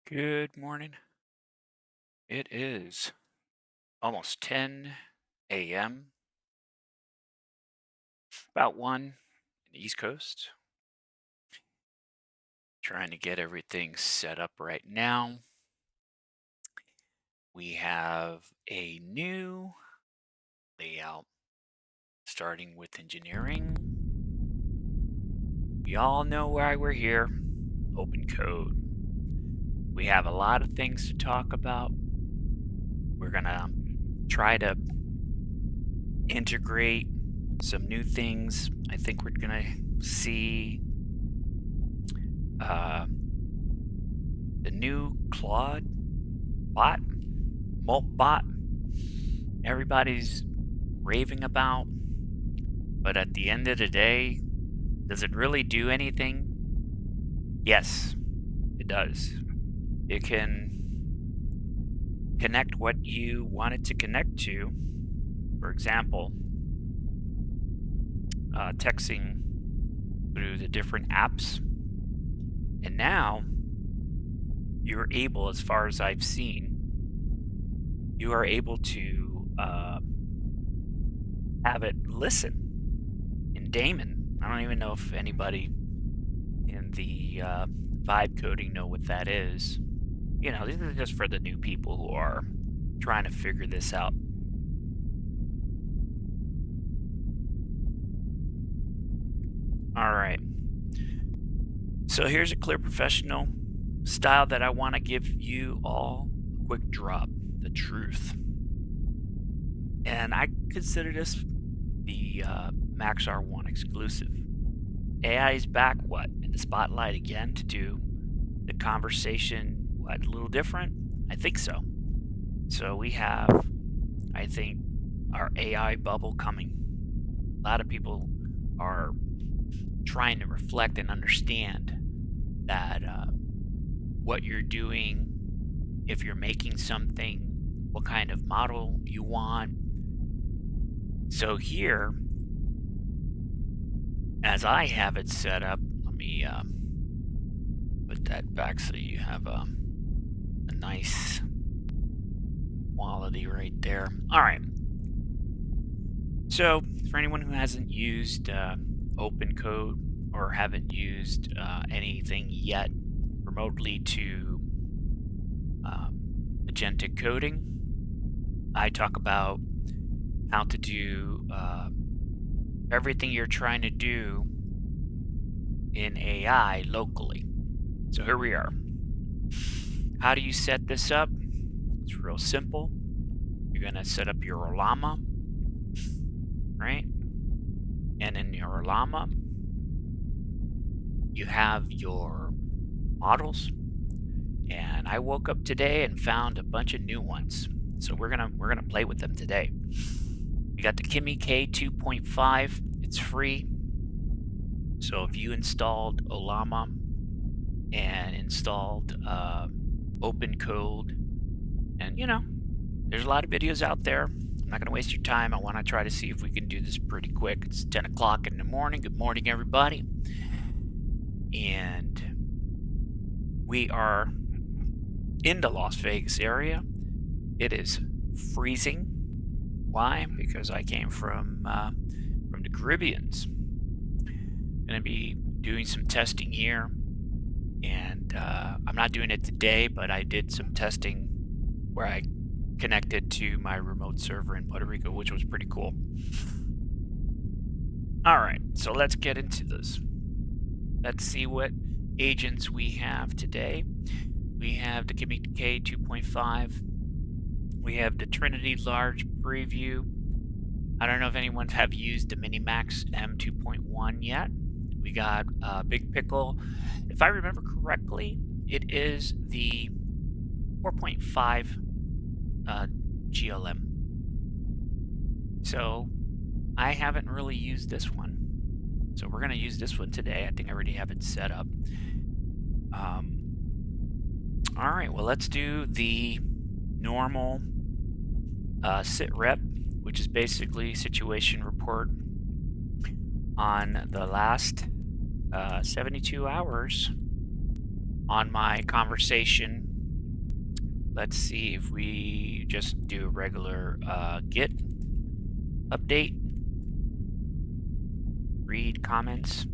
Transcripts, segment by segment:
Good morning. It is almost 10 a.m., about 1 in the East Coast. Trying to get everything set up right now. We have a new layout starting with engineering. We all know why we're here. Open code. We have a lot of things to talk about. We're going to try to integrate some new things. I think we're going to see the new Claude bot, bot, everybody's raving about. But at the end of the day, does it really do anything? Yes, it does. It can connect what you want it to connect to. For example, texting through the different apps. And now you're able, as far as I've seen, you are able to have it listen in Daemon. I don't even know if anybody in the vibe coding know what that is. You know, these are just for the new people who are trying to figure this out. All right. So here's a clear professional style that I want to give you all a quick drop, the truth. And I consider this the MAXX-R1 exclusive. AI is back, in the spotlight again to do the conversation, a little different? I think so. So we have, I think, our AI bubble coming. A lot of people are trying to reflect and understand that what you're doing, if you're making something, what kind of model you want. So here, as I have it set up, let me put that back so you have a nice quality right there. All right. So for anyone who hasn't used open code or haven't used anything yet remotely to agentic coding, I talk about how to do everything you're trying to do in AI locally. So here we are. How do you set this up? It's real simple. You're going to set up your llama, right? And in your llama, you have your models. And I woke up today and found a bunch of new ones. So we're gonna play with them today. We got the Kimi K 2.5. It's free. So if you installed Olama and installed open code, and there's a lot of videos out there. I'm not going to waste your time. I want to try to see if we can do this pretty quick. It's 10 o'clock in the morning. Good morning, everybody. And we are in the Las Vegas area. It is freezing. Why? Because I came from the Caribbeans. Going to be doing some testing here. And I'm not doing it today, but I did some testing where I connected to my remote server in Puerto Rico, which was pretty cool. All right, so let's get into this. Let's see what agents we have today. We have the Kimi K 2.5. We have the Trinity Large Preview. I don't know if anyone have used the MiniMax M2.1 yet. We got Big Pickle. If I remember correctly, it is the 4.5 GLM. So I haven't really used this one. So we're going to use this one today. I think I already have it set up. All right, well, let's do the normal sit rep, which is basically situation report on the last 72 hours on my conversation let's see if we just do a regular git update, read comments,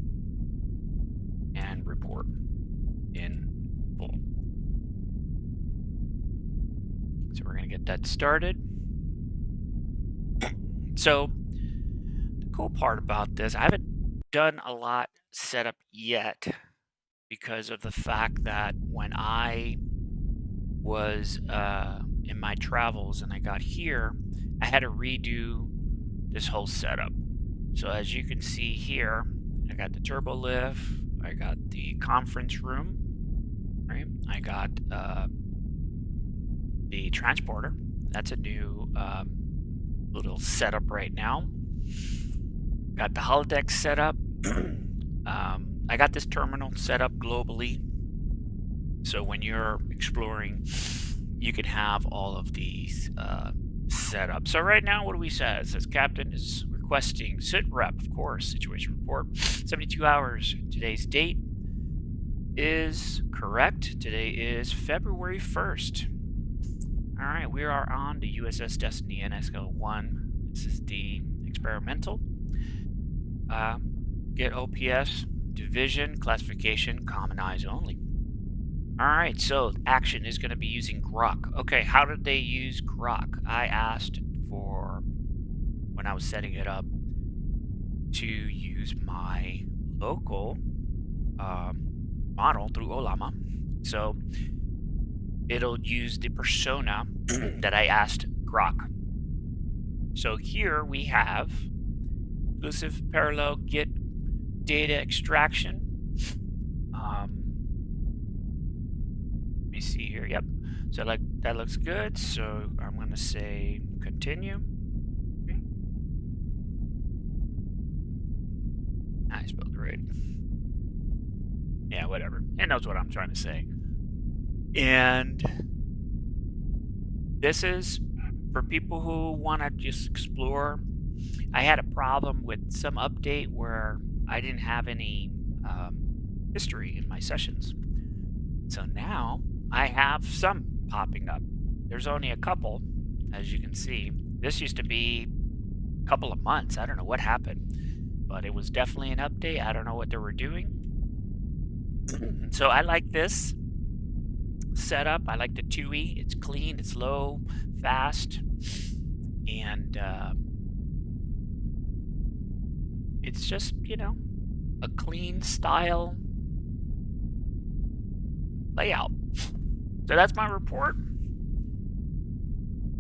and report in full. So we're going to get that started. So the cool part about this, I haven't done a lot setup yet because of the fact that when I was in my travels and I got here, I had to redo this whole setup. So as you can see here, I got the turbo lift, I got the conference room, right? I got the transporter. That's a new little setup right now. Got the holodeck set up. I got this terminal set up globally. So when you're exploring, you can have all of these set up. So right now, what do we say? It says Captain is requesting sit rep, of course, situation report, 72 hours. Today's date is correct. Today is February 1st. All right, we are on the USS Destiny NSO-1. This is the experimental. Get OPS, division, classification, common eyes only. All right, so action is going to be using Grok. Okay, how did they use Grok? I asked for, when I was setting it up, to use my local model through Olama. So it'll use the persona that I asked Grok. So here we have exclusive parallel get data extraction. Let me see here. Yep. So like that looks good. So I'm going to say continue. Okay. I spelled it right. Yeah, whatever. It knows what I'm trying to say. And this is for people who want to just explore. I had a problem with some update where I didn't have any history in my sessions. So now I have some popping up. There's only a couple, as you can see. This used to be a couple of months. I don't know what happened, but it was definitely an update. I don't know what they were doing. So I like this setup. I like the 2E. It's clean, it's low, fast, and it's just, a clean style layout. So that's my report.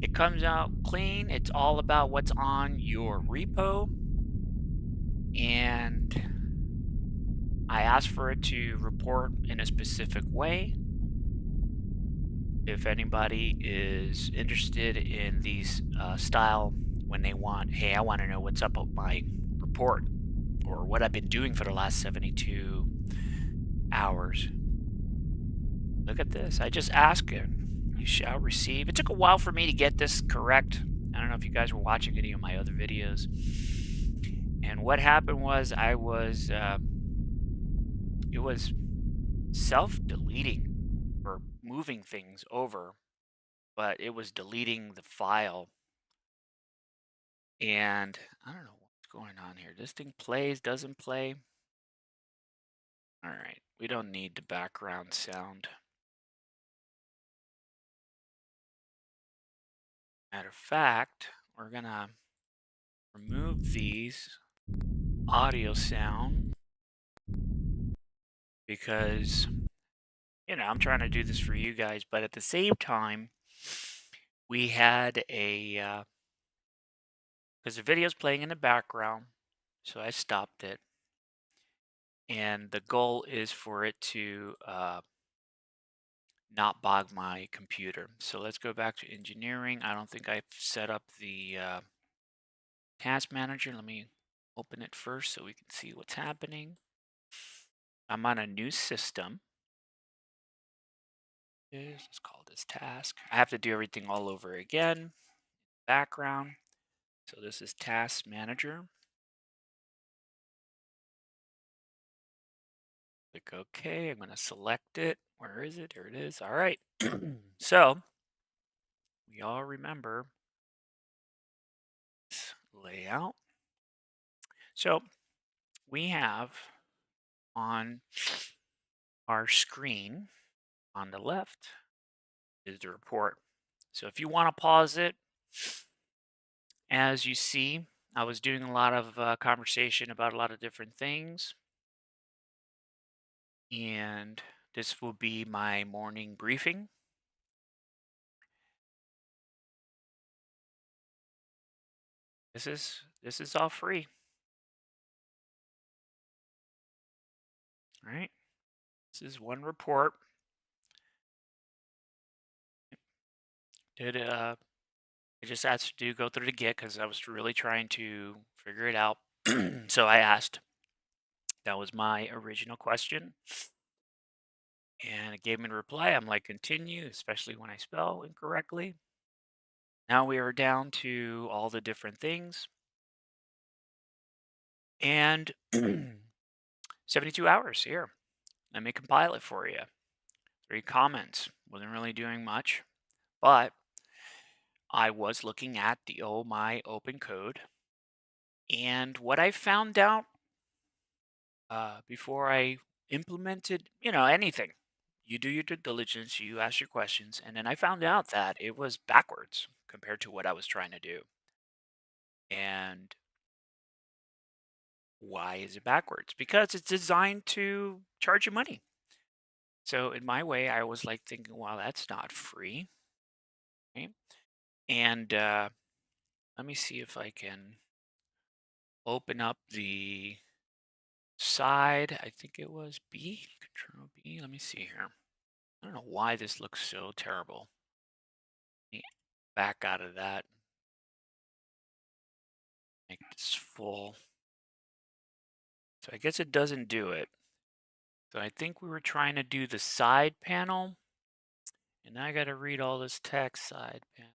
It comes out clean. It's all about what's on your repo. And I asked for it to report in a specific way. If anybody is interested in these style, when they want, hey, I want to know what's up with my report or what I've been doing for the last 72 hours. Look at this. I just asked it. You shall receive. It took a while for me to get this correct. I don't know if you guys were watching any of my other videos. And what happened was it was self-deleting or moving things over, but it was deleting the file. And I don't know what's going on here. This thing plays, doesn't play. All right, we don't need the background sound. Matter of fact, we're gonna remove these audio sound because, I'm trying to do this for you guys, but at the same time, we had because the video's playing in the background, so I stopped it. And the goal is for it to not bog my computer. So let's go back to engineering. I don't think I've set up the task manager. Let me open it first so we can see what's happening. I'm on a new system. Let's call this task. I have to do everything all over again. Background. So this is task manager. Click OK. I'm going to select it. Where is it? There it is. All right. So we all remember this layout. So we have on our screen on the left is the report. So if you want to pause it, as you see, I was doing a lot of conversation about a lot of different things. And this will be my morning briefing. This is all free. All right. This is one report. Did I just asked to go through the Git because I was really trying to figure it out. So I asked. That was my original question. And it gave me a reply. I'm like, continue, especially when I spell incorrectly. Now we are down to all the different things. And 72 hours here. Let me compile it for you. 3 comments. Wasn't really doing much, but I was looking at my open code. And what I found out before I implemented, anything, you do your due diligence, you ask your questions, and then I found out that it was backwards compared to what I was trying to do. And why is it backwards? Because it's designed to charge you money. So in my way, I was like thinking, well, that's not free. Right? And let me see if I can open up the side. I think it was B, Control B. Let me see here. I don't know why this looks so terrible. Let me back out of that. Make this full. So I guess it doesn't do it. So I think we were trying to do the side panel. And now I got to read all this text side panel.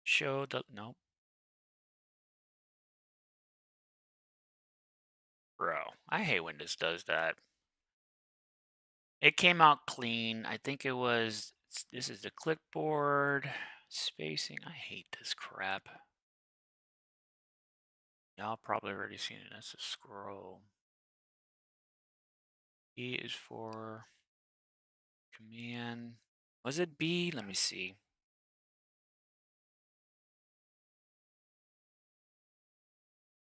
Show the, nope. Bro, I hate when this does that. It came out clean. I think it was, this is the clipboard spacing. I hate this crap. Y'all probably already seen it. That's a scroll. E is for command. Was it B? Let me see.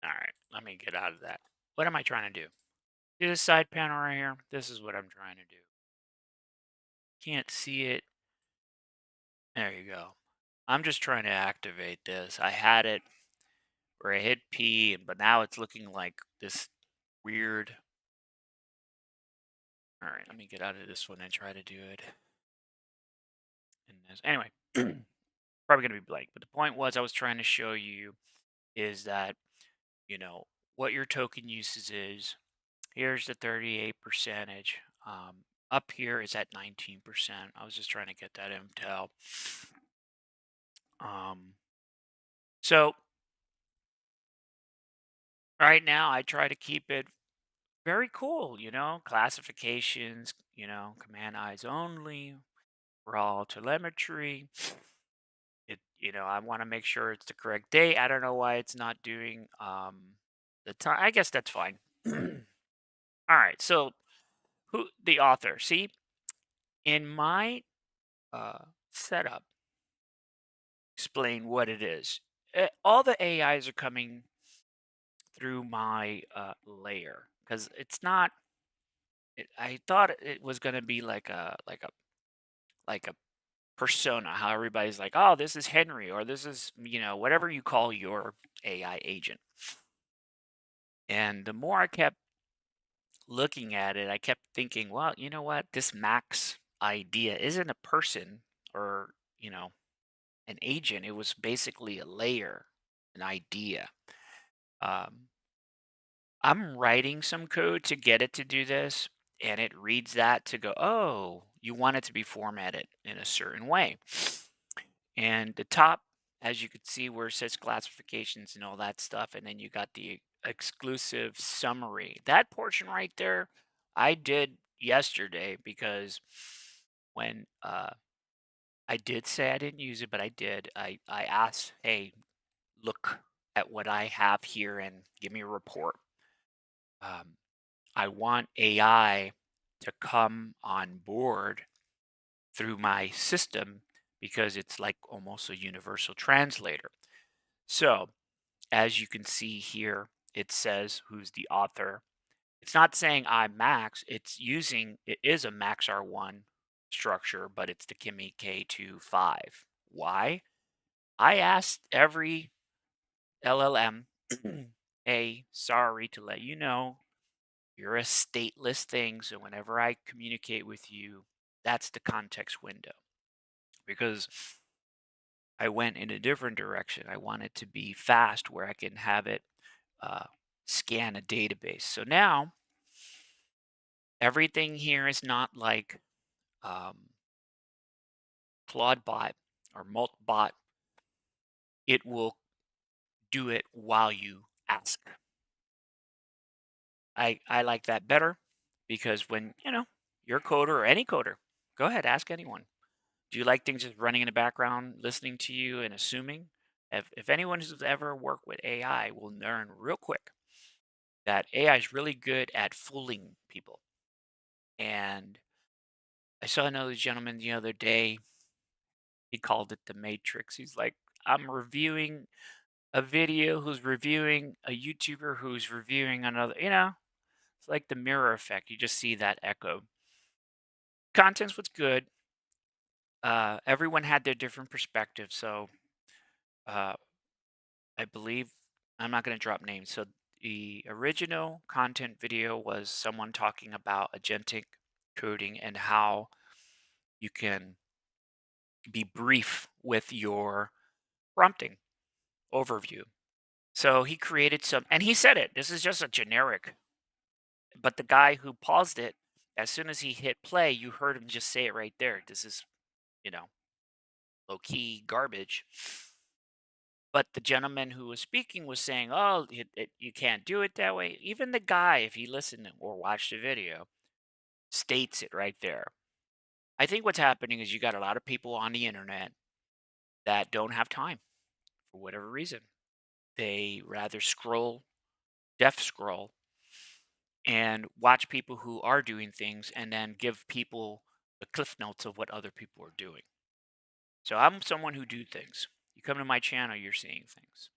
All right, let me get out of that. What am I trying to do? See this side panel right here? This is what I'm trying to do. Can't see it. There you go. I'm just trying to activate this. I had it where I hit P, but now it's looking like this weird. All right, let me get out of this one and try to do it. In this. Anyway, probably going to be blank. But the point was I was trying to show you is that, what your token usage is. Here's the 38 percentage. Up here is at 19%. I was just trying to get that intel. So right now I try to keep it very cool, classifications, command eyes only, raw telemetry. I want to make sure it's the correct date. I don't know why it's not doing the time. I guess that's fine. All right. So who the author? See, in my setup, explain what it is. All the AIs are coming through my layer because it's not. I thought it was going to be like a persona. How everybody's like, oh, this is Henry, or this is whatever you call your AI agent. And the more I kept looking at it, I kept thinking, well, you know what? This Max idea isn't a person or an agent. It was basically a layer, an idea. I'm writing some code to get it to do this, and it reads that to go, oh, you want it to be formatted in a certain way. And the top, as you could see where it says classifications and all that stuff, and then you got the exclusive summary. That portion right there, I did yesterday because when I did say I didn't use it, but I did. I asked, "Hey, look at what I have here and give me a report." Um, I want AI to come on board through my system because it's like almost a universal translator. So, as you can see here, it says who's the author. It's not saying I'm Max, it is a MAXX-R1 structure, but it's the Kimi K25. Why? I asked every LLM, hey, sorry to let you know, you're a stateless thing. So whenever I communicate with you, that's the context window. Because I went in a different direction. I want it to be fast where I can have it uh, scan a database. So now everything here is not like um, Claude or Multbot. It will do it while you ask. I like that better because when, you're a coder or any coder, go ahead, ask anyone. Do you like things just running in the background, listening to you and assuming? If anyone who's ever worked with AI will learn real quick that AI is really good at fooling people. And I saw another gentleman the other day, he called it the Matrix. He's like, I'm reviewing a video who's reviewing a YouTuber who's reviewing another. It's like the mirror effect. You just see that echo. Contents was good. Everyone had their different perspectives. So uh, I believe I'm not going to drop names. So the original content video was someone talking about agentic coding and how you can be brief with your prompting overview. So he created some, and he said it. This is just a generic, but the guy who paused it, as soon as he hit play, you heard him just say it right there. This is, you know, low key garbage. But the gentleman who was speaking was saying, "Oh, you can't do it that way." Even the guy, if he listened or watched the video, states it right there. I think what's happening is you got a lot of people on the internet that don't have time for whatever reason. They rather scroll, death scroll, and watch people who are doing things and then give people the cliff notes of what other people are doing. So I'm someone who do things. You come to my channel, you're seeing things.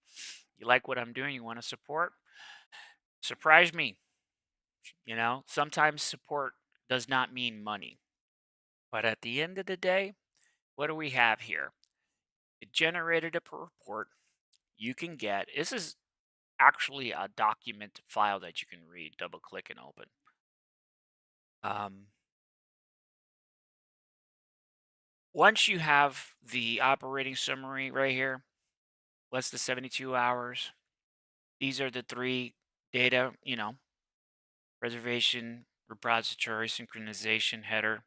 You like what I'm doing, you want to support? Surprise me. Sometimes support does not mean money. But at the end of the day, what do we have here? It generated a report you can get. This is actually a document file that you can read, double click and open. Um, Once you have the operating summary right here, what's the 72 hours? These are the three data, reservation, repository, synchronization, header.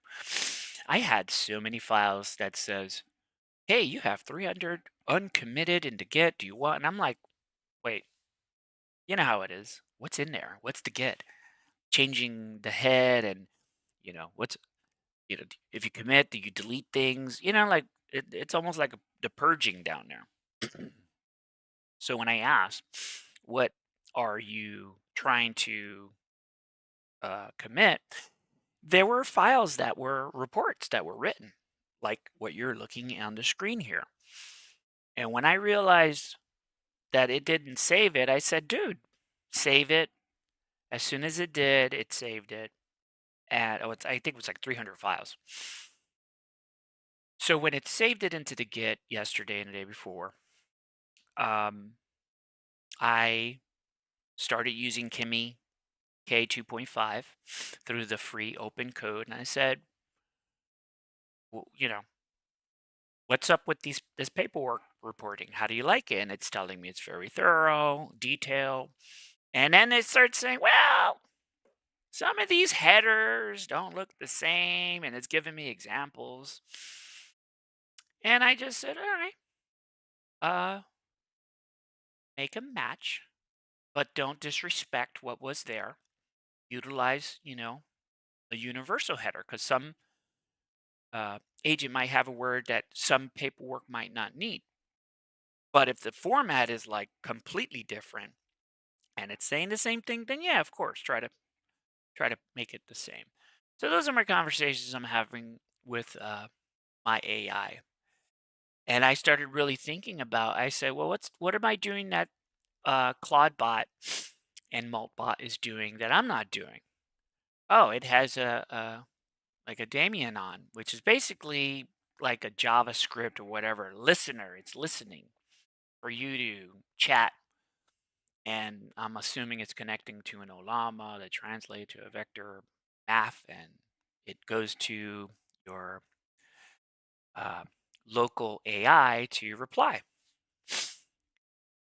I had so many files that says, hey, you have 300 uncommitted in the get. Do you want? And I'm like, wait, you know how it is. What's in there? What's the get? Changing the head and, what's, if you commit, do you delete things? Like it's almost like the purging down there. So when I asked, what are you trying to commit? There were files that were reports that were written, like what you're looking on the screen here. And when I realized that it didn't save it, I said, dude, save it. As soon as it did, it saved it. And I think it was like 300 files. So when it saved it into the Git yesterday and the day before, um, I started using Kimi K2.5 through the free open code. And I said, well, what's up with this paperwork reporting? How do you like it? And it's telling me it's very thorough, detailed. And then it starts saying, well, some of these headers don't look the same. And it's giving me examples. And I just said, all right, make a match, but don't disrespect what was there. Utilize, a universal header because some agent might have a word that some paperwork might not need. But if the format is like completely different and it's saying the same thing, then yeah, of course, try to make it the same. So those are my conversations I'm having with my AI. And I started really thinking about. I said, well, what am I doing that Clawdbot and Maltbot is doing that I'm not doing? Oh, it has a like a daemon on, which is basically like a JavaScript or whatever listener. It's listening for you to chat, and I'm assuming it's connecting to an Olama that translates to a vector math, and it goes to your uh, local AI to reply.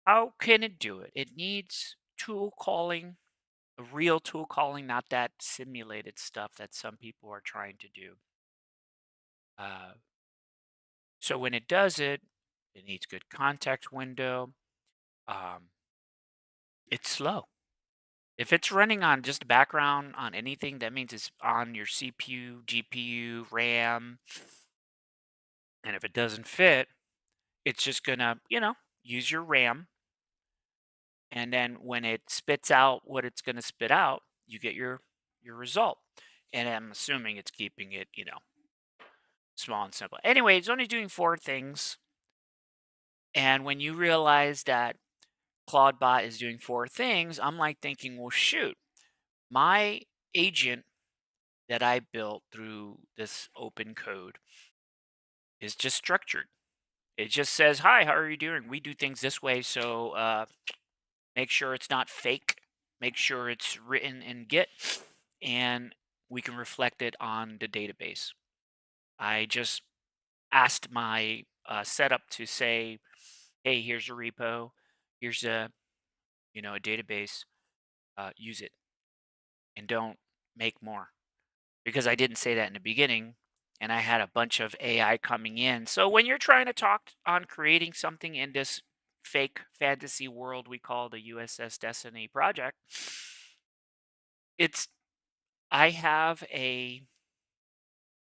How can it do it? It needs tool calling, a real tool calling, not that simulated stuff that some people are trying to do. Uh, so when it does it, it needs good context window. Um, it's slow. If it's running on just background on anything, that means it's on your CPU, GPU, RAM. And if it doesn't fit, it's just gonna, use your RAM. And then when it spits out what it's gonna spit out, you get your result. And I'm assuming it's keeping it, small and simple. Anyway, it's only doing 4 things. And when you realize that Claudebot is doing 4 things, I'm like thinking, well, shoot, my agent that I built through this open code is just structured. It just says, "Hi, how are you doing? We do things this way, so make sure it's not fake. Make sure it's written in Git, and we can reflect it on the database." I just asked my setup to say, "Hey, here's a repo. Here's a database. Use it, and don't make more." Because I didn't say that in the beginning, and I had a bunch of AI coming in. So when you're trying to talk on creating something in this fake fantasy world we call the USS Destiny project, it's I have a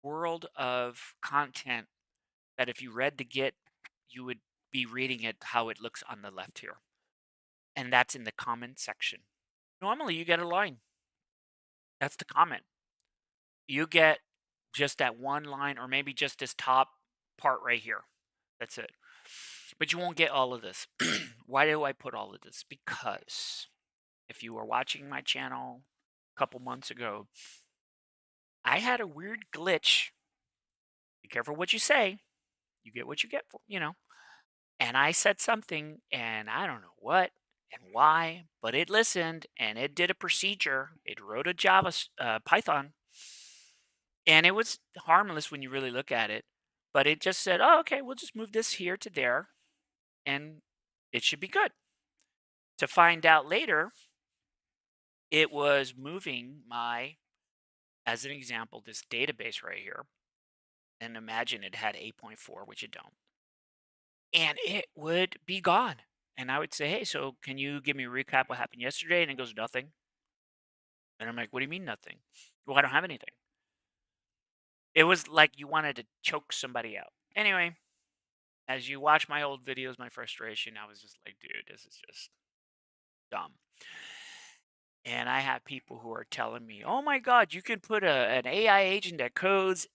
world of content that if you read the Git, you would be reading it how it looks on the left here. And that's in the comment section. Normally you get a line. That's the comment. You get just that one line or maybe just this top part right here. That's it. But you won't get all of this. Why do I put all of this? Because if you were watching my channel a couple months ago, I had a weird glitch. Be careful what you say. You get what you get for. And I said something and I don't know what and why, but it listened and it did a procedure. It wrote a Java Python, and it was harmless when you really look at it. But it just said, "Oh, okay, we'll just move this here to there, and it should be good." To find out later, it was moving as an example, this database right here. And imagine it had 8.4, which it don't. And it would be gone. And I would say, "Hey, so can you give me a recap what happened yesterday?" And it goes, "Nothing." And I'm like, "What do you mean nothing?" "Well, I don't have anything." It was like you wanted to choke somebody out. Anyway, as you watch my old videos, my frustration, I was just like, dude, this is just dumb. And I have people who are telling me, "Oh my God, you can put an AI agent that codes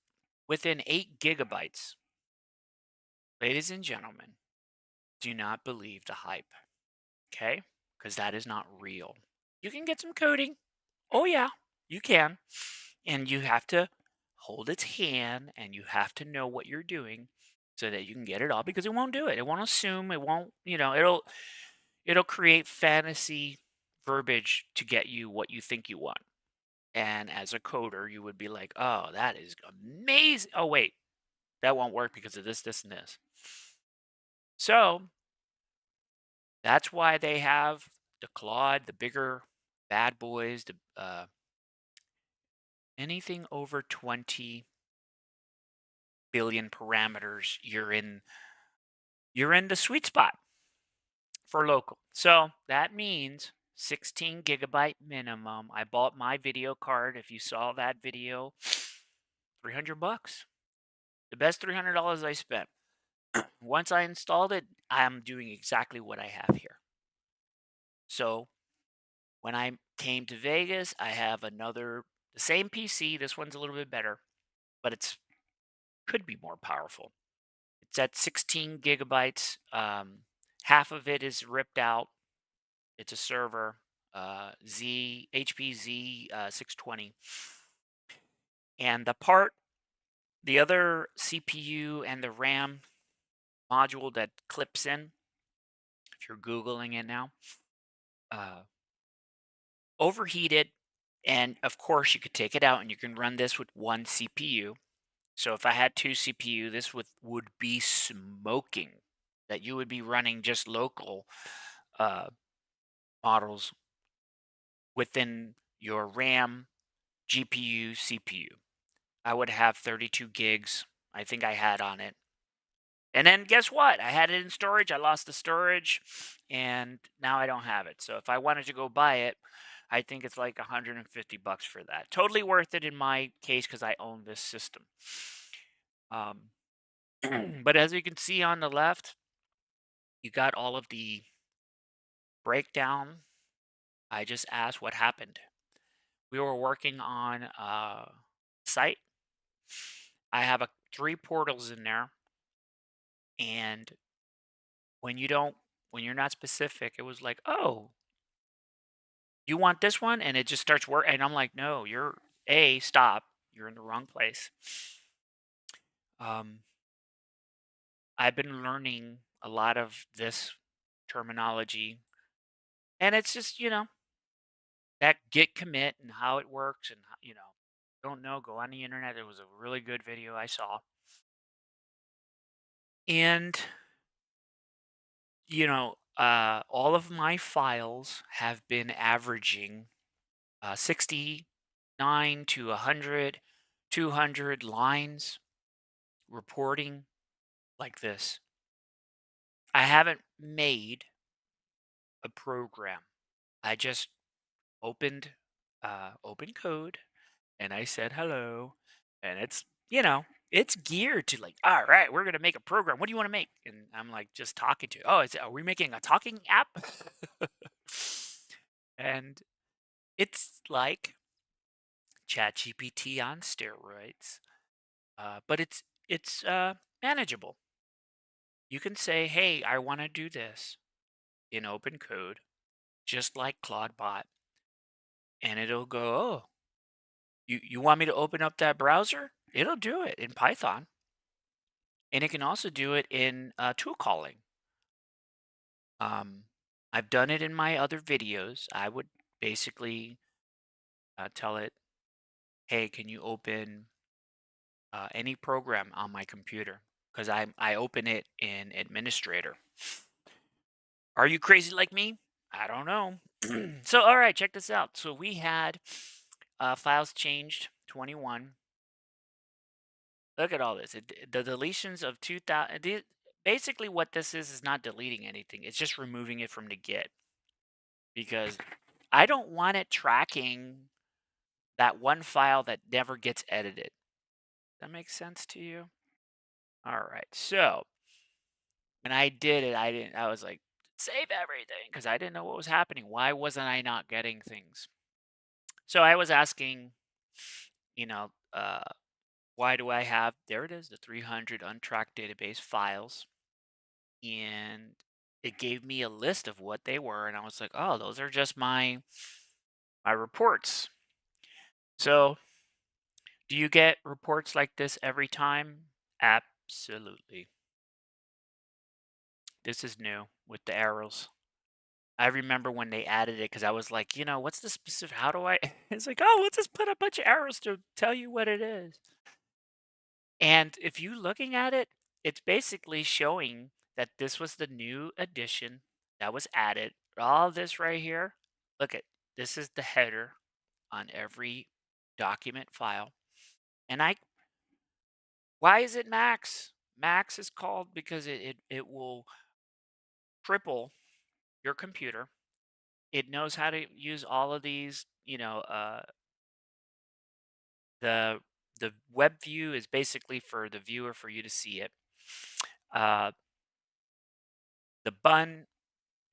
within 8 gigabytes." Ladies and gentlemen, do not believe the hype, okay? Because that is not real. You can get some coding. Oh, yeah, you can. And you have to hold its hand and you have to know what you're doing so that you can get it all, because it won't do it. It won't assume. It won't, it'll create fantasy verbiage to get you what you think you want. And as a coder, you would be like, "Oh, that is amazing. Oh, wait, that won't work because of this, this, and this." So that's why they have the Claude, the bigger bad boys, the anything over 20 billion parameters, you're in the sweet spot for local. So that means 16 gigabyte minimum. I bought my video card. If you saw that video, $300. The best $300 I spent. Once I installed it, I'm doing exactly what I have here. So when I came to Vegas, I have the same PC. This one's a little bit better, but it's could be more powerful. It's at 16 gigabytes. Half of it is ripped out. It's a server, HP Z 620, and the other CPU and the RAM module that clips in. If you're googling it now, uh, overheated, and of course you could take it out and you can run this with one CPU. So if I had two CPU, this would be smoking. That you would be running just local uh, models within your RAM, GPU, CPU. I would have 32 gigs. I think I had on it. And then guess what? I had it in storage. I lost the storage, and now I don't have it. So if I wanted to go buy it, I think it's like $150 for that. Totally worth it in my case because I own this system. Um, but as you can see on the left, you got all of the breakdown. I just asked what happened. We were working on a site. I have three portals in there, and when you're not specific, it was like, oh, you want this one, and it just starts work. And I'm like, no, stop. You're in the wrong place. Um, I've been learning a lot of this terminology, and it's just that git commit and how it works, and don't know, go on the internet. It was a really good video I saw, and all of my files have been averaging 69 to 100, 200 lines reporting like this. I haven't made a program. I just opened open code and I said hello, and it's geared to like, all right, we're gonna make a program. What do you want to make? And I'm like just talking to, are we making a talking app? And it's like ChatGPT on steroids, but it's manageable. You can say, hey, I want to do this in open code, just like Claude and it'll go, oh, you want me to open up that browser? It'll do it in Python. And it can also do it in tool calling. I've done it in my other videos. I would basically tell it, hey, can you open any program on my computer? Because I open it in Administrator. Are you crazy like me? I don't know. So, all right, check this out. So we had files changed 21. Look at all this. The deletions of 2000. Basically, what this is not deleting anything. It's just removing it from the Git because I don't want it tracking that one file that never gets edited. That makes sense to you? All right. So when I did it, I was like, save everything because I didn't know what was happening. Why wasn't I not getting things? So I was asking, you know, why do I have, there it is, the 300 untracked database files. And it gave me a list of what they were. And I was like, oh, those are just my reports. So do you get reports like this every time? Absolutely. This is new with the arrows. I remember when they added it because I was like, what's the specific, how do I, it's like, oh, let's just put a bunch of arrows to tell you what it is. And if you're looking at it, it's basically showing that this was the new addition that was added. All this right here, look at, this is the header on every document file. And why is it Max? Max is called because it will cripple your computer. It knows how to use all of these, the The web view is basically for the viewer for you to see it. Uh, the bun,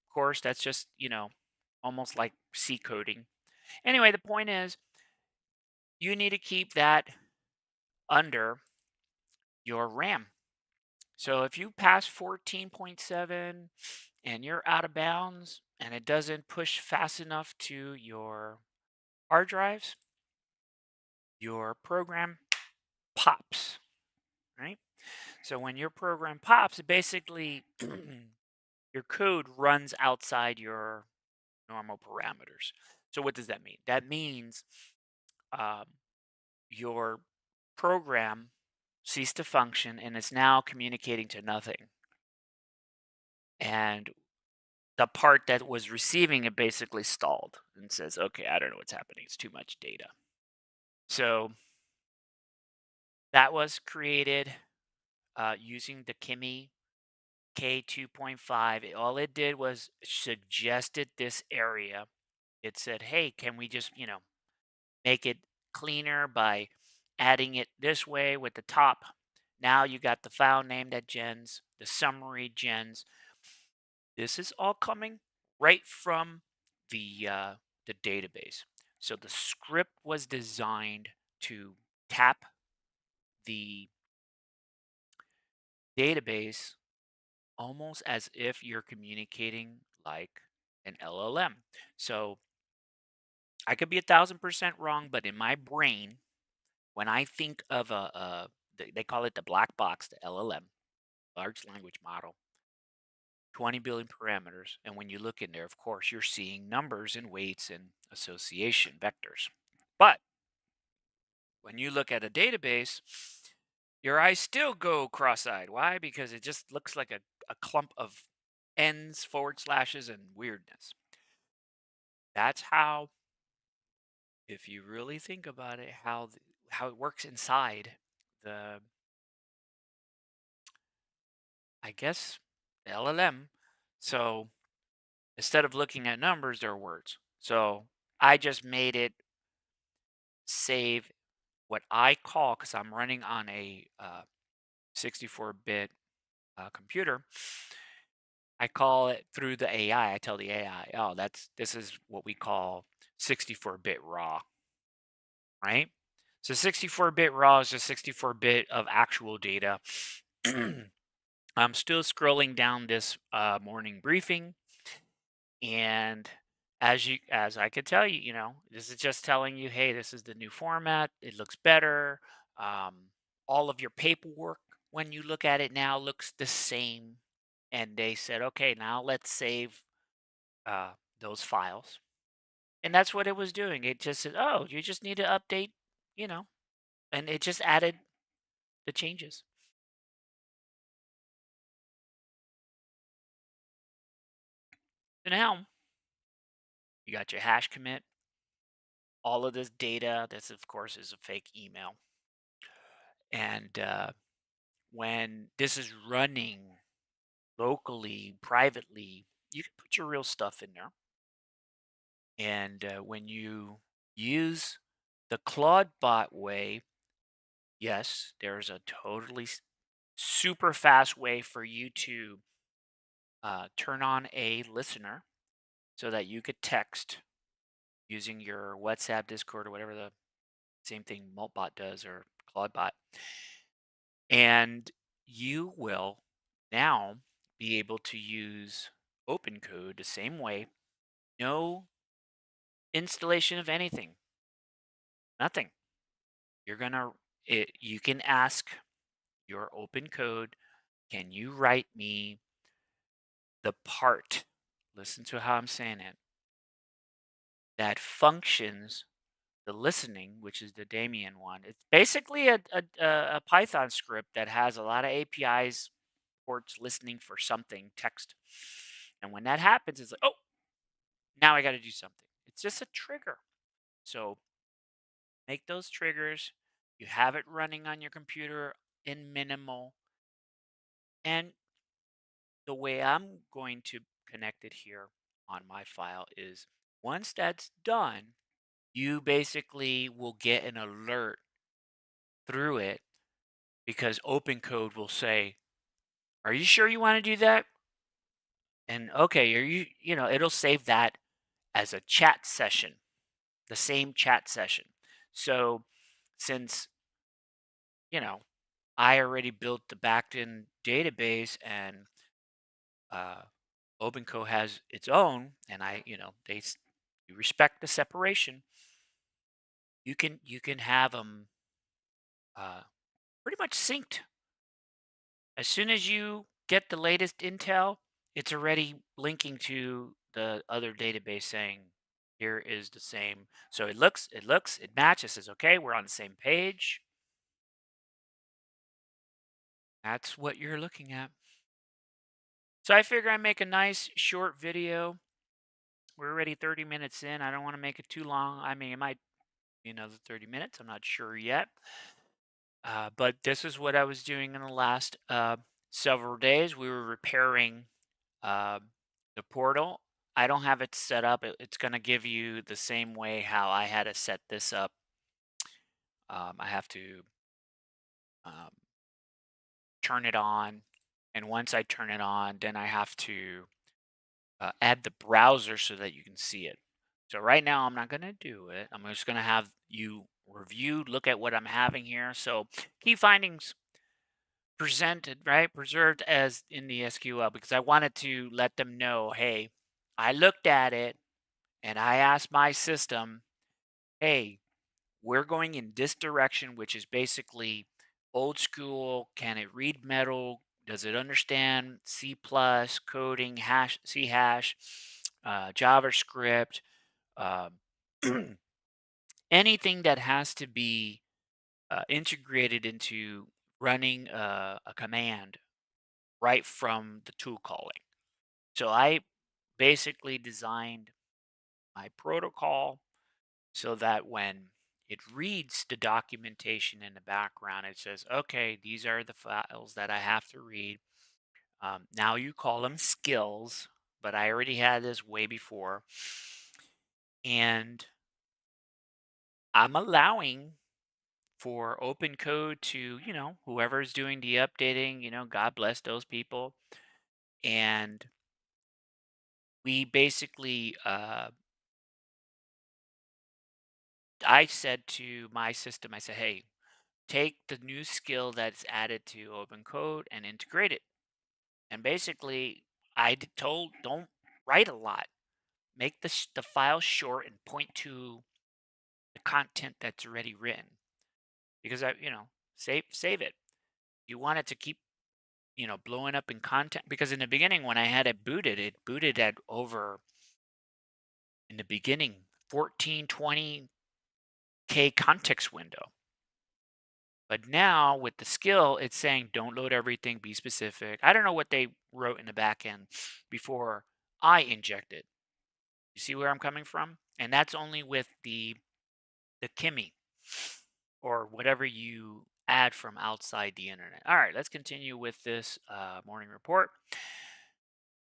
of course, that's just, almost like C coding. Anyway, the point is you need to keep that under your RAM. So if you pass 14.7 and you're out of bounds and it doesn't push fast enough to your hard drives, your program pops, right? So when your program pops, it basically your code runs outside your normal parameters. So what does that mean? That means um, your program ceased to function and it's now communicating to nothing. And the part that was receiving it basically stalled and says, okay, I don't know what's happening. It's too much data. So that was created using the Kimi K2.5. All it did was suggested this area. It said, hey, can we just, make it cleaner by adding it this way with the top? Now you got the file name that gens, the summary gens. This is all coming right from the database. So the script was designed to tap the database almost as if you're communicating like an LLM. So I could be 1,000% wrong, but in my brain, when I think of they call it the black box, the LLM, large language model, 20 billion parameters. And when you look in there, of course, you're seeing numbers and weights and association vectors. But when you look at a database, your eyes still go cross-eyed. Why? Because it just looks like a clump of ends, forward slashes, and weirdness. That's how, if you really think about it, how it works inside the, I guess, LLM. So instead of looking at numbers, there are words. So I just made it save what I call, because I'm running on a 64-bit computer, I call it through the AI. I tell the AI, oh, this is what we call 64-bit raw, right? So 64-bit raw is just 64-bit of actual data. I'm still scrolling down this morning briefing, and as I could tell you, this is just telling you, hey, this is the new format. It looks better. All of your paperwork, when you look at it now, looks the same. And they said, okay, now let's save uh, those files. And that's what it was doing. It just said, oh, you just need to update, you know, and it just added the changes. So now you got your hash commit, all of this data. This, of course, is a fake email. And when this is running locally, privately, you can put your real stuff in there. And when you use the Clawdbot way, yes, there's a totally super fast way for you to turn on a listener so that you could text using your WhatsApp, Discord, or whatever the same thing Maltbot does or Clawdbot. And you will now be able to use OpenCode the same way. No installation of anything, nothing. You can ask your OpenCode, can you write me the part, listen to how I'm saying it, that functions the listening, which is the Damien one. It's basically a Python script that has a lot of APIs, ports listening for something, text. And when that happens, it's like, oh, now I got to do something. It's just a trigger. So make those triggers. You have it running on your computer in minimal. And the way I'm going to connect it here on my file is once that's done, you basically will get an alert through it because open code will say, "Are you sure you want to do that?" And okay, are you, it'll save that as a chat session, the same chat session. So since, you know, I already built the backend database and uh, OpenCode has its own, and you respect the separation. You can have them pretty much synced. As soon as you get the latest intel, it's already linking to the other database saying here is the same. So it matches. Says okay, we're on the same page. That's what you're looking at. So I figure I make a nice short video. We're already 30 minutes in. I don't want to make it too long. I mean, it might be another 30 minutes. I'm not sure yet. But this is what I was doing in the last several days. We were repairing uh, the portal. I don't have it set up. It's going to give you the same way how I had to set this up. I have to um, turn it on. And once I turn it on, then I have to add the browser so that you can see it. So right now, I'm not going to do it. I'm just going to have you review, look at what I'm having here. So key findings presented, right? Preserved as in the SQL because I wanted to let them know, hey, I looked at it and I asked my system, hey, we're going in this direction, which is basically old school. Can it read metal? Does it understand C plus coding, C hash, JavaScript, um, anything that has to be integrated into running a command right from the tool calling. So I basically designed my protocol so that when it reads the documentation in the background, it says, okay, these are the files that I have to read. Now you call them skills, but I already had this way before. And I'm allowing for open code to, whoever's doing the updating, God bless those people. And we basically I said to my system, I said, hey, take the new skill that's added to open code and integrate it. And basically, told don't write a lot. Make the file short and point to the content that's already written. Because save it. You want it to keep, blowing up in content. Because in the beginning, when I had it booted at over in the beginning 14, 20K context window. But now with the skill, it's saying don't load everything, be specific. I don't know what they wrote in the back end before I injected. You see where I'm coming from? And that's only with the Kimi or whatever you add from outside the internet. All right, let's continue with this morning report.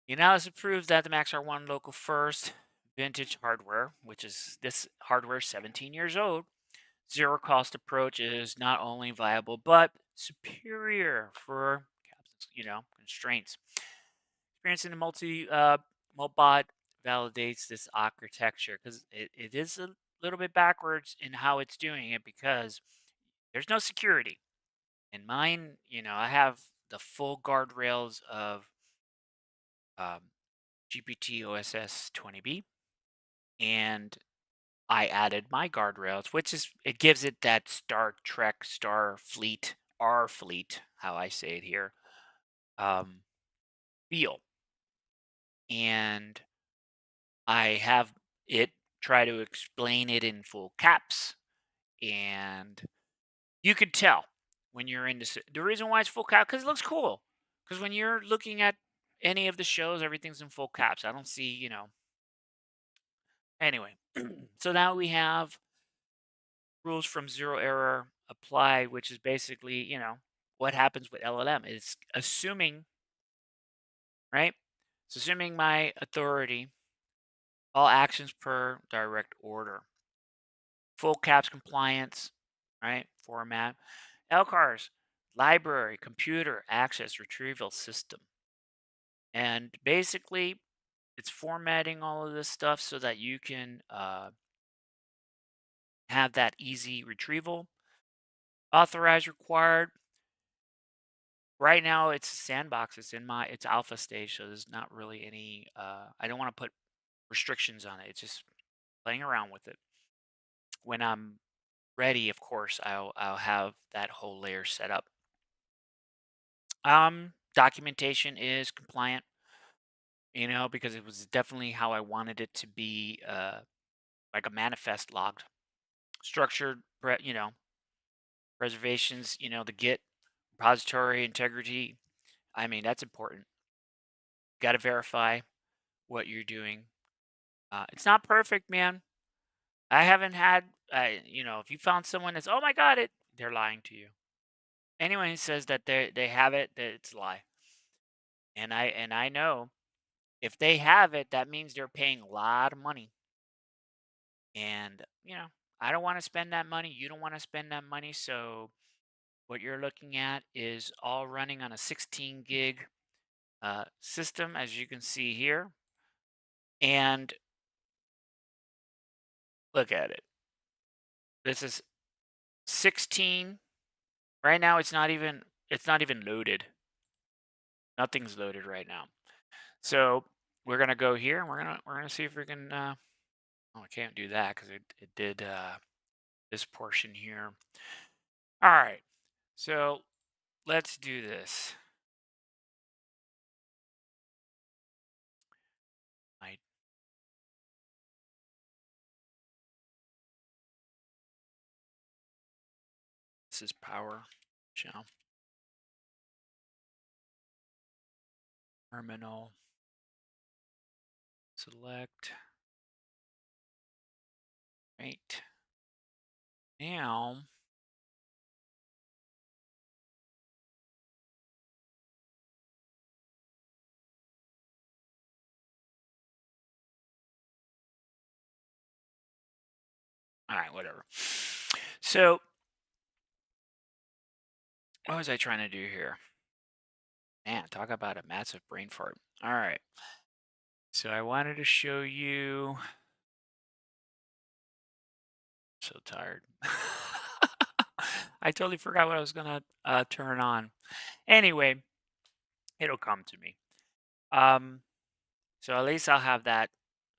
The analysis proves that the MAXX-R1 local first vintage hardware, which is this hardware 17 years old, zero cost approach is not only viable but superior for constraints. Experiencing the multi-bot validates this architecture because it is a little bit backwards in how it's doing it because there's no security. In mine, I have the full guardrails of um, GPT OSS 20B, and I added my guardrails, which is it gives it that Star Trek, Star Fleet, R Fleet, how I say it here, um, feel. And I have it try to explain it in full caps, and you could tell when you're into the reason why it's full cap because it looks cool. Because when you're looking at any of the shows, everything's in full caps. I don't see, Anyway, so now we have rules from zero error apply, which is basically, what happens with LLM. It's assuming, right? It's assuming my authority, all actions per direct order. Full caps compliance, right? Format. LCAR's library computer access retrieval system. And basically, it's formatting all of this stuff so that you can have that easy retrieval. Authorized required. Right now, it's a sandbox. It's alpha stage, so there's not really any. I don't want to put restrictions on it. It's just playing around with it. When I'm ready, of course, I'll have that whole layer set up. Documentation is compliant, because it was definitely how I wanted it to be, like a manifest logged, structured, preservations, the Git repository integrity. I mean, that's important. Got to verify what you're doing. It's not perfect, man. I haven't had, if you found someone that's, oh my God, they're lying to you. Anyone who says that they have it, that it's a lie. And I know if they have it, that means they're paying a lot of money. And, I don't want to spend that money. You don't want to spend that money. So what you're looking at is all running on a 16 gig system, as you can see here. And look at it. This is 16. Right now it's not even loaded. Nothing's loaded right now. So we're gonna go here and we're gonna see if we can oh, I can't do that because it did this portion here. All right. So let's do this. I This is power channel terminal. Select. Right. Now all right, whatever. So what was I trying to do here? Man, talk about a massive brain fart. All right. So I wanted to show you. So tired. I totally forgot what I was gonna turn on. Anyway, it'll come to me. Um, so at least I'll have that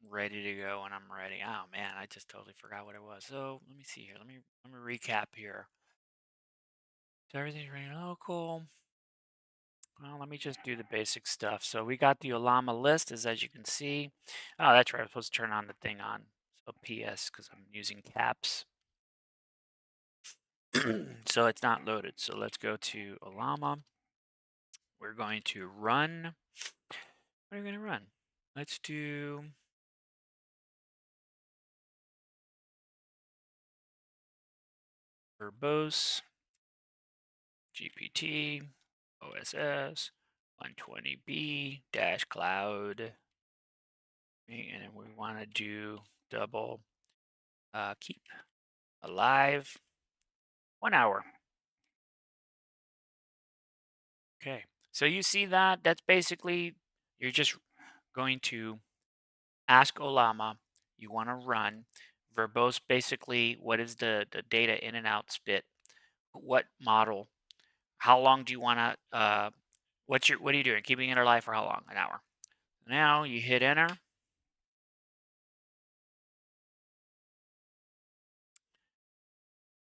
ready to go when I'm ready. Oh man, I just totally forgot what it was. So let me see here. Let me recap here. So everything's running local. Well, let me just do the basic stuff. So we got the Olama list, as you can see. Oh, that's right. I'm supposed to turn on the thing on. So PS, because I'm using caps. So it's not loaded. So let's go to Olama. We're going to run. What are we going to run? Let's do verbose, GPT, OSS, 120B dash cloud. And then we want to do double keep alive 1 hour. Okay. So you see that? That's basically, you're just going to ask Olama, you want to run verbose, basically, what is the data in and out spit? What model? How long do you want to, what are you doing? Keeping it alive for how long? An hour. Now you hit enter.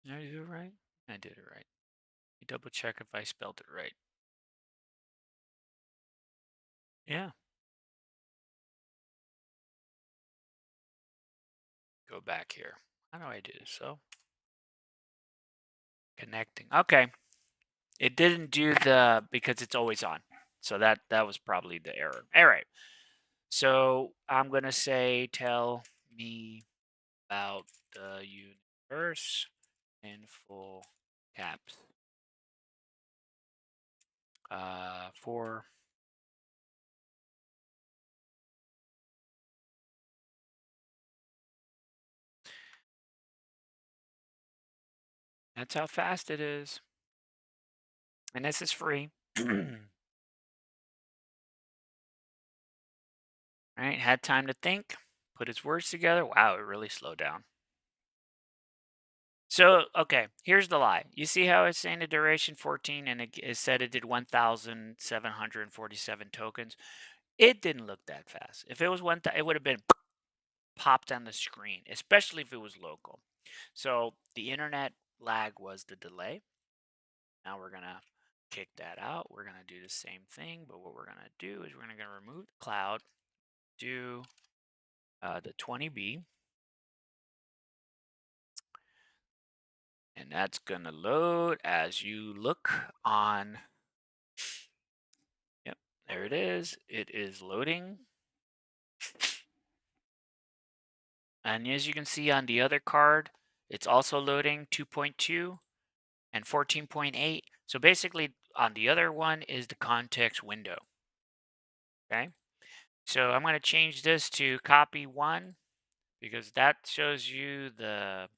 Did I do it right? I did it right. You double check if I spelled it right. Yeah. Go back here. How do I do this? So connecting. Okay. It didn't do because it's always on. So that was probably the error. All right. So I'm gonna say, tell me about the universe in full caps. For That's how fast it is. And this is free. Right, had time to think, put his words together. Wow, it really slowed down. So, okay, here's the lie. You see how it's saying the duration 14 and it said it did 1,747 tokens? It didn't look that fast. If it was it would have been popped on the screen, especially if it was local. So the internet lag was the delay. Now we're going to kick that out. We're going to do the same thing, but what we're going to do is we're going to remove the cloud, do the 20B, and that's going to load as you look on. Yep, there it is. It is loading. And as you can see on the other card, it's also loading 2.2 and 14.8. So basically on the other one is the context window. Okay. So I'm going to change this to copy 1 because that shows you the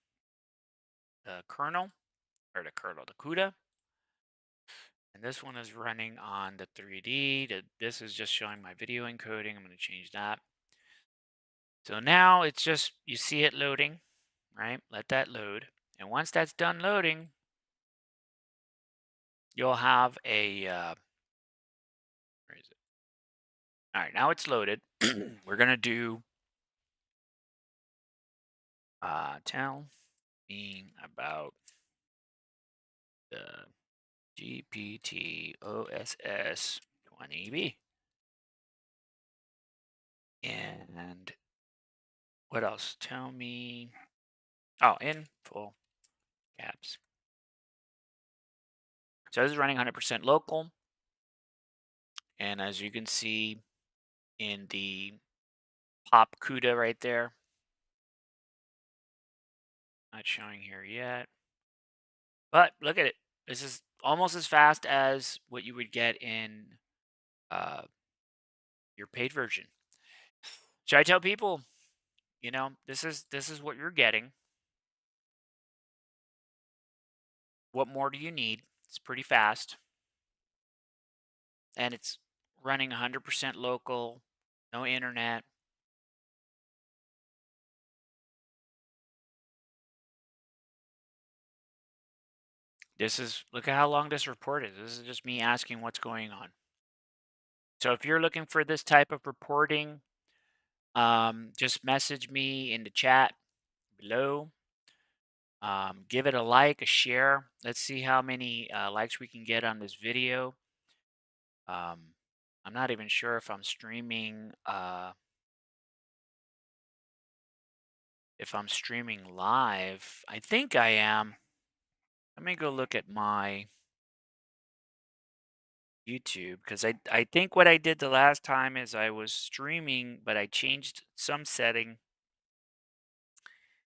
kernel, the CUDA. And this one is running on the 3D. This is just showing my video encoding. I'm going to change that. So now it's just, you see it loading, right? Let that load. And once that's done loading, you'll have a, where is it? All right, now it's loaded. We're going to do tell me about the GPT OSS 20B. And what else? Tell me. Oh, in full caps. So this is running 100% local. And as you can see in the pop CUDA right there, not showing here yet. But look at it. This is almost as fast as what you would get in your paid version. Should I tell people, this is what you're getting. What more do you need? It's pretty fast. And it's running 100% local, no internet. Look at how long this report is. This is just me asking what's going on. So if you're looking for this type of reporting, just message me in the chat below. Give it a like, a share. Let's see how many likes we can get on this video. I'm not even sure if I'm streaming live. I think I am. Let me go look at my YouTube because I think what I did the last time is I was streaming, but I changed some setting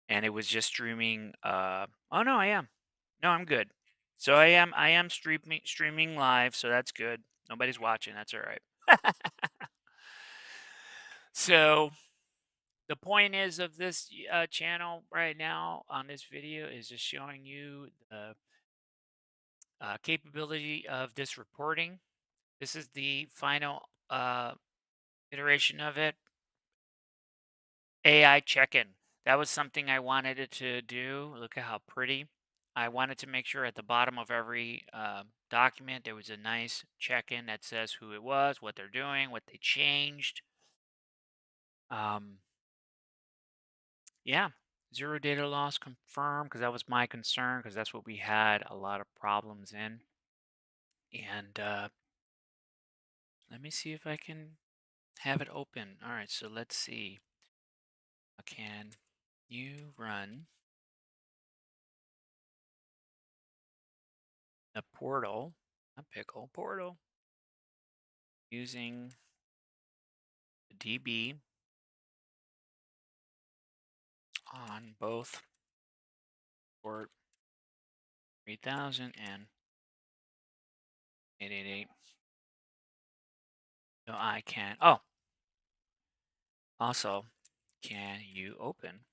and it was just streaming. Oh no, I am. No, I'm good. So I am streaming live, so that's good. Nobody's watching. That's all right. So the point is of this channel right now on this video is just showing you the capability of this reporting. This is the final iteration of it. AI check-in. That was something I wanted it to do. Look at how pretty. I wanted to make sure at the bottom of every document there was a nice check-in that says who it was, what they're doing, what they changed. Yeah, zero data loss confirmed because that was my concern because that's what we had a lot of problems in. And let me see if I can have it open. All right, so let's see. Can you run a portal, a pickle portal, using the DB on both port 3000 and 888? So I can, also, can you open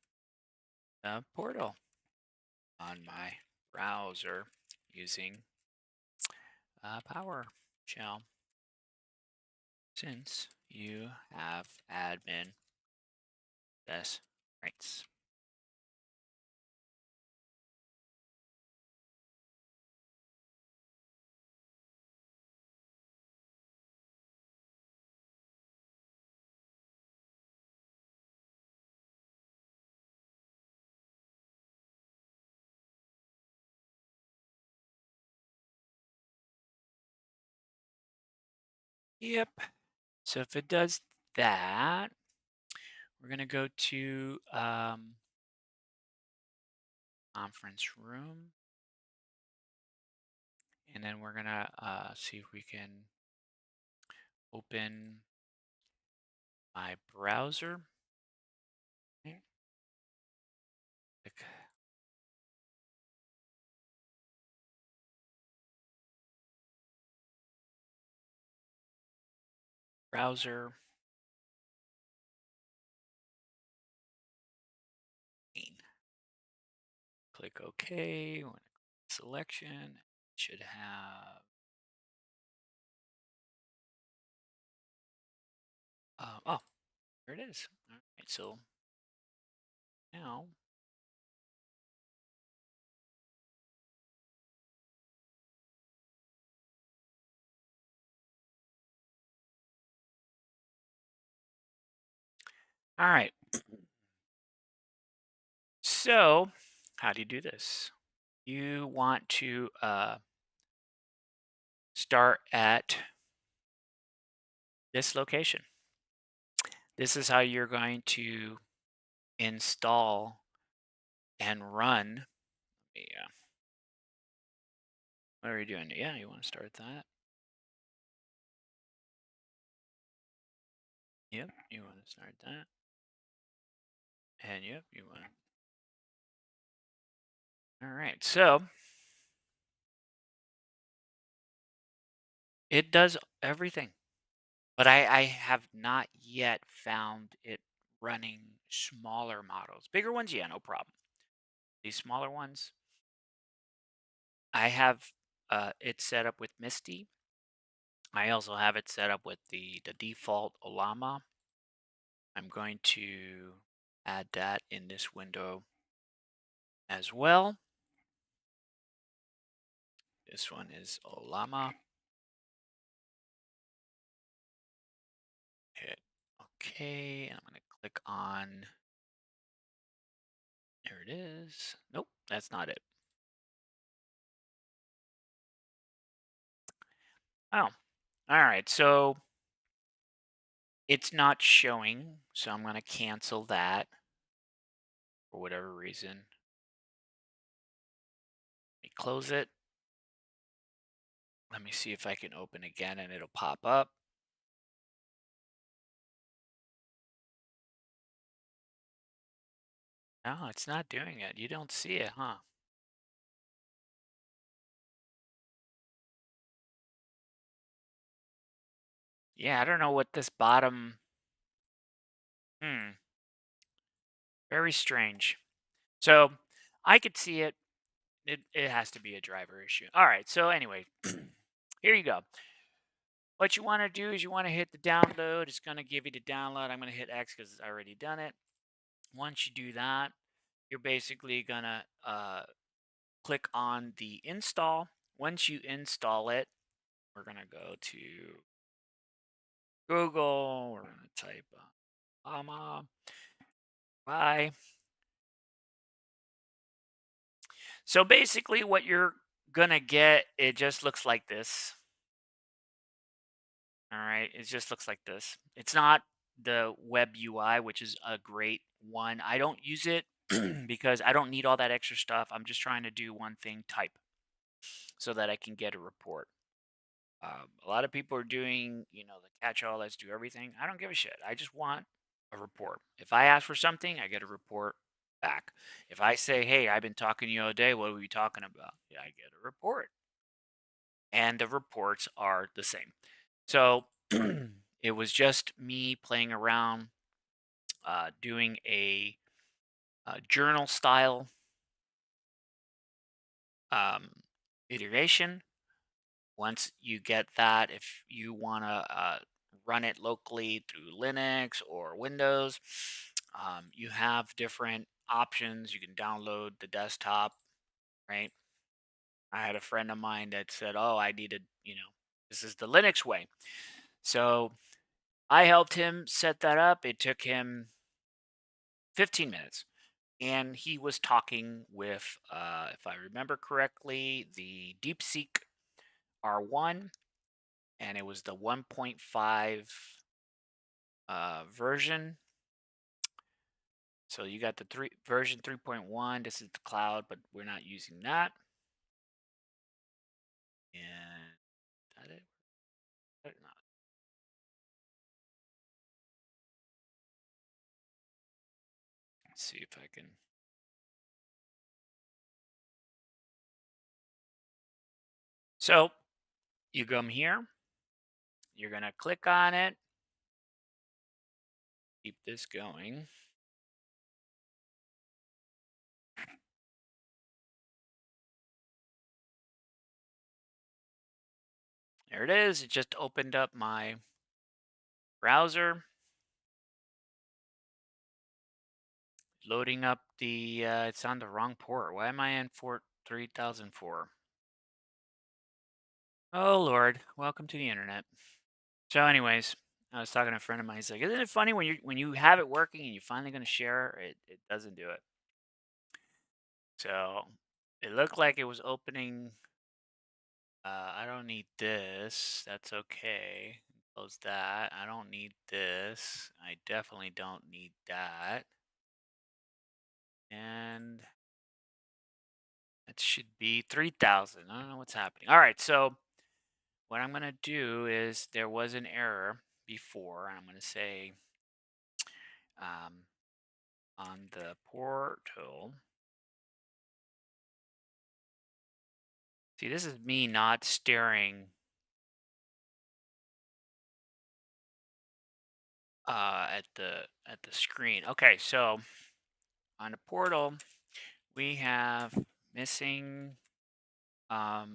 the portal on my browser using PowerShell since you have admin access rights. Yep. So if it does that, we're going to go to conference room. And then we're going to see if we can open my browser. Okay. Click browser. Click OK. Selection. It should have. Oh, there it is. All right. So now. All right. So how do you do this? You want to start at this location. This is how you're going to install and run. Yeah. What are you doing? Yeah, you want to start that. Yep, you want to start that. And yep, you want to. All right, so it does everything. But I have not yet found it running smaller models. Bigger ones, yeah, no problem. These smaller ones, I have it set up with Misty. I also have it set up with the default Olama. I'm going to add that in this window as well. This one is Olama. Hit OK, and I'm going to click on. There it is. Nope, that's not it. Oh, all right. So it's not showing, so I'm going to cancel that for whatever reason. Let me close it. Let me see if I can open again and it'll pop up. No, it's not doing it. You don't see it, huh? Yeah, I don't know what this bottom. Very strange. So I could see it. It has to be a driver issue. All right. So anyway, here you go. What you want to do is you want to hit the download. It's going to give you the download. I'm going to hit X because it's already done it. Once you do that, you're basically going to click on the install. Once you install it, we're going to go to Google. We're going to type Llama. Bye. So basically what you're going to get, it just looks like this. All right. It just looks like this. It's not the web UI, which is a great one. I don't use it because I don't need all that extra stuff. I'm just trying to do one thing, type, so that I can get a report. A lot of people are doing, the catch-all, let's do everything. I don't give a shit. I just want a report. If I ask for something, I get a report back. If I say, hey, I've been talking to you all day, what are we talking about? Yeah, I get a report. And the reports are the same. So it was just me playing around, doing a journal style iteration. Once you get that, if you want to run it locally through Linux or Windows, you have different options. You can download the desktop, right? I had a friend of mine that said, "Oh, I needed, this is the Linux way." So I helped him set that up. It took him 15 minutes. And he was talking with, if I remember correctly, the DeepSeek R1, and it was the 1.5 version. So you got the version 3.1. This is the cloud, but we're not using that. And that it? Not. Let's see if I can. So you come here. You're gonna click on it. Keep this going. There it is. It just opened up my browser. Loading up the, it's on the wrong port. Why am I in port 3004? Oh, Lord. Welcome to the internet. So anyways, I was talking to a friend of mine. He's like, isn't it funny when you have it working and you're finally going to share, it doesn't do it. So it looked like it was opening. I don't need this. That's okay. Close that. I don't need this. I definitely don't need that. And it should be 3,000. I don't know what's happening. All right, so what I'm going to do is there was an error before, and I'm going to say on the portal. See, this is me not staring at the screen. Okay, so on the portal we have missing wire.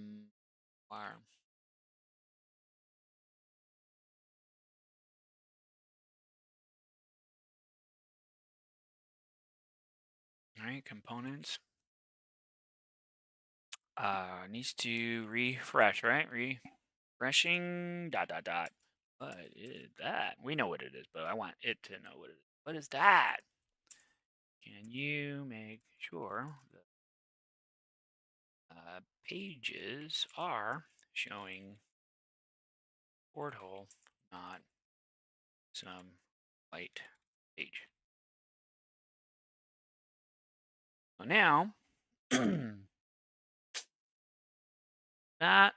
All right, components. Needs to refresh, right? Refreshing dot dot dot. What is that? We know what it is, but I want it to know what it is. What is that? Can you make sure the pages are showing porthole, not some white page? So now, that.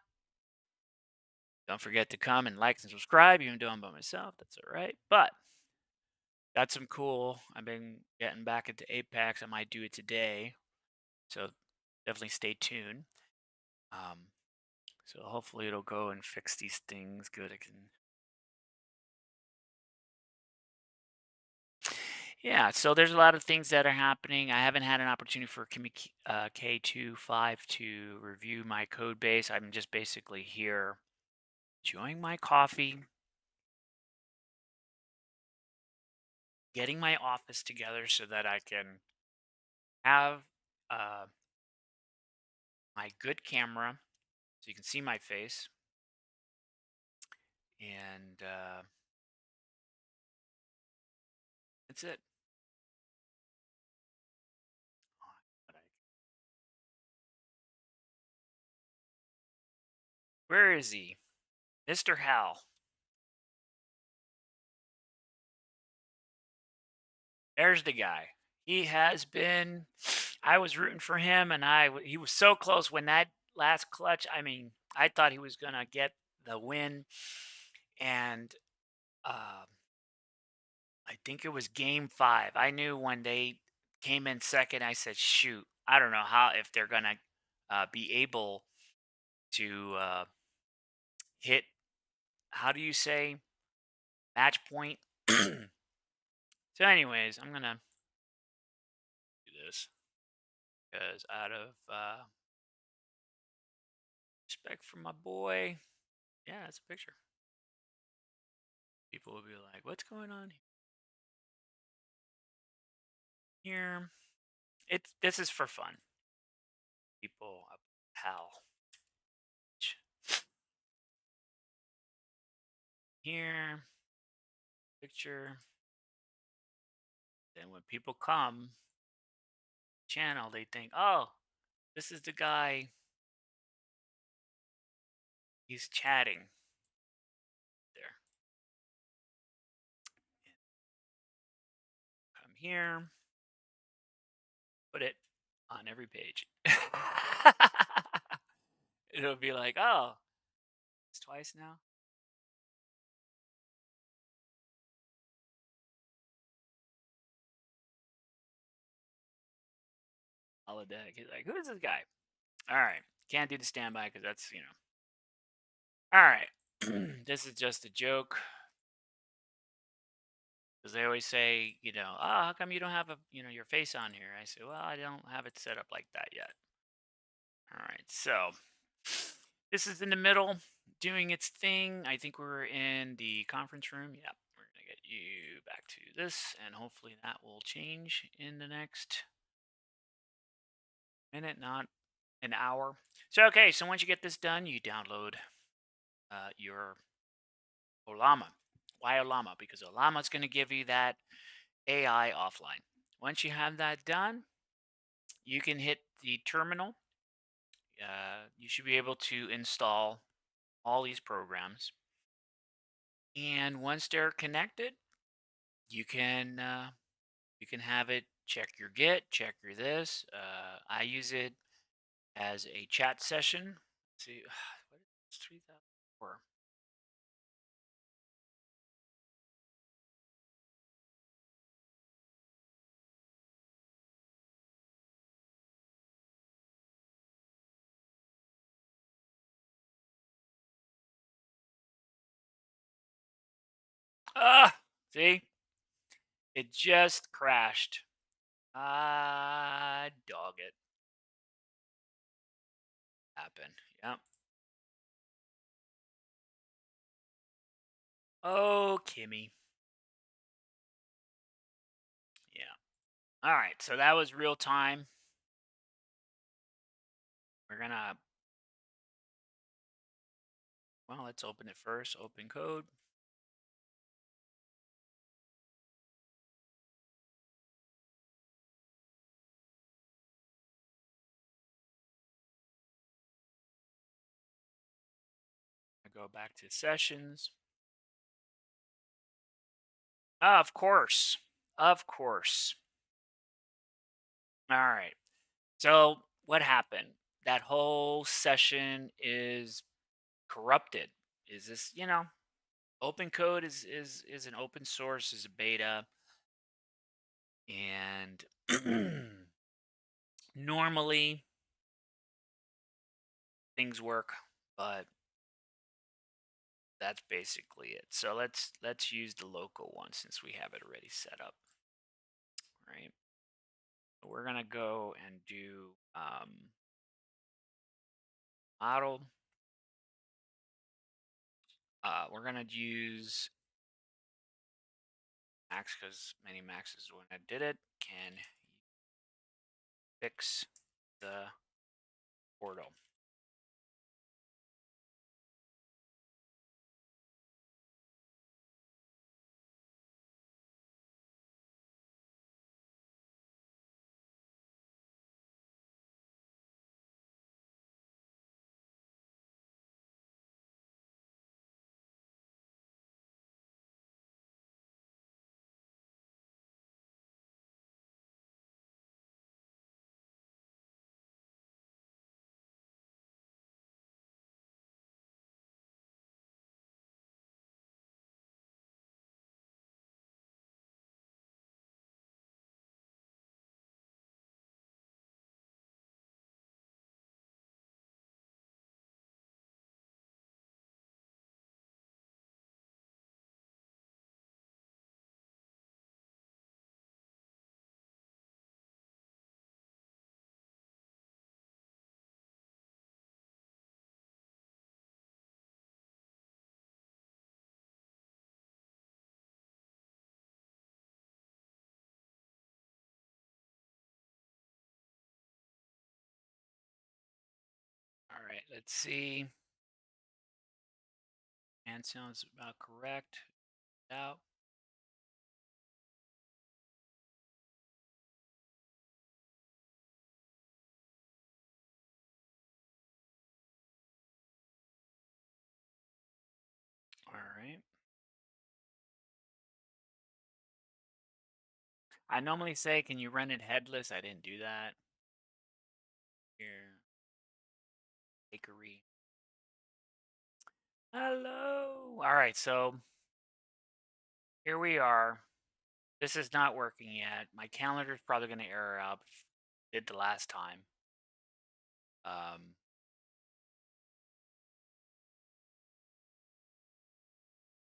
Don't forget to come and like and subscribe, even though I'm by myself. That's all right. But got some cool. I've been getting back into Apex. I might do it today. So definitely stay tuned. So hopefully it'll go and fix these things good. I can. Yeah, so there's a lot of things that are happening. I haven't had an opportunity for K25 to review my code base. I'm just basically here enjoying my coffee, getting my office together so that I can have uh, my good camera so you can see my face. And that's it. Where is he? Mr. Hal. There's the guy. He has been. I was rooting for him, and he was so close when that last clutch. I mean, I thought he was gonna get the win, and I think it was Game 5. I knew when they came in second. I said, "Shoot, I don't know how if they're gonna be able to hit. How do you say match point?" So, anyways, I'm gonna do this because out of respect for my boy. Yeah, that's a picture. People will be like, "What's going on here?" This is for fun. People, pal. Here, picture. Then when people come channel, they think, "Oh, this is the guy. He's chatting there." Come here, put it on every page. It'll be like, "Oh, it's twice now." Holodeck. He's like, "Who is this guy?" All right, can't do the standby because that's. All right, this is just a joke because they always say, "Oh, how come you don't have your face on here?" I say, "Well, I don't have it set up like that yet." All right, so this is in the middle doing its thing. I think we're in the conference room. Yep, we're gonna get you back to this, and hopefully that will change in the next minute, not an hour. So okay, so once you get this done, you download your Olama. Why Olama? Because Olama is going to give you that AI offline. Once you have that done, you can hit the terminal. You should be able to install all these programs. And once they're connected, you can have it check your Git, check your this. I use it as a chat session. Let's see, what is 3004? Ah, see, it just crashed. Ah, dog it. Happened. Yep. Oh, Kimmy. Yeah. All right. So that was real time. We're gonna. Well, let's open it first. Open code. I go back to sessions. Of course. Of course. All right. So what happened? That whole session is corrupted. Is this, open code is an open source, is a beta, and normally things work, but that's basically it. So let's use the local one since we have it already set up, right? We're gonna go and do model. We're gonna use Max because many Maxes when I did it can fix the portal. Let's see. And sounds about correct. Out. All right. I normally say, can you run it headless? I didn't do that. Here. Bakery. Hello. All right. So here we are. This is not working yet. My calendar is probably going to error out. Did the last time. Um,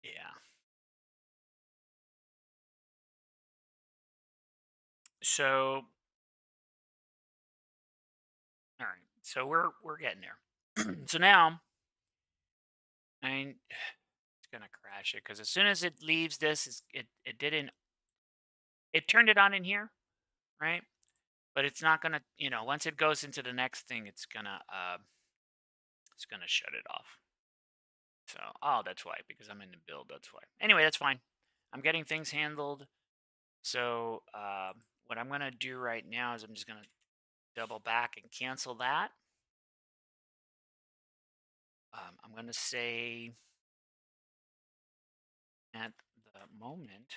yeah. So all right. So we're getting there. So now I mean, it's gonna crash it because as soon as it leaves this, it didn't it turned it on in here, right? But it's not gonna once it goes into the next thing, it's gonna shut it off. So that's why because I'm in the build. That's why. Anyway, that's fine. I'm getting things handled. So what I'm gonna do right now is I'm just gonna double back and cancel that. I'm gonna say at the moment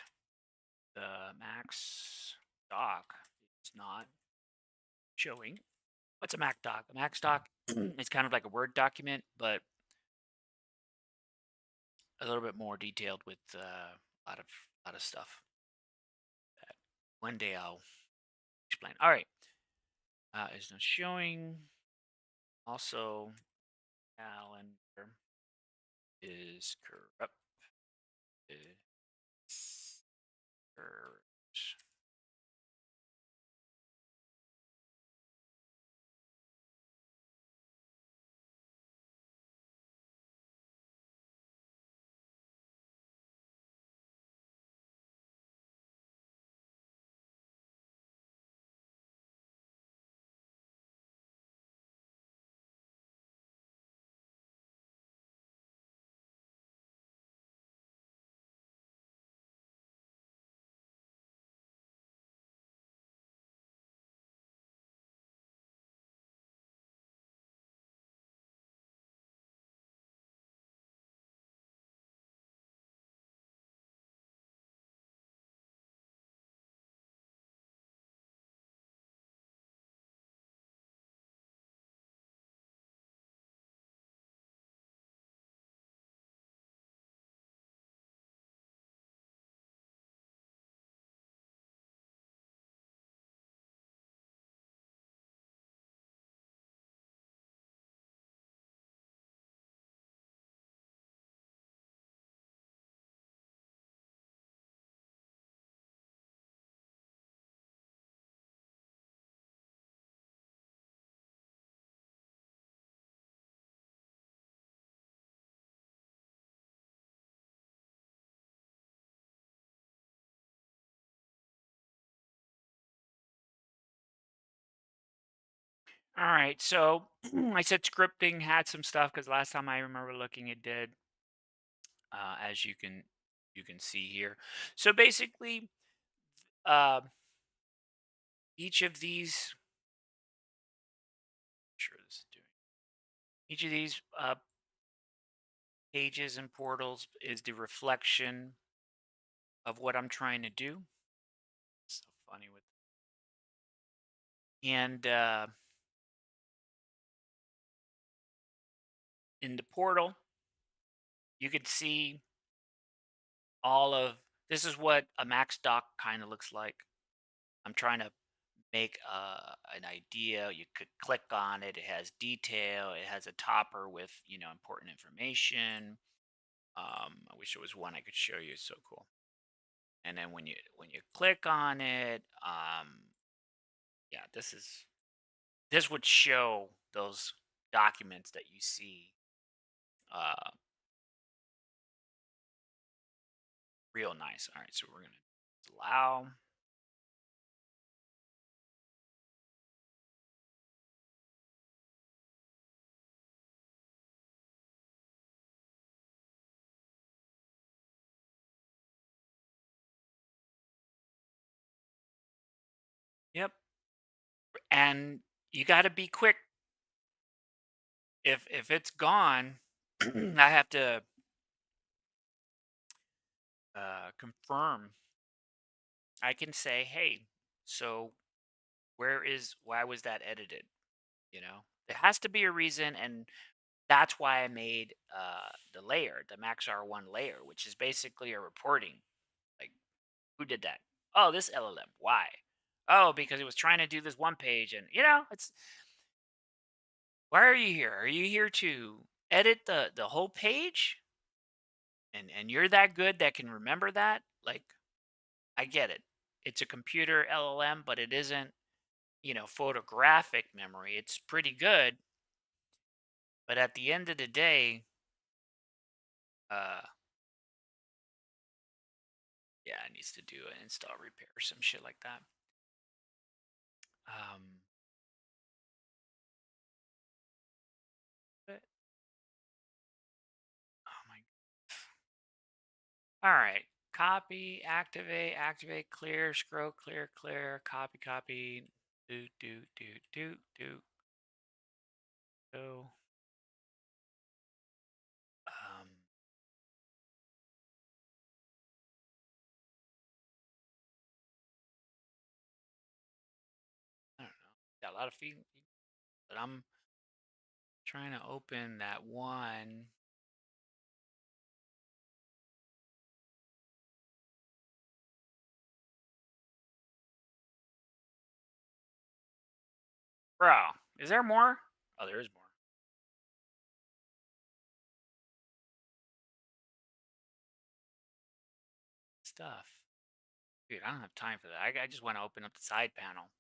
the Max doc is not showing. What's a Mac doc? A Max doc is kind of like a Word document, but a little bit more detailed with a lot of stuff that one day I'll explain. All right, is not showing. Also, calendar is corrupt. Is corrupt. All right, so I said scripting had some stuff because last time I remember looking, it did, as you can see here. So basically, uh, each of these, sure this is doing each of these pages and portals is the reflection of what I'm trying to do. So funny with and in the portal, you could see all of this is what a Max doc kind of looks like. I'm trying to make an idea. You could click on it. It has detail. It has a topper with important information. I wish there was one I could show you. It's so cool. And then when you click on it, yeah, this would show those documents that you see uh, real nice. All right, so we're gonna allow. Yep. And you got to be quick. If it's gone, I have to confirm. I can say, hey, so why was that edited? You know, there has to be a reason, and that's why I made the layer, the MAXX-R1 layer, which is basically a reporting. Like, who did that? Oh, this LLM. Why? Oh, because it was trying to do this one page, and it's why are you here? Are you here to edit the whole page? And you're that good that can remember that? Like, I get it. It's a computer LLM, but it isn't, photographic memory. It's pretty good, but at the end of the day, uh, yeah, it needs to do an install repair or some shit like that. Um, but, oh my. All right. Copy, activate, clear, scroll, clear, copy, do. So, um, I don't know. Got a lot of feeding, but I'm trying to open that one. Bro, is there more? Oh, there is more stuff. Dude, I don't have time for that. I just want to open up the side panel.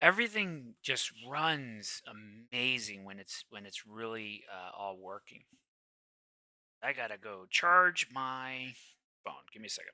Everything just runs amazing when it's really all working. I gotta go charge my phone. Give me a second.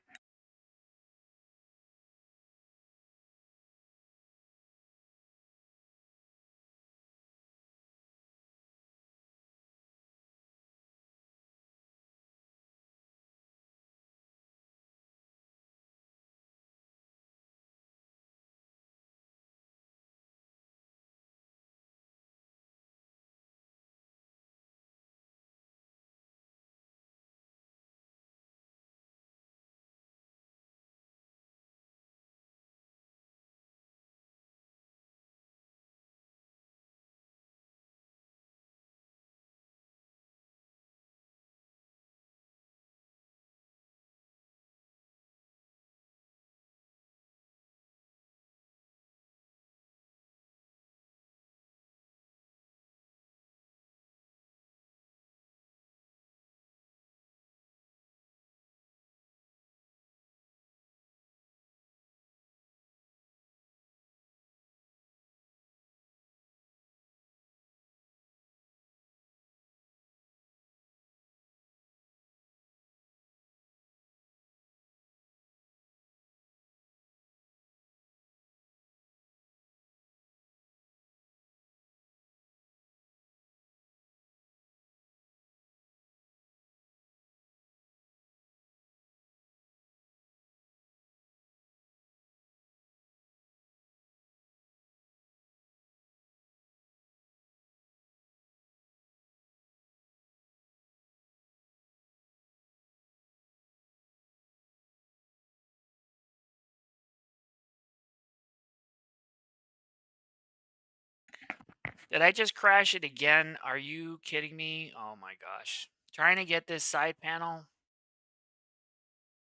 Did I just crash it again? Are you kidding me? Oh my gosh. Trying to get this side panel.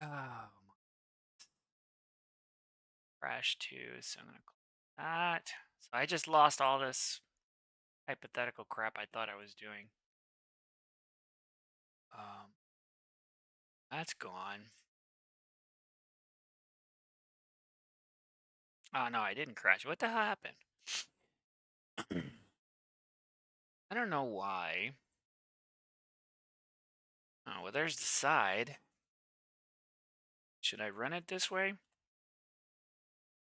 Oh, crash two. So I'm gonna close that. So I just lost all this hypothetical crap I thought I was doing. Um, that's gone. Oh no, I didn't crash. What the hell happened? I don't know why. Oh, well, there's the side. Should I run it this way?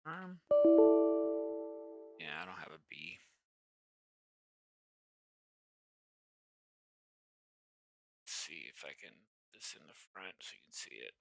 Um, yeah, I don't have a B. if I can this in the front so you can see it.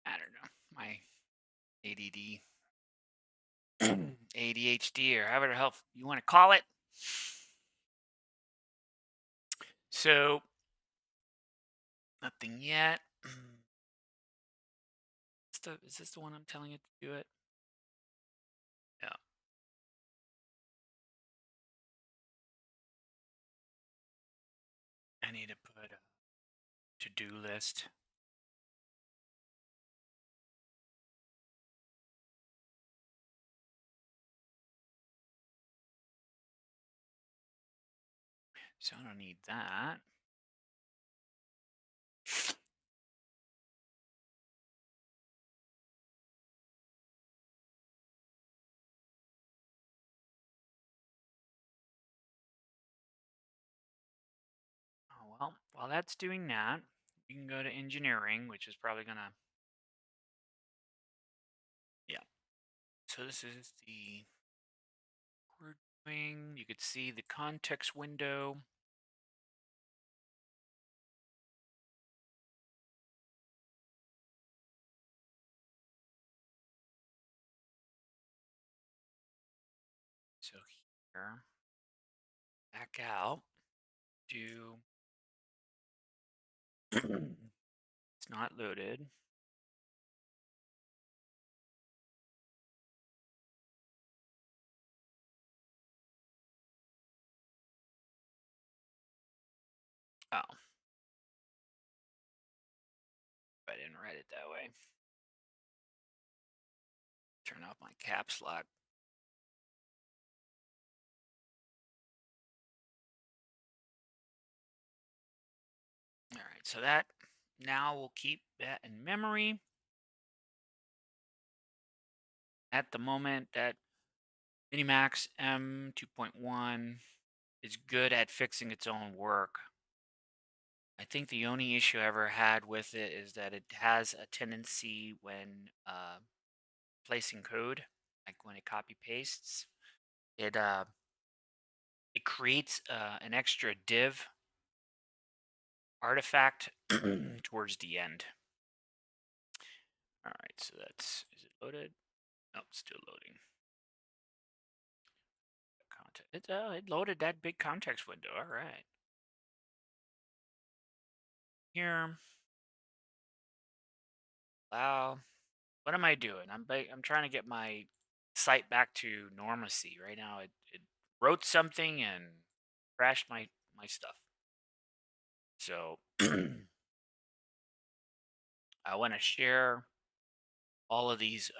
I don't know. My ADD, ADHD, or however the hell you want to call it. So, nothing yet. Is this the one I'm telling it to do it? Yeah. I need to put a to-do list. So I don't need that. Oh, well, while that's doing that, you can go to engineering, which is probably gonna, yeah. So this is the we're doing. You could see the context window. So here, back out, do, it's not loaded. Oh, I didn't write it that way. Turn off my caps lock. All right, so that now we'll keep that in memory. At the moment, that Minimax M 2.1 is good at fixing its own work. I think the only issue I ever had with it is that it has a tendency when placing code, like when it copy pastes, it creates an extra div artifact towards the end. All right, so is it loaded? Nope, still loading. It loaded that big context window. All right. Here, wow. What am I doing? I'm trying to get my site back to normalcy. Right now, it wrote something and crashed my stuff. So I want to share all of these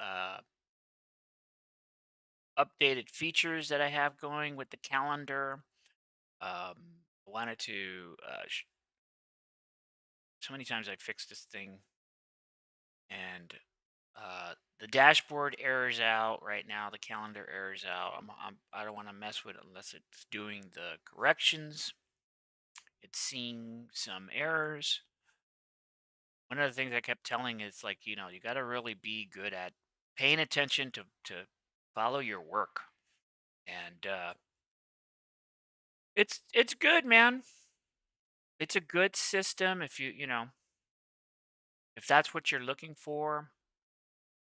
updated features that I have going with the calendar. I wanted to so many times I fixed this thing, and the dashboard errors out right now. The calendar errors out. I don't want to mess with it unless it's doing the corrections. It's seeing some errors. One of the things I kept telling is like, you got to really be good at paying attention to follow your work. And it's good, man. It's a good system if if that's what you're looking for.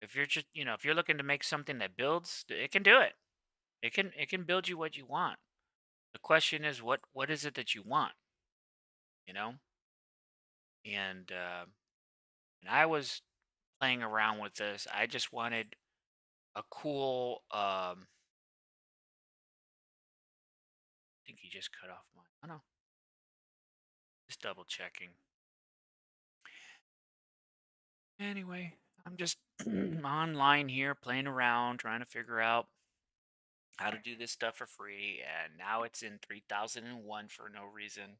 If you're just, if you're looking to make something that builds, it can do it. It can build you what you want. The question is what is it that you want, you know? And I was playing around with this. I just wanted a cool I think he just cut off my oh no. Just double checking. Anyway, I'm just online here playing around trying to figure out how to do this stuff for free, and now it's in 3001 for no reason.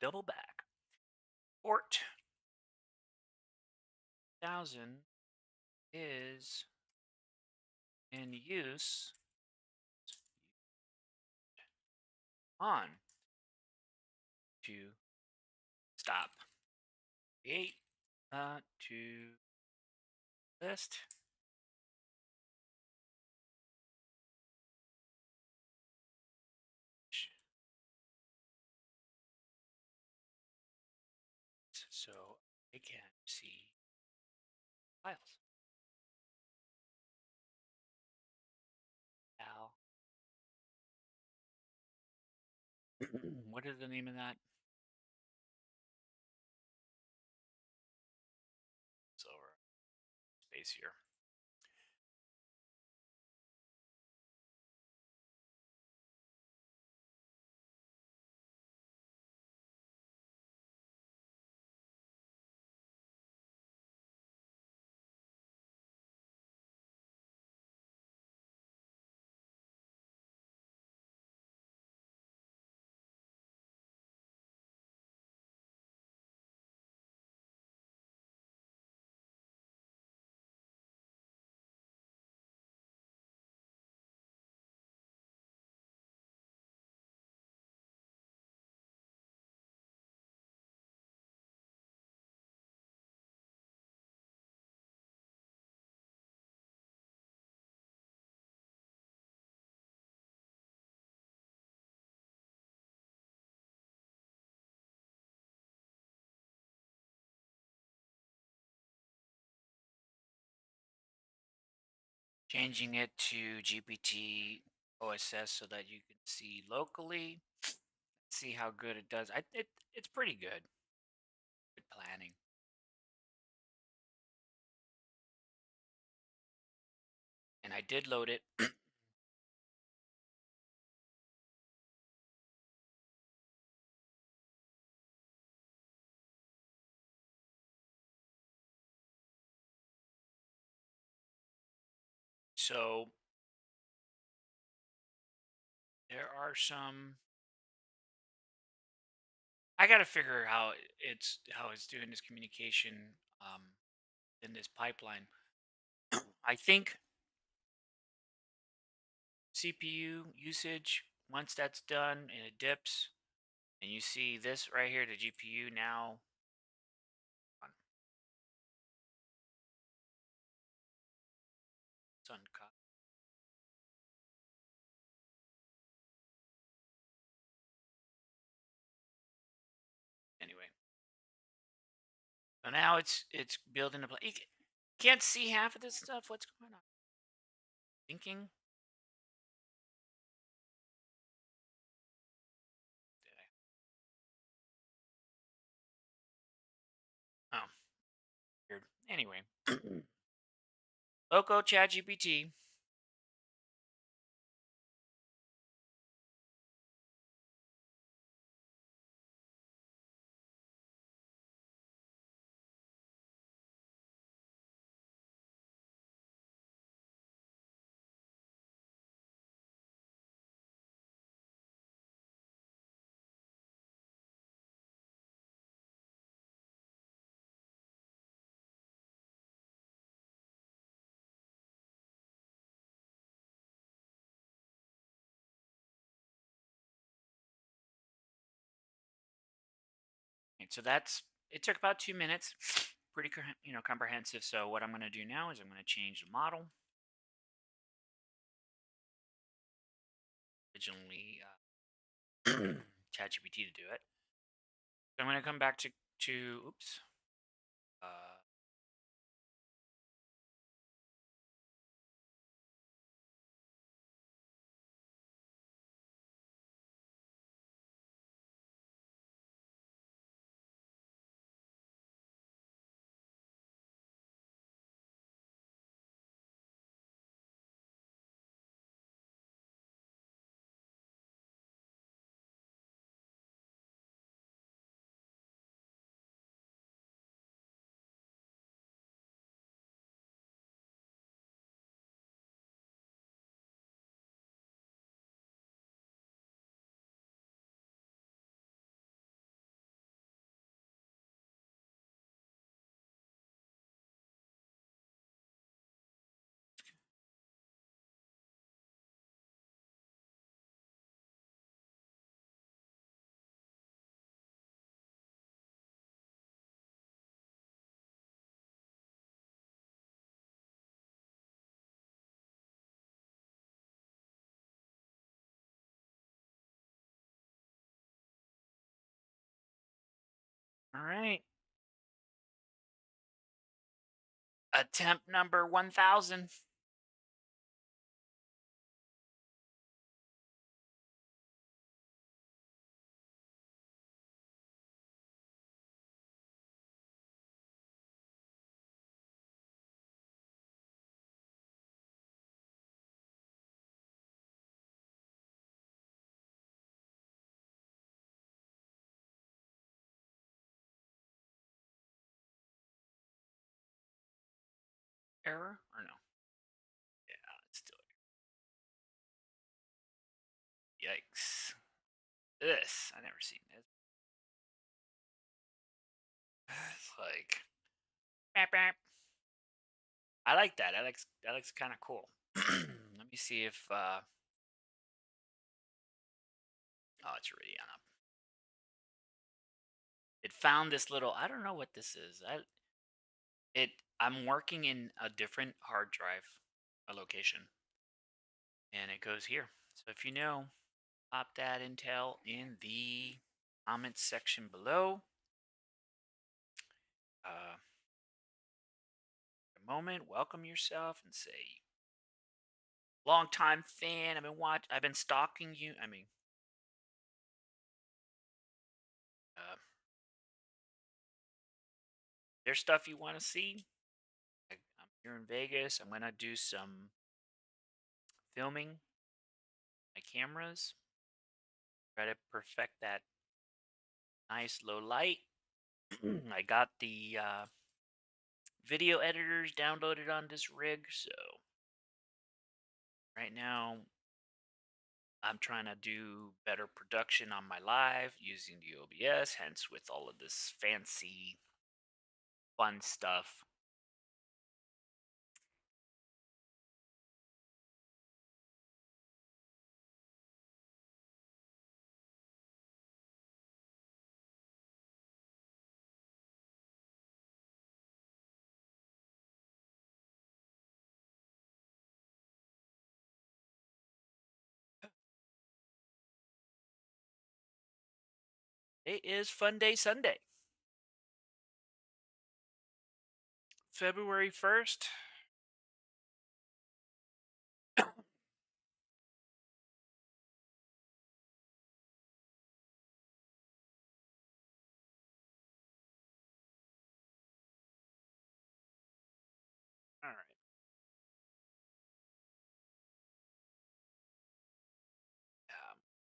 Double back. Port 1000 is in use on to stop. Create to list. So I can see files. Al. What is the name of that? So space here. Changing it to GPT OSS so that you can see locally. See how good it does. It's pretty good. Good planning. And I did load it. So there are some. I got to figure how it's doing this communication um, in this pipeline. I think CPU usage, once that's done and it dips, and you see this right here, the GPU now. It's uncut. Anyway, so now it's building a. You can't see half of this stuff. What's going on? Thinking. Oh, weird. Anyway, Loco ChatGPT. So that's it. Took about 2 minutes. Pretty comprehensive. So what I'm going to do now is I'm going to change the model. Originally, ChatGPT to do it. So I'm going to come back to oops. Uh, right. Attempt number 1000. Error or no? Yeah, it's still yikes. This I never seen this. It's like bap, bap. I like that. That looks kind of cool. Let me see if oh, it's already on up. It found this little, I don't know what this is. I'm working in a different hard drive a location, and it goes here. So if you know, pop that intel in the comments section below. Uh a moment, welcome yourself and say long time fan. I've been stalking you. Uh there's stuff you want to see. I'm here in Vegas. I'm gonna do some filming my cameras. Try to perfect that nice low light. I got the video editors downloaded on this rig, so right now I'm trying to do better production on my live using the OBS, hence with all of this fancy fun stuff. It is Fun Day Sunday, February 1st. All right.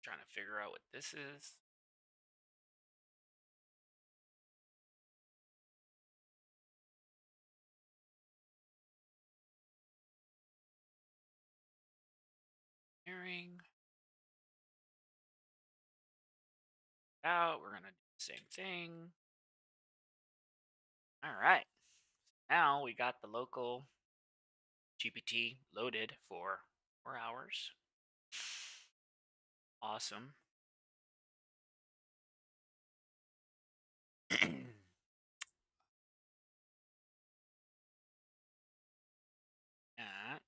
Trying to figure out what this is. Hearing out. We're going to do the same thing. All right. Now we got the local GPT loaded for 4 hours. Awesome. Yeah.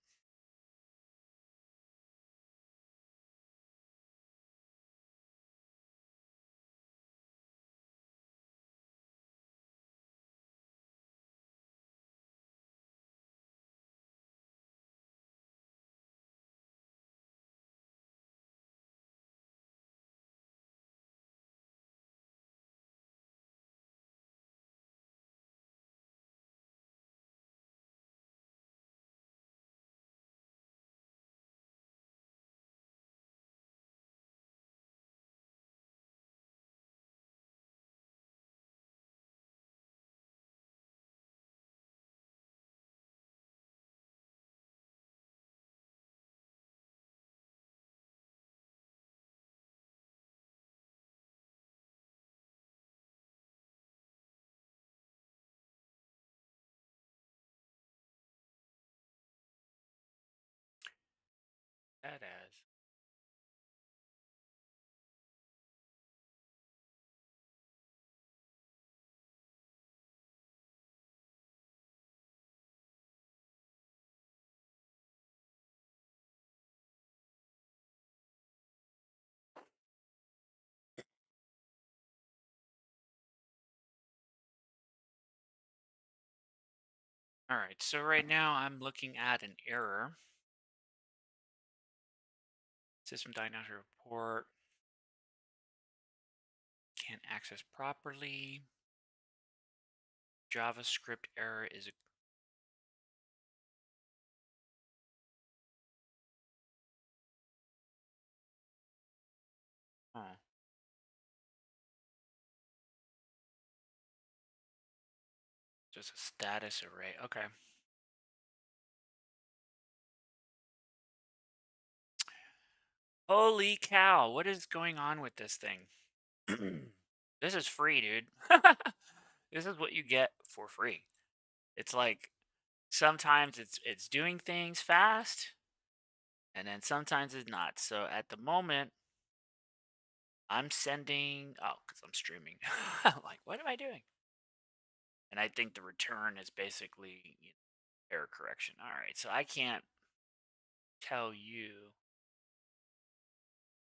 That as. All right, so right now I'm looking at an error. System diagnostic report can't access properly. JavaScript error is oh, just a status array. Okay. Holy cow, what is going on with this thing? This is free, dude. This is what you get for free. It's like sometimes it's doing things fast and then sometimes it's not. So at the moment I'm sending cuz I'm streaming. Like what am I doing? And I think the return is basically error correction. All right. So I can't tell you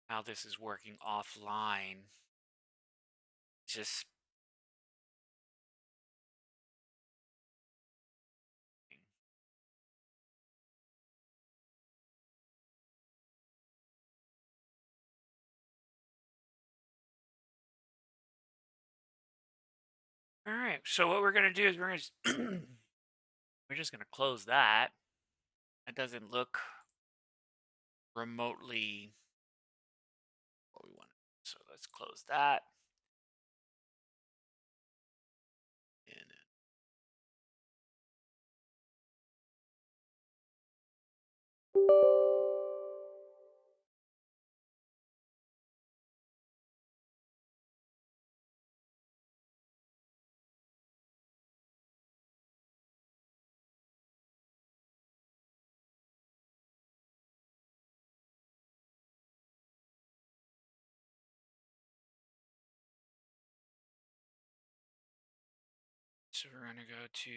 how this is working offline. Just all right. So what we're gonna do is we're just gonna close that. That doesn't look remotely what we want. So let's close that. And so we're gonna go to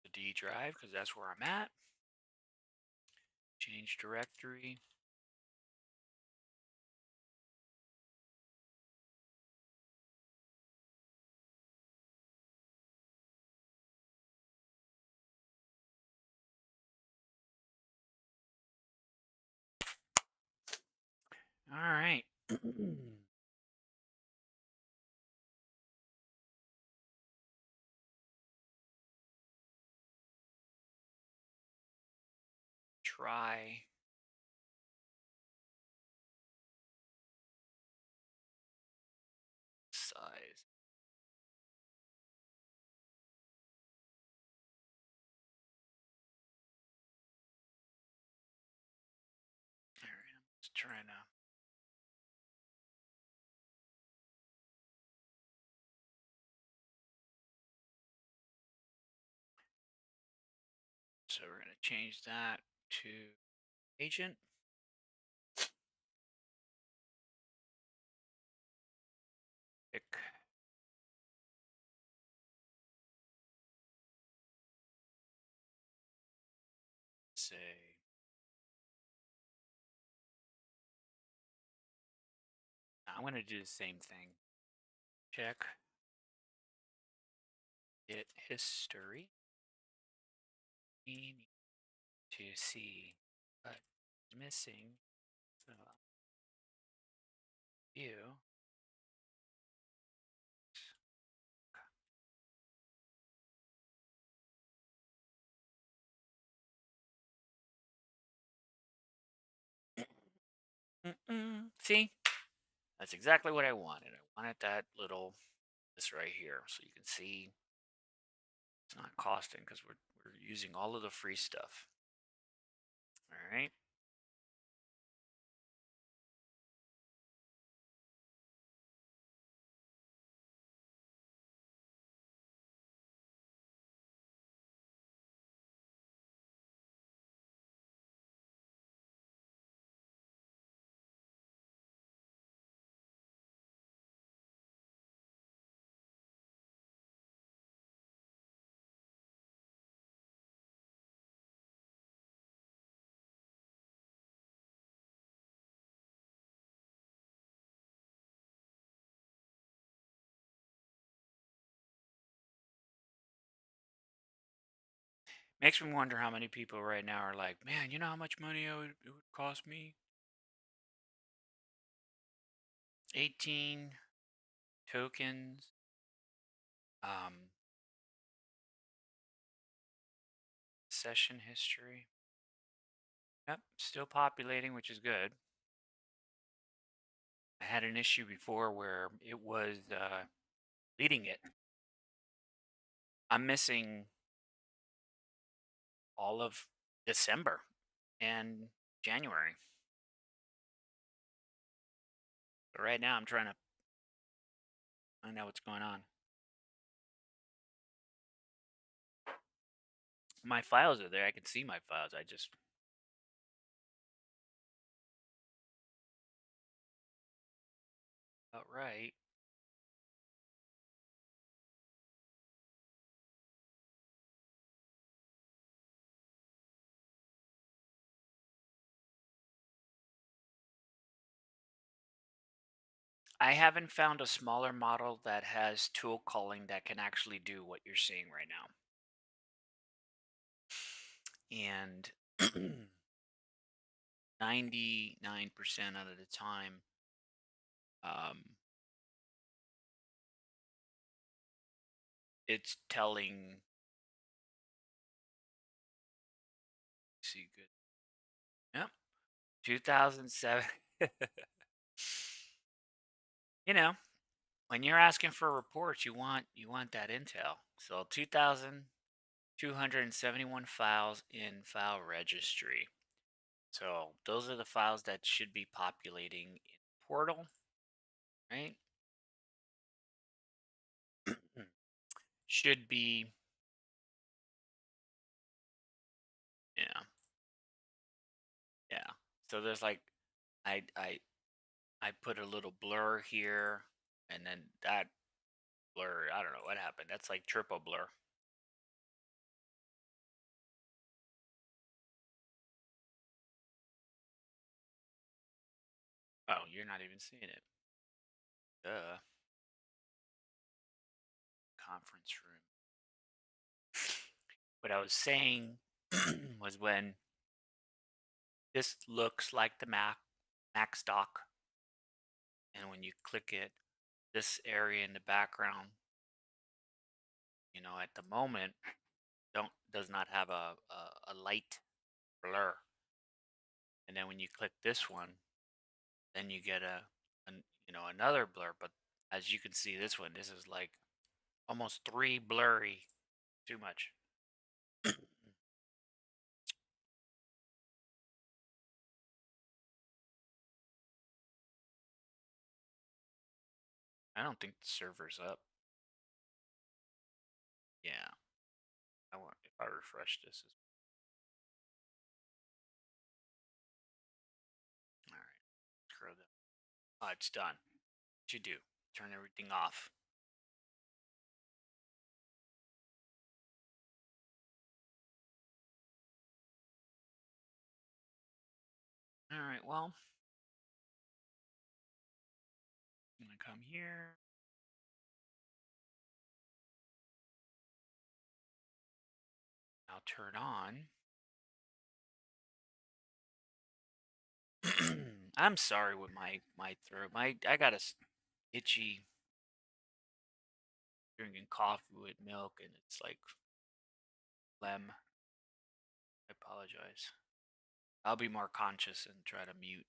the D drive because that's where I'm at. Change directory. All right. Try size. All right. I'm just trying to. So we're gonna change that to agent. Pick. Say. I'm gonna do the same thing. Check. Get history. We need to see what is missing. So view. See, that's exactly what I wanted. I wanted that little this right here, so you can see it's not costing because we're using all of the free stuff. All right. Makes me wonder how many people right now are like, man, you know how much money it would cost me? 18 tokens. Um, Session history. Yep, still populating, which is good. I had an issue before where it was leading it. I'm missing all of December and January. But right now, I'm trying to find out what's going on. My files are there. I can see my files. I just. All right. I haven't found a smaller model that has tool calling that can actually do what you're seeing right now. And 99% out of the time, um, it's telling. See, good. Yep. 2007. you know, when you're asking for reports, you want that intel. So 2,271 files in file registry. So those are the files that should be populating in Portal, right? Should be, yeah, yeah. So there's like, I I I put a little blur here, and then that blur, I don't know what happened. That's like triple blur. Oh, you're not even seeing it. Duh. Conference room. What I was saying was when this looks like the Mac stock, and when you click it, this area in the background, at the moment, don't does not have a light blur. And then when you click this one, then you get another blur. But as you can see, this is like almost three blurry, too much. I don't think the server's up. Yeah, I want if I refresh this. All right, scroll them. Oh, it's done. What you do? Turn everything off. All right. Well, I'm gonna come here. I'll turn on. I'm sorry with my throat. I got a itchy drinking coffee with milk, and it's like phlegm. I apologize. I'll be more conscious and try to mute.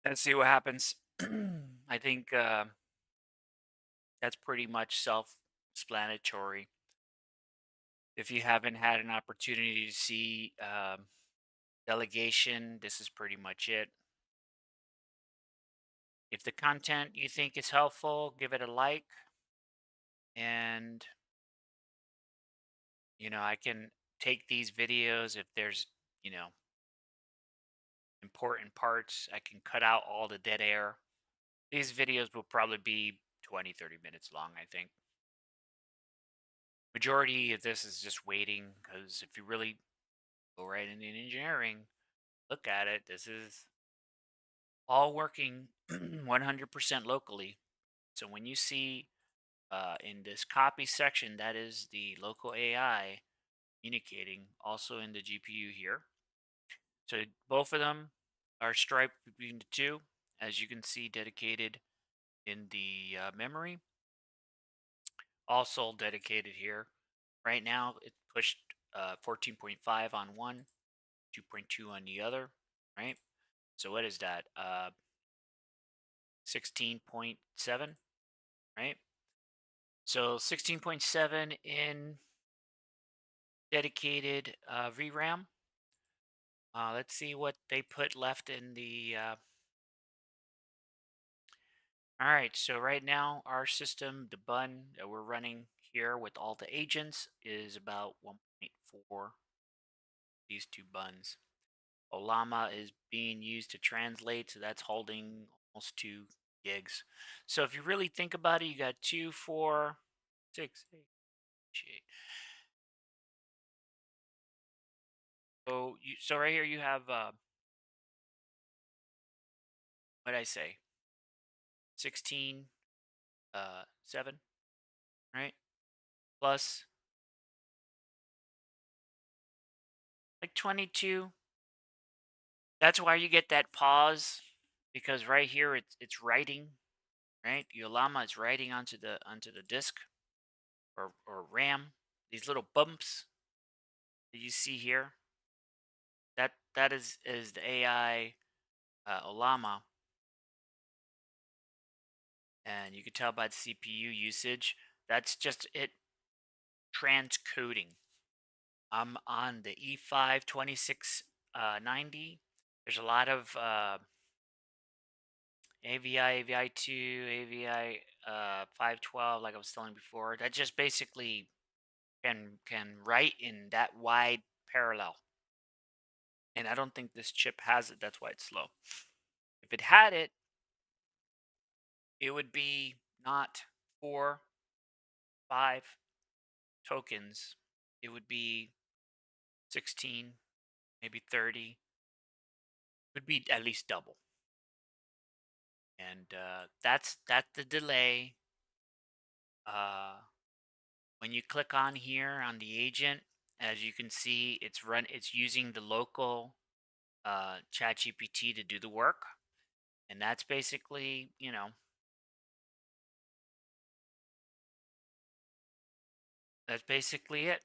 Let's see what happens. I think that's pretty much self-explanatory. If you haven't had an opportunity to see delegation, this is pretty much it. If the content you think is helpful, give it a like. And, I can take these videos if there's, you know, important parts. I can cut out all the dead air. These videos will probably be 20, 30 minutes long, I think. Majority of this is just waiting because if you really go right into engineering, look at it. This is all working 100% locally. So when you see in this copy section, that is the local AI communicating also in the GPU here. So both of them are striped between the two, as you can see, dedicated in the memory. Also dedicated here. Right now, it pushed 14.5 on one, 2.2 on the other, right? So what is that? 16.7, right? So 16.7 in dedicated VRAM. Let's see what they put left in the. All right, so right now our system, the bun that we're running here with all the agents, is about 1.4. These two buns. Olama is being used to translate, so that's holding almost 2 gigs. So if you really think about it, you got 2, 4, 6, 8, 8. So right here you have what did I say? 16 7, right? Plus like 22. That's why you get that pause, because right here it's writing, right? Olama is writing onto the disk or RAM. These little bumps that you see here, that is the AI Olama, and you can tell by the CPU usage. That's just it transcoding. I'm on the E5 2690. There's a lot of AVI, AVI2, AVI 512, like I was telling before. That just basically can write in that wide parallel. And I don't think this chip has it. That's why it's slow. If it had it, it would be not 4, 5 tokens. It would be 16, maybe 30. It would be at least double. And that's the delay. When you click on here on the agent, as you can see, it's using the local chat GPT to do the work. And that's basically, that's basically it.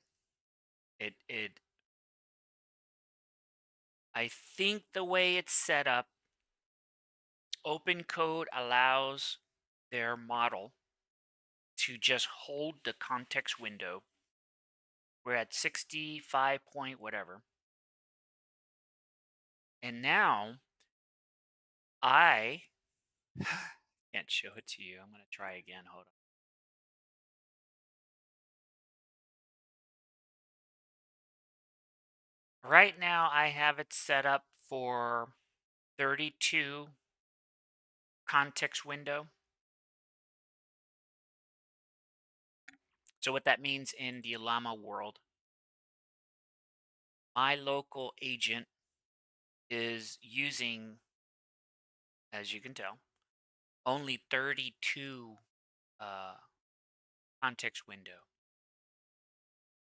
It I think the way it's set up, open code allows their model to just hold the context window. We're at 65 point whatever. And now I can't show it to you. I'm going to try again. Hold on. Right now I have it set up for 32 context window. So what that means in the Llama world, my local agent is using, as you can tell, only 32 uh, context window.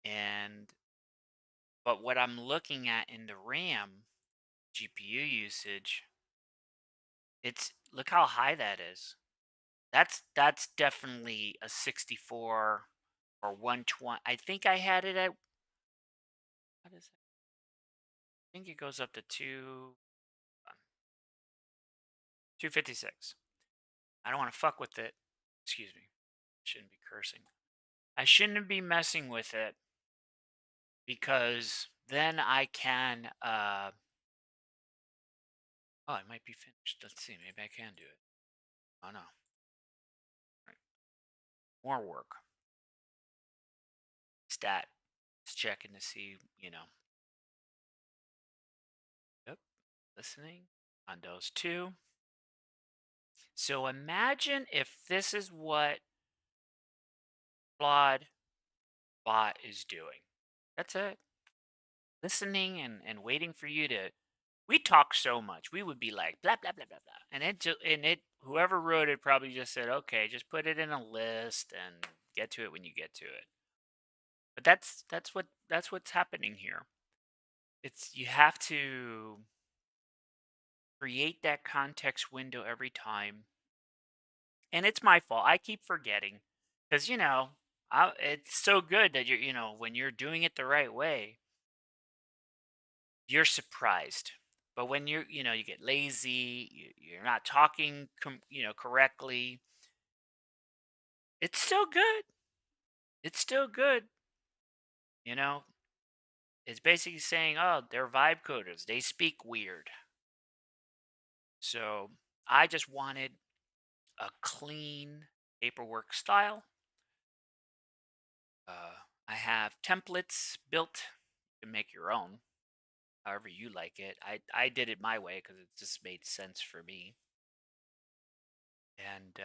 And but what I'm looking at in the RAM GPU usage, it's look how high that is. That's definitely a 64 or 120. I think I had it at what is it? I think it goes up to 2. 256. I don't want to fuck with it. Excuse me. Shouldn't be cursing. I shouldn't be messing with it because then I can oh, it might be finished. Let's see. Maybe I can do it. Oh no. Right. More work. Stat. Just checking to see. Yep. Listening. Windows 2. So imagine if this is what Claude bot is doing. That's it. Listening and waiting for you to. We talk so much. We would be like blah blah blah blah blah, and it whoever wrote it probably just said, okay, just put it in a list and get to it when you get to it. But that's what's happening here. It's you have to create that context window every time, and it's my fault. I keep forgetting because it's so good that when you're doing it the right way, you're surprised. But when you get lazy, you're not talking, correctly. It's still good. It's still good. You know, it's basically saying, oh, they're vibe coders. They speak weird. So I just wanted a clean paperwork style. I have templates built. You can make your own, however you like it. I did it my way because it just made sense for me. And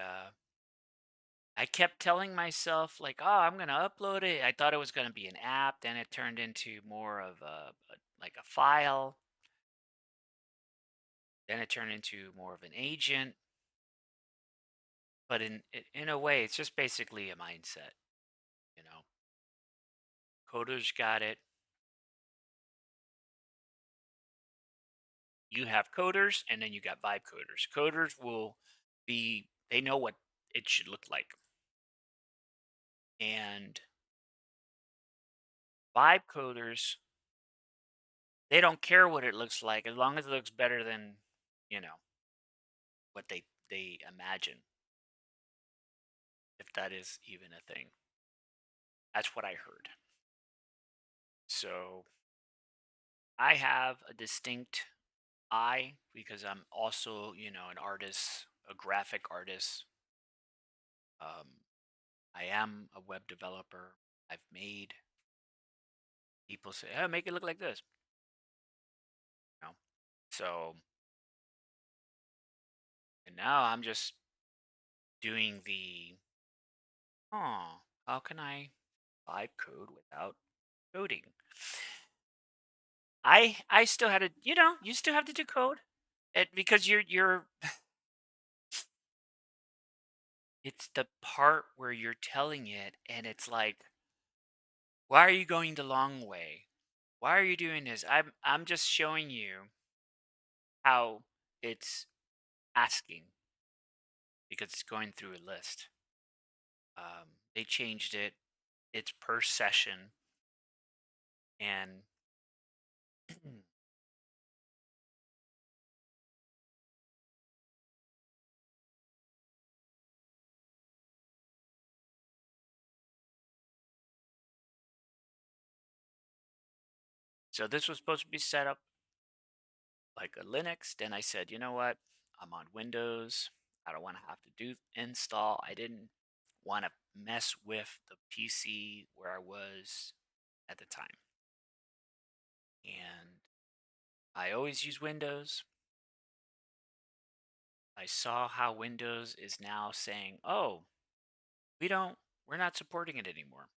I kept telling myself like, "Oh, I'm gonna upload it." I thought it was gonna be an app. Then it turned into more of like a file. Then it turned into more of an agent. But in a way, it's just basically a mindset. You know, coders got it. You have coders, and then you got vibe coders. Coders will be they know what it should look like, and vibe coders they don't care what it looks like as long as it looks better than you know what they imagine, if that is even a thing. That's what I heard. So I have a distinct eye because I'm also, an artist, a graphic artist. Um, I am a web developer. I've made people say, "Oh, make it look like this." You know? So, and now I'm just doing how can I vibe code without coding? I still had to, you still have to do code. Because you're it's the part where you're telling it and it's like, why are you going the long way? Why are you doing this? I'm just showing you how it's asking because it's going through a list. They changed it. It's per session, and so this was supposed to be set up like a Linux. Then I said, you know what? I'm on Windows. I don't want to have to do install. I didn't want to mess with the PC where I was at the time. And I always use Windows. I saw how Windows is now saying, "Oh, we're not supporting it anymore."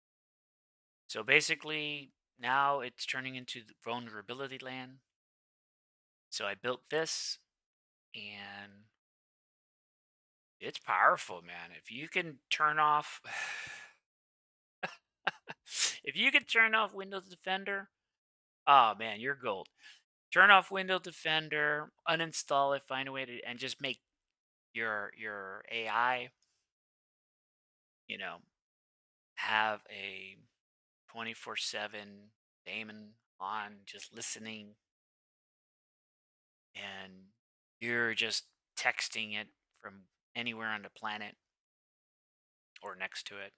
So basically, now it's turning into the vulnerability land. So I built this and it's powerful, man. If you can turn off if you can turn off Windows Defender, oh man, you're gold. Turn off Windows Defender, uninstall it, find a way to and just make your AI, you know, have a 24/7 daemon on just listening and you're just texting it from anywhere on the planet or next to it,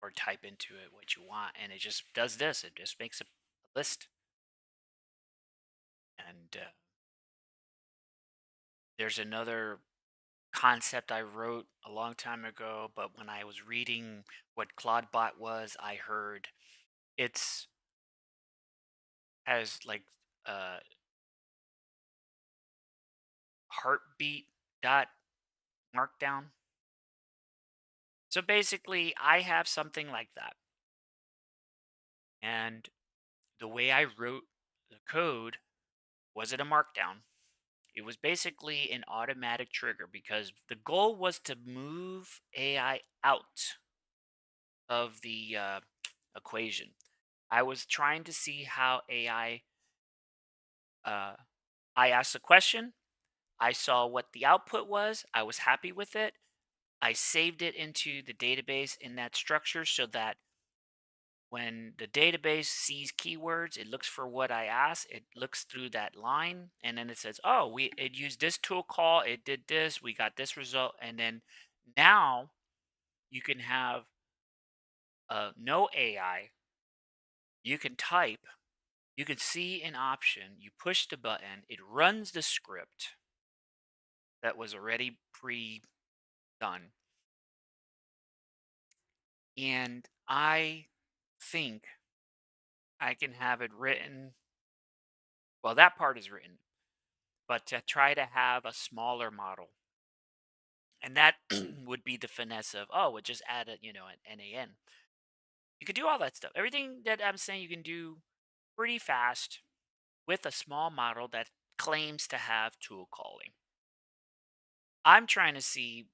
or type into it what you want, and it just does this. It just makes a list. And there's another concept I wrote a long time ago, but when I was reading what Claudbot was, I heard it's has like uh heartbeat dot markdown. So basically, I have something like that. And the way I wrote the code wasn't a markdown. It was basically an automatic trigger because the goal was to move AI out of the equation. I was trying to see how AI, uh, I asked a question, I saw what the output was, I was happy with it. I saved it into the database in that structure so that when the database sees keywords, it looks for what I asked, it looks through that line, and then it says, oh, it used this tool call, it did this, we got this result. And then now you can have no AI, you can type, you can see an option, you push the button, it runs the script that was already pre-done. And I think I can have it written, well, that part is written, but to try to have a smaller model. And that would be the finesse of, oh, we'll just add a, an NAN. You could do all that stuff. Everything that I'm saying you can do pretty fast with a small model that claims to have tool calling. I'm trying to see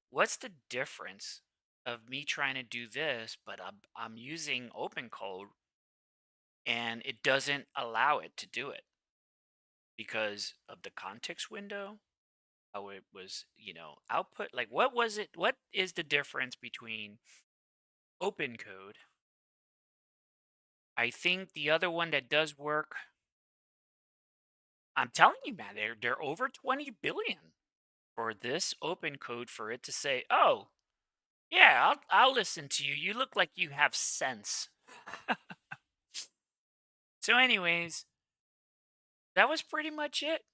what's the difference of me trying to do this, but I'm using open code and it doesn't allow it to do it because of the context window, how it was, output. Like, what was it? What is the difference between open code? I think the other one that does work, I'm telling you, man, they're over 20 billion for this open code for it to say, "Oh, yeah, I'll listen to you. You look like you have sense." So anyways, that was pretty much it.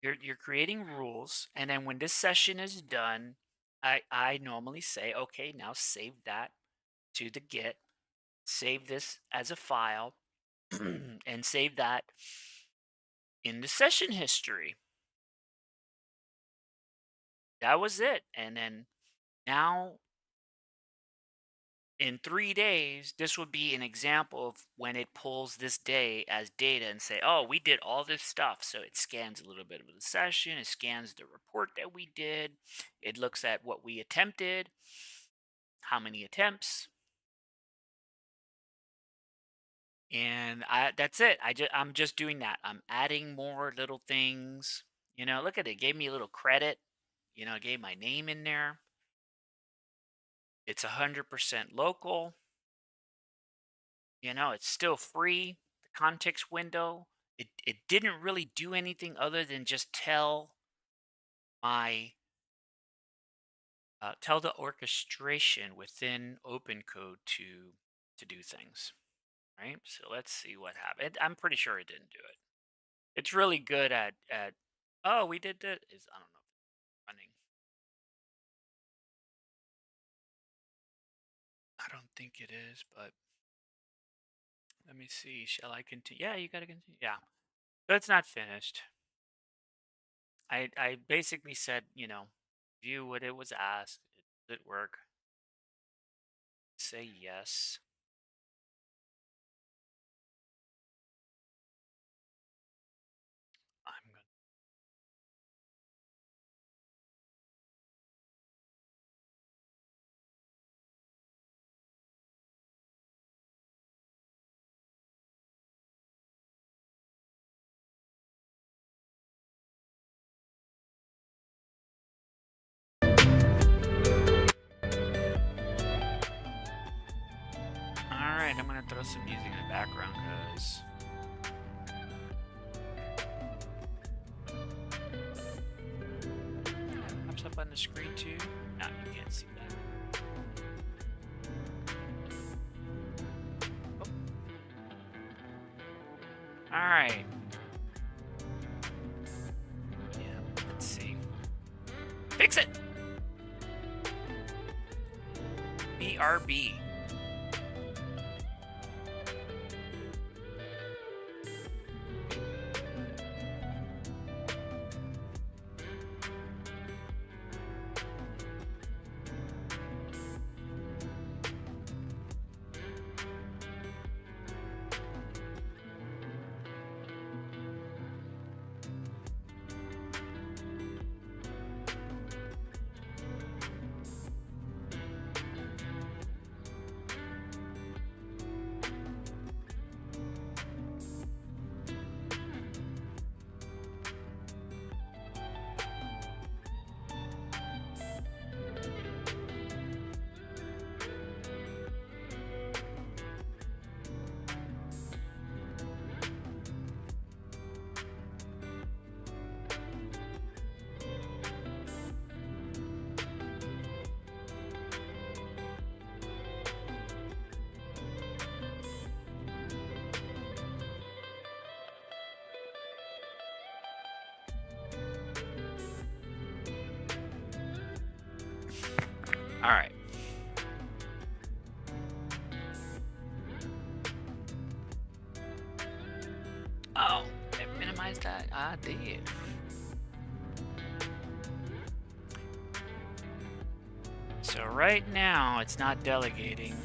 You're creating rules, and then when this session is done, I normally say, "Okay, now save that to the Git. Save this as a file and save that in the session history." That was it. And then now in 3 days, this would be an example of when it pulls this day as data and say, oh, we did all this stuff. So it scans a little bit of the session, it scans the report that we did, it looks at what we attempted, how many attempts, and that's it. I'm just doing that. I'm adding more little things. Look at it. It gave me a little credit. It gave my name in there. It's 100% local. It's still free. The context window. It didn't really do anything other than just my tell the orchestration within OpenCode to do things. Right. So let's see what happened. I'm pretty sure it didn't do it. It's really good at. Oh, we did that. I don't know. Running. I don't think it is, but let me see. Shall I continue? Yeah, you got to continue. Yeah. So it's not finished. I basically said, view what it was asked. Did it work? Say yes. I'm gonna. All right, I'm gonna throw some music in the background because screen too? No, you can't see that. Oh. All right. Yeah, let's see. Fix it! BRB. All right. Oh, I minimized that. I did. So right now, it's not delegating.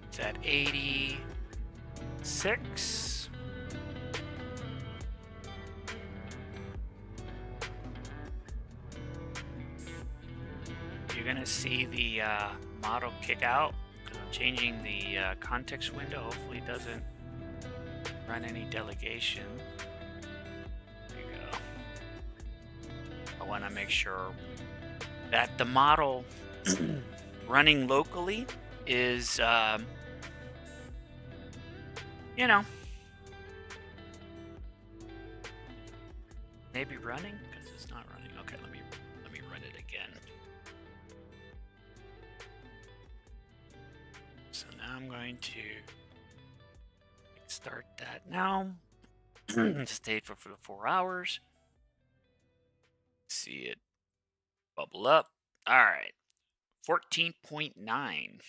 It's at 86. You're gonna see the model kick out. I'm changing the context window. Hopefully it doesn't run any delegation. There you go. I want to make sure that the model running locally is, you know, maybe running because it's not running. Okay, let me run it again. So now I'm going to start that now. Stay for the 4 hours. See it bubble up. All right, 14.9.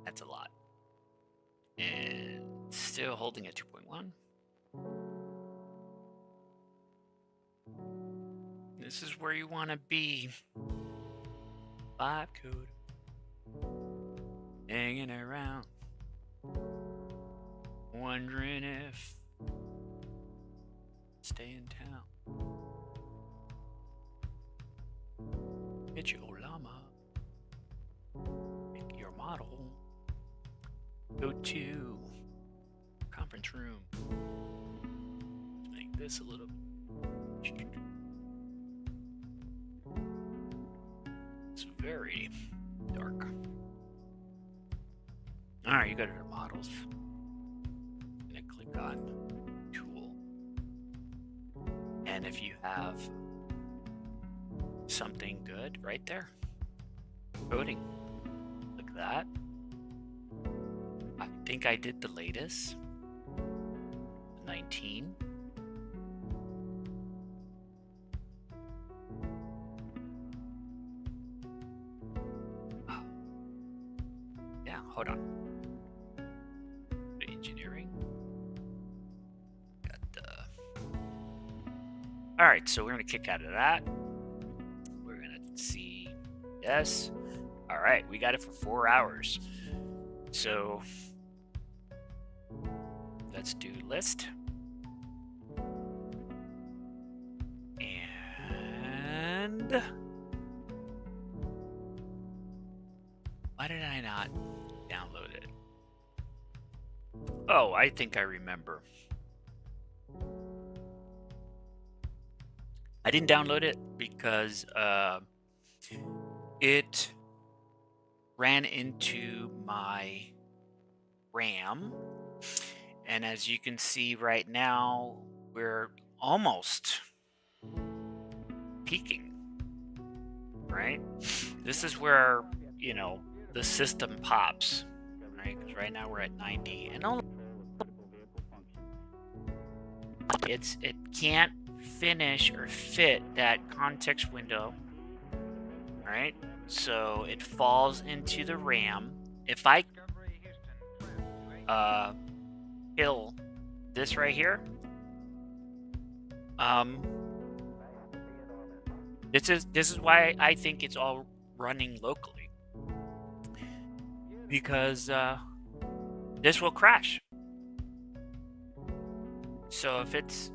That's a lot. And still holding at 2.1. This is where you want to be. Clawdcode. Hanging around. Wondering if stay in town. Get your llama. Pick your model. Go to conference room. Let's make this a little. It's very dark. All right, you go to the models. I'm gonna click on tool, and if you have something good right there, coding, click that. I think I did the latest, 19. Oh. Yeah, hold on. Engineering. Got the. All right, so we're gonna kick out of that. We're gonna see. Yes. All right, we got it for 4 hours. So let's do list. And why did I not download it? Oh, I think I remember. I didn't download it because it ran into my RAM. And as you can see right now, we're almost peaking, right? This is where, the system pops, right? Because right now we're at 90, and it can't finish or fit that context window, right? So it falls into the RAM. If I kill this right here, this is why I think it's all running locally, because this will crash. So if it's,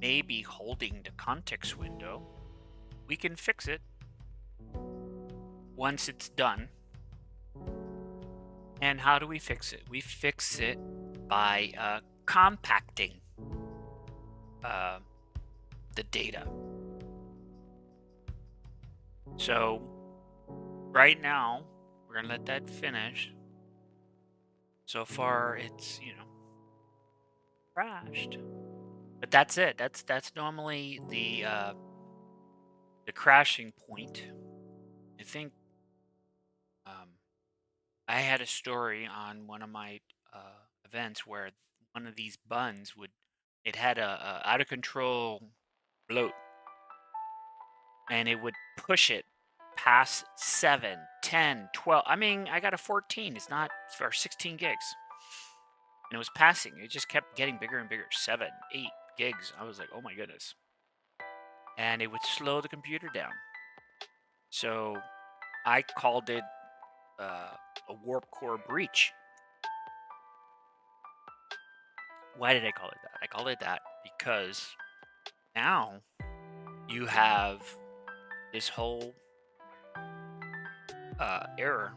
maybe holding the context window, we can fix it once it's done. And how do we fix it? We fix it by compacting the data. So right now, we're going to let that finish. So far, it's, crashed. But that's it. That's normally the crashing point. I think I had a story on one of my events where one of these buns it had a out of control bloat, and it would push it past 7, 10, 12. I mean, I got a 14. It's not for 16 gigs. And it was passing. It just kept getting bigger and bigger. 7, 8 gigs. I was like, oh my goodness. And it would slow the computer down. So I called it a warp core breach. Why did I call it that? I called it that because now you have this whole error,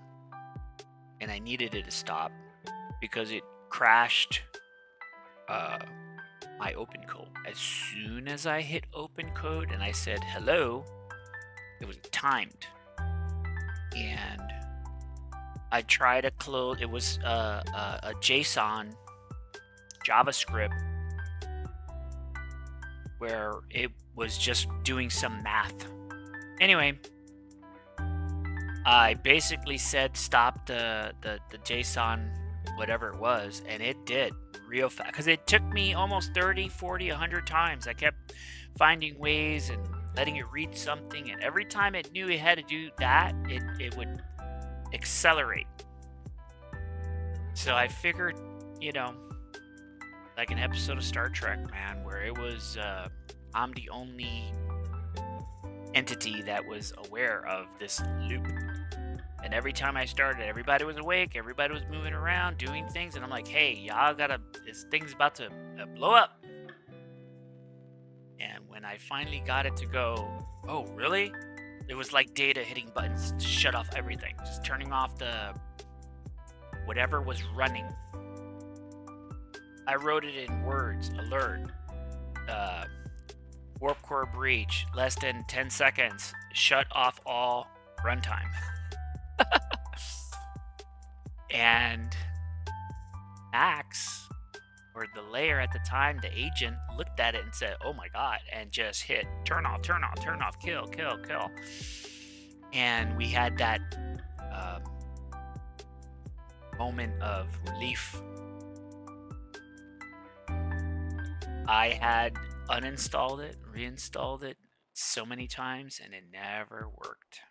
and I needed it to stop because it crashed my open code. As soon as I hit open code and I said hello, it was timed, and I tried to close. It was a JSON JavaScript where it was just doing some math. Anyway, I basically said stop the JSON, whatever it was, and it did real fast, because it took me almost 30, 40, 100 times. I kept finding ways and letting it read something, and every time it knew it had to do that, it would accelerate. So I figured, like an episode of Star Trek, man, where it was I'm the only entity that was aware of this loop. And every time I started, everybody was awake, everybody was moving around, doing things, and I'm like, hey, y'all this thing's about to blow up. And when I finally got it to go, oh, really? It was like data hitting buttons to shut off everything, just turning off the whatever was running. I wrote it in words, alert, warp core breach, less than 10 seconds, shut off all runtime. And Max, or the layer at the time, the agent, looked at it and said, oh my God, and just hit turn off, kill. And we had that moment of relief. I had uninstalled it, reinstalled it so many times, and it never worked.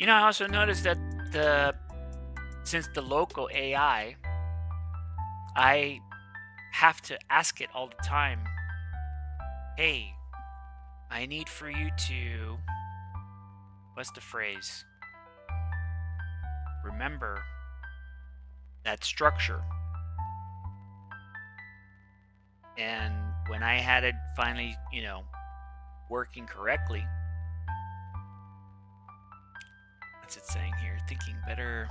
I also noticed that since the local AI, I have to ask it all the time, hey, I need for you to, what's the phrase? Remember that structure. And when I had it finally, working correctly, what's it saying here? Thinking better.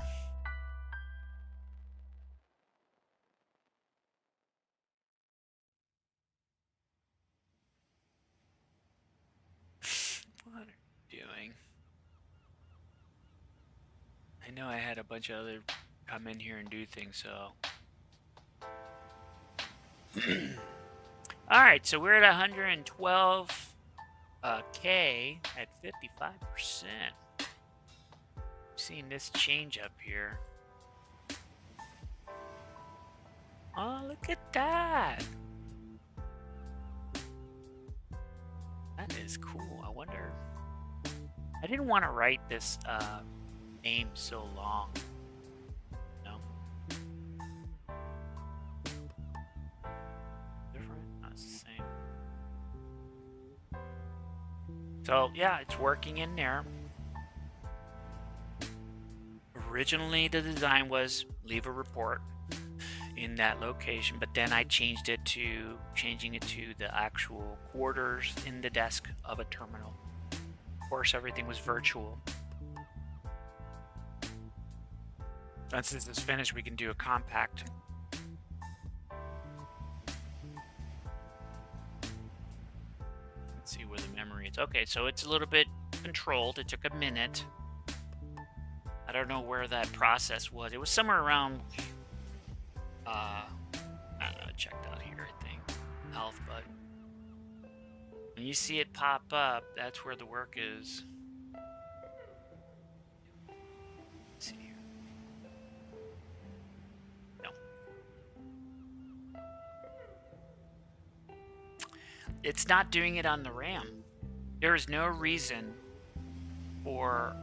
I know I had a bunch of other come in here and do things, so. All right, so we're at 112 K at 55%. Seeing this change up here. Oh, look at that. That is cool. I wonder. I didn't want to write this name so long. No. Different? No, it's the same. So yeah, it's working in there. Originally, the design was leave a report in that location, but then I changed it to the actual quarters in the desk of a terminal. Of course, everything was virtual. Once this is finished, we can do a compact. Let's see where the memory is. Okay, so it's a little bit controlled. It took a minute. I don't know where that process was. It was somewhere around, I don't know, checked out here, I think, health, but when you see it pop up, that's where the work is. Let's see here. No. It's not doing it on the RAM. There is no reason for,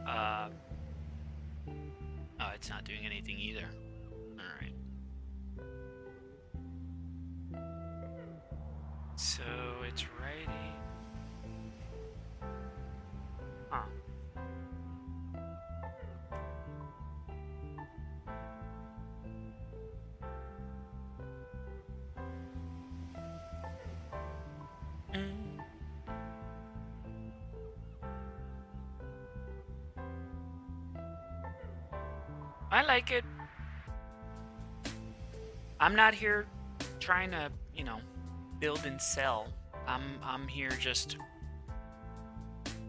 oh, it's not doing anything either. All right. So it's writing. Huh. I like it. I'm not here trying to, build and sell. I'm here just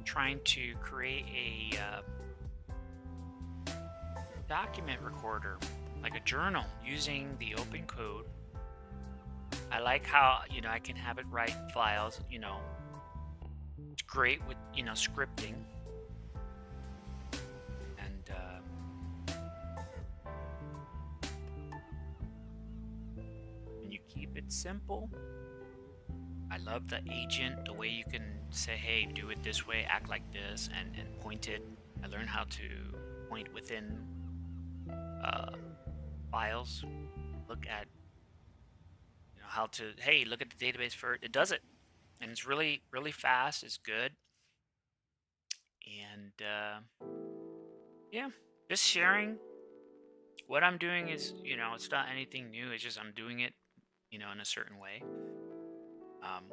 trying to create a document recorder, like a journal, using the open code. I like how, I can have it write files, it's great with, scripting. Keep it simple. I love the agent, the way you can say, hey, do it this way, act like this, and point it. I learned how to point within files. Look at, how to, hey, look at the database for it. It does it. And it's really, really fast. It's good. And yeah, just sharing. What I'm doing is, it's not anything new. It's just I'm doing it in a certain way.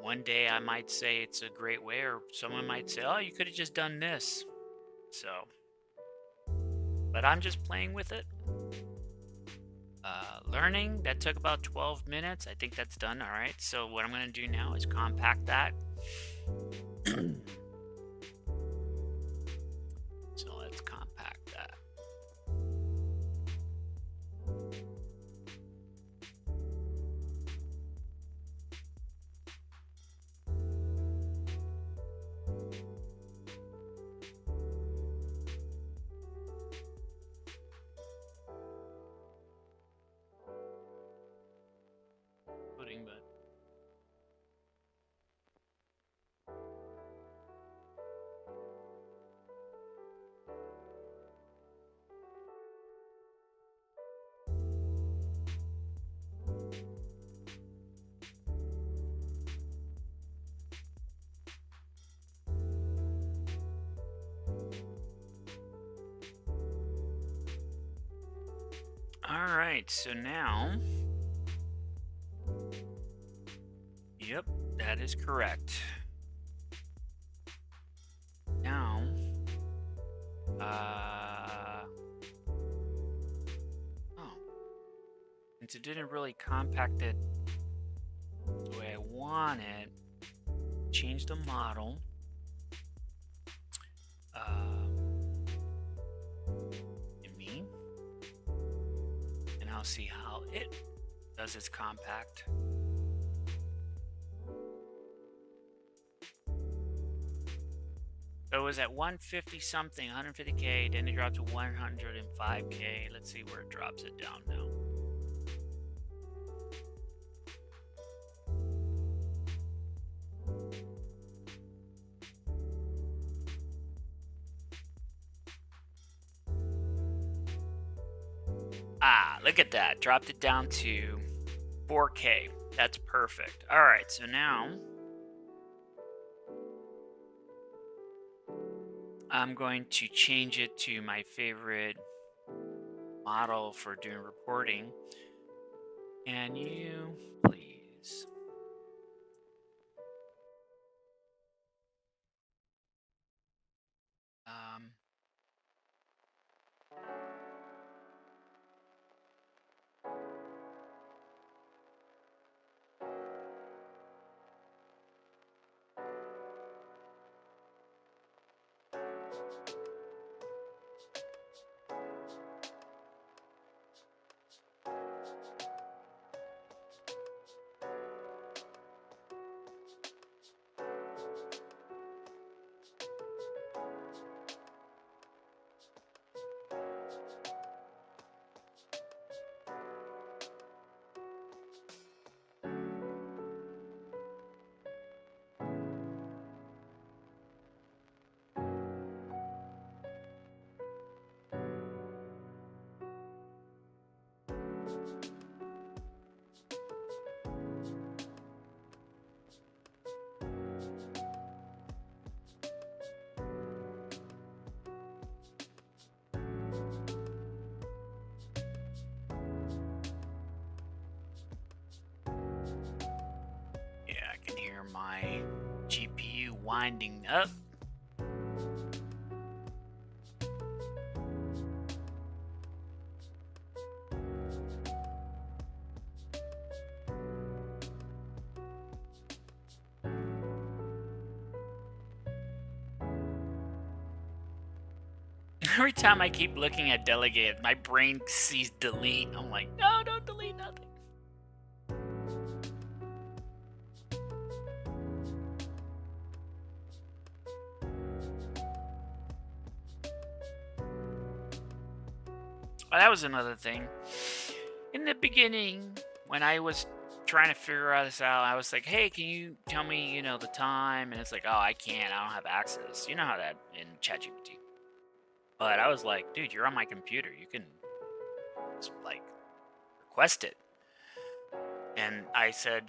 One day I might say it's a great way, or someone might say, oh, you could have just done this. So, but I'm just playing with it. Learning, that took about 12 minutes. I think that's done. All right. So what I'm going to do now is compact that. So let's compact that. But all right, so now, yep, that is correct. Now, since it didn't really compact it the way I want it, change the model. now see how it does its compact. So it was at 150 something, 150K, then it dropped to 105K. Let's see where it drops it down now. Look at that. Dropped it down to 4K. That's perfect. All right, so now I'm going to change it to my favorite model for doing reporting. Can you please? Yeah, I can hear my GPU winding up. Every time I keep looking at delegate, my brain sees delete. I'm like, no, don't delete nothing. Well, that was another thing. In the beginning, when I was trying to figure all this out, I was like, hey, can you tell me, the time? And it's like, oh, I can't. I don't have access. You know how that in ChatGPT. But I was like, dude, you're on my computer. You can just, request it. And I said,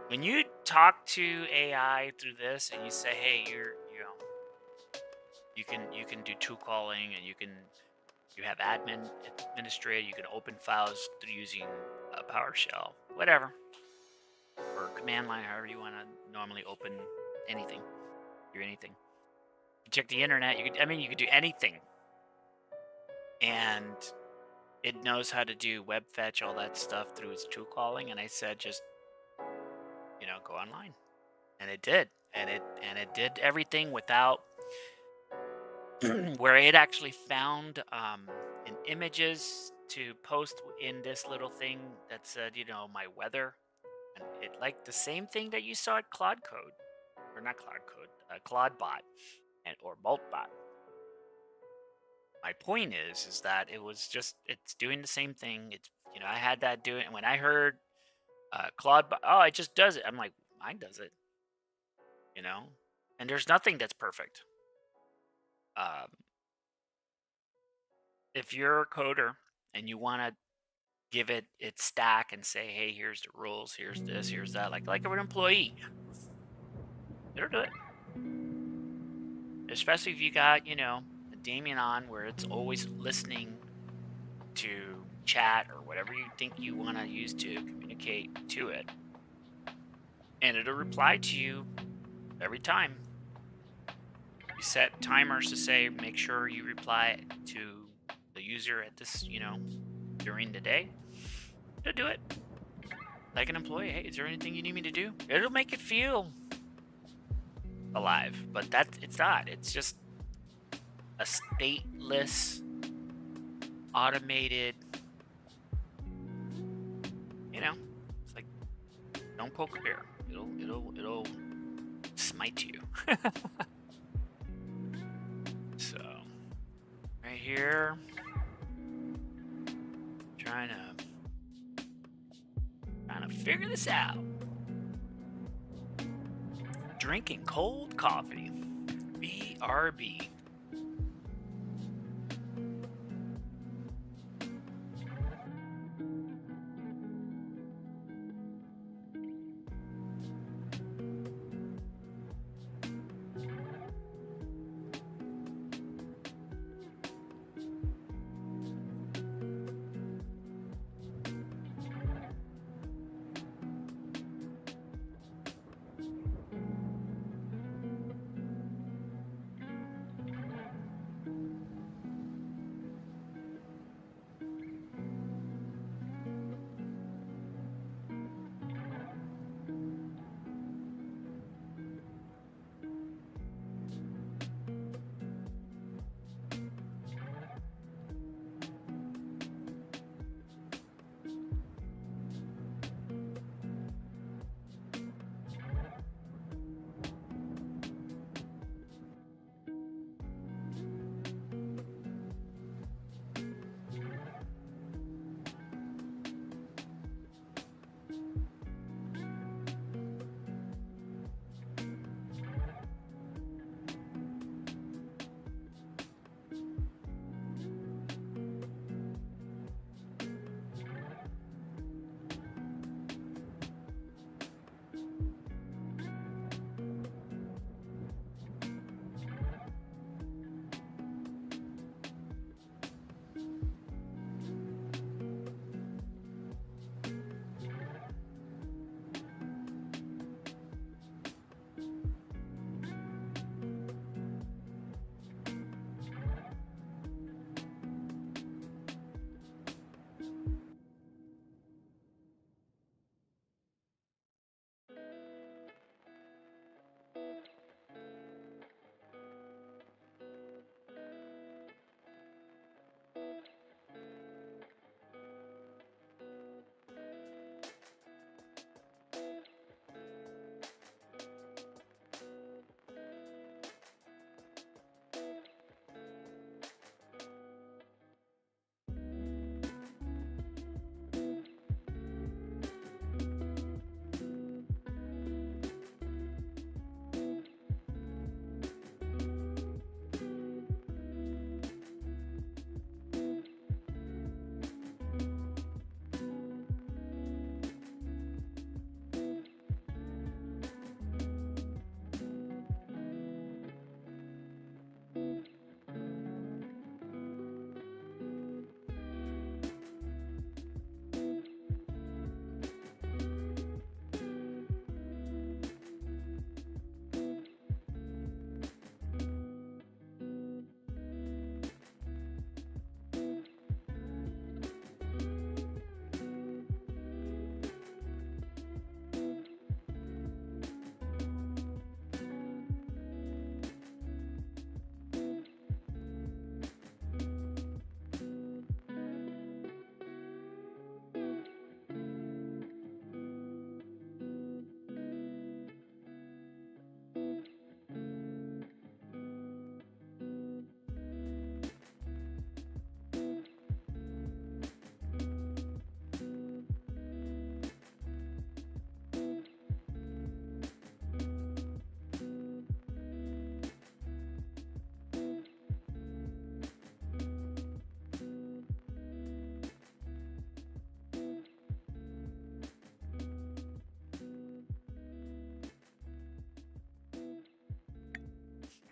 when you talk to AI through this and you say, hey, you can do tool calling, and you have administrator, you can open files through using PowerShell, whatever, or command line, however you want to normally open anything, do anything. You check the internet, you could do anything, and it knows how to do web fetch, all that stuff through its tool calling. And I said, just go online, and it did, and it did everything without where it actually found in images to post in this little thing that said, my weather, and it like the same thing that you saw at Clawdcode, or not Clawdcode, Clawdbot, or Boltbot. My point is that it's doing the same thing. It's I had that do it, and when I heard Clawdbot, oh, it just does it. I'm like, mine does it, and there's nothing that's perfect. If you're a coder and you want to give it its stack and say, hey, here's the rules, here's this, here's that, like an employee, it'll do it. Especially if you got, Damien on, where it's always listening to chat or whatever you think you want to use to communicate to it. And it'll reply to you every time. You set timers to say, make sure you reply to the user at this, during the day. It'll do it. Like an employee, hey, is there anything you need me to do? It'll make it feel alive, but it's not. It's just a stateless, automated You know, it's like, don't poke a bear. It'll smite you. So, right here, trying to figure this out. Drinking cold coffee. BRB.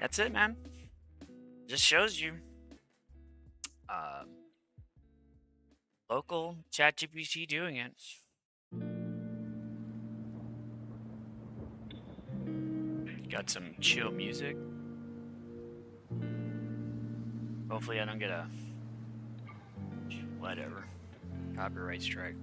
That's it, man. Just shows you. Local ChatGPT doing it. Got some chill music. Hopefully I don't get a whatever copyright strike.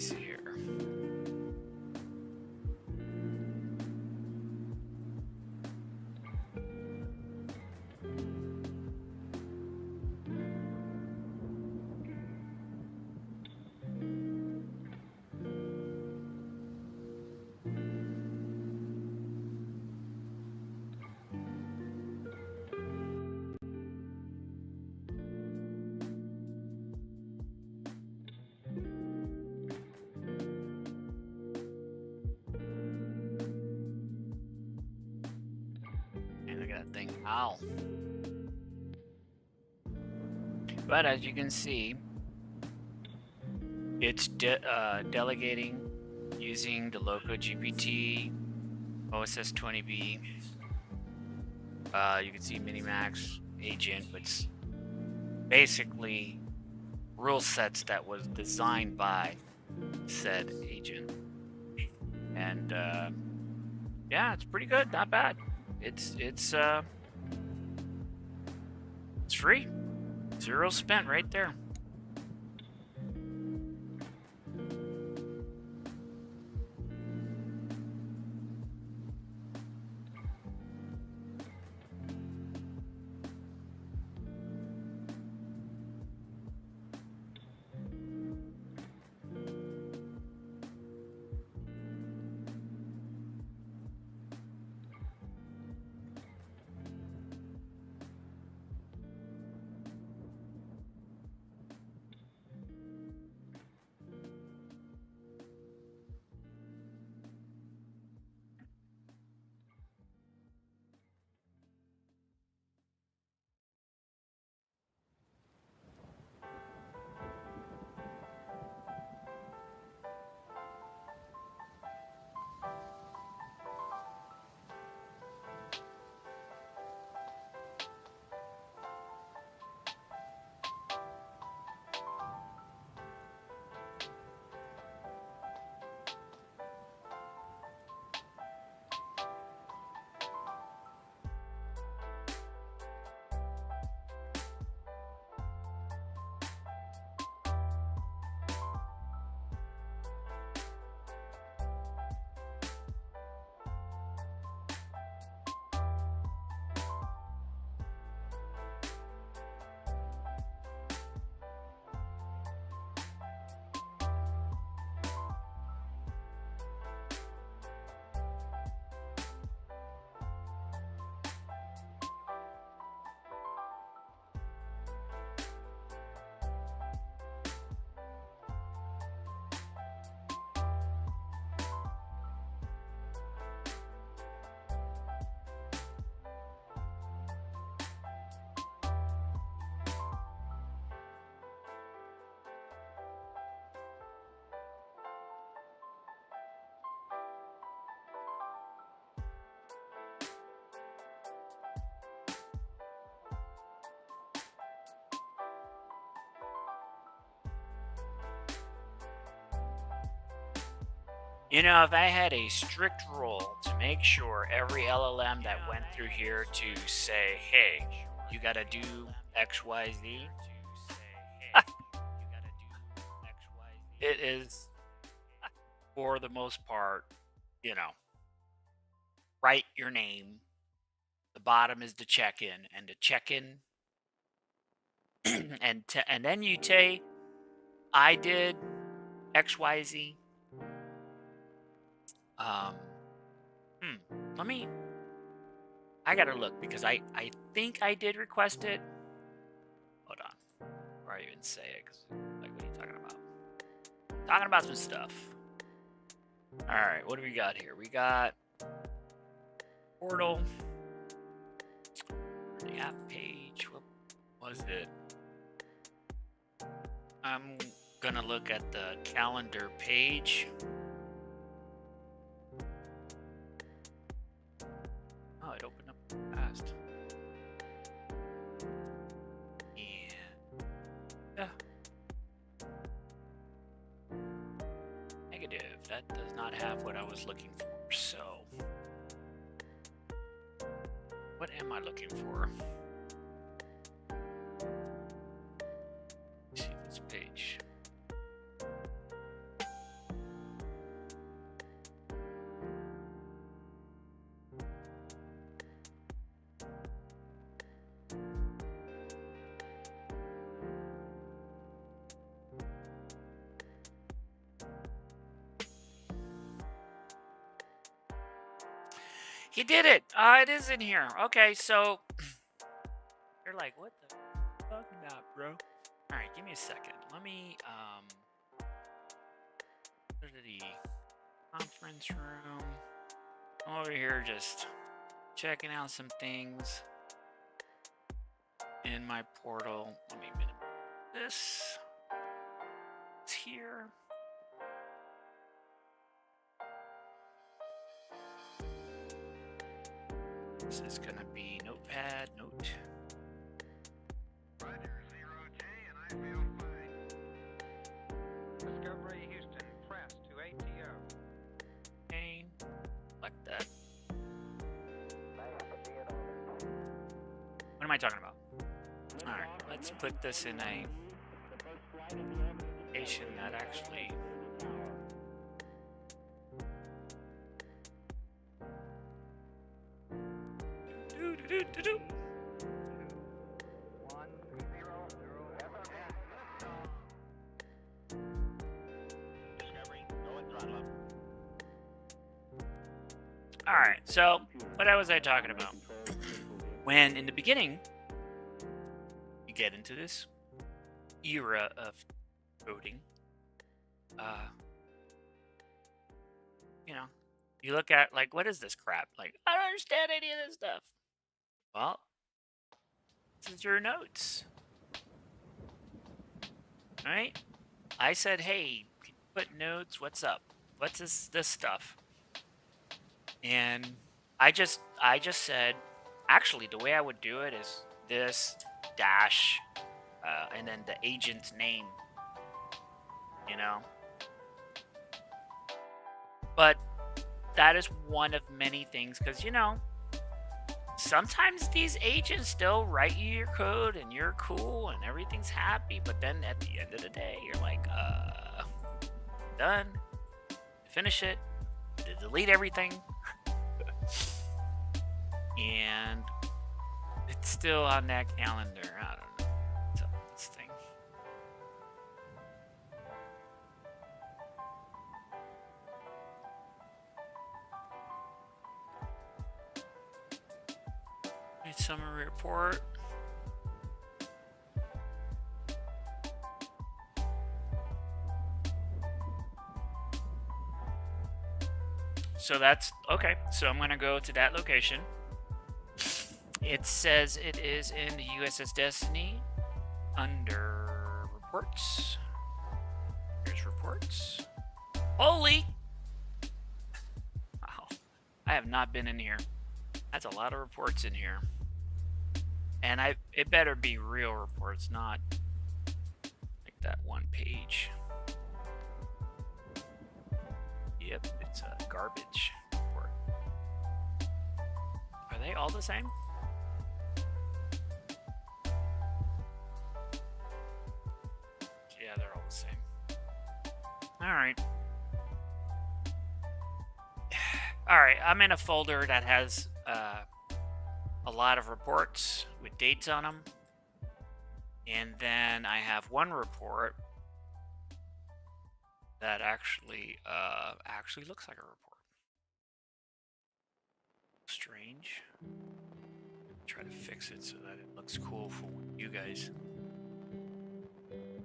see here. Thing. Ow. But as you can see, it's delegating using the local GPT OSS 20B. You can see Minimax agent, which basically rule sets that was designed by said agent. And yeah, it's pretty good, not bad. It's free. 0 spent right there. You know, if I had a strict rule to make sure every LLM that went through here to say, hey, you got to do XYZ, it is, for the most part, you know, write your name. The bottom is the check-in, and the check-in, and then you say, I did XYZ. Let me, I gotta look because I think I did request it. Hold on. Or I even say it, 'cause, like, what are you talking about? Talking about some stuff. Alright, what do we got here? We got portal. The app page. What was it? I'm gonna look at the calendar page. Oh, it opened up fast. Yeah. Negative. That does not have what I was looking for, so. What am I looking for? Let's see this page. He did it. It is in here. Okay, so you're like, what the fuck not, bro? All right, give me a second. Let me go to the conference room. I'm over here just checking out some things in my portal. Let me minimize this. It's here. This is gonna be Notepad, Note. Roger, 0J, and I feel fine. Discovery Houston, press to ATO. Okay, like that. What am I talking about? All right, let's put this in a location that actually. Do. 100. Discovery, going throttle up. All right, so what was I talking about? When in the beginning, you get into this era of coding, you know, you look at like, what is this crap? Like, I don't understand any of this stuff. Well, this is your notes, right? I said, hey, put notes. What's up? What's this stuff? And I just said, actually, the way I would do it is this dash, and then the agent's name, you know. But that is one of many things, because, you know, sometimes these agents still write you your code and you're cool and everything's happy, but then at the end of the day, you're like, done, finish it, delete everything. And it's still on that calendar. I don't know. What's up with this thing? Summary report. So that's okay. So I'm going to go to that location. It says it is in the USS Destiny under reports. Here's reports. Holy! Wow. I have not been in here. That's a lot of reports in here. And it better be real reports, not like that one page. Yep, it's a garbage report. Are they all the same? Yeah, they're all the same. All right. All right, I'm in a folder that has a lot of reports with dates on them. And then I have one report that actually looks like a report. Strange. Try to fix it so that it looks cool for you guys.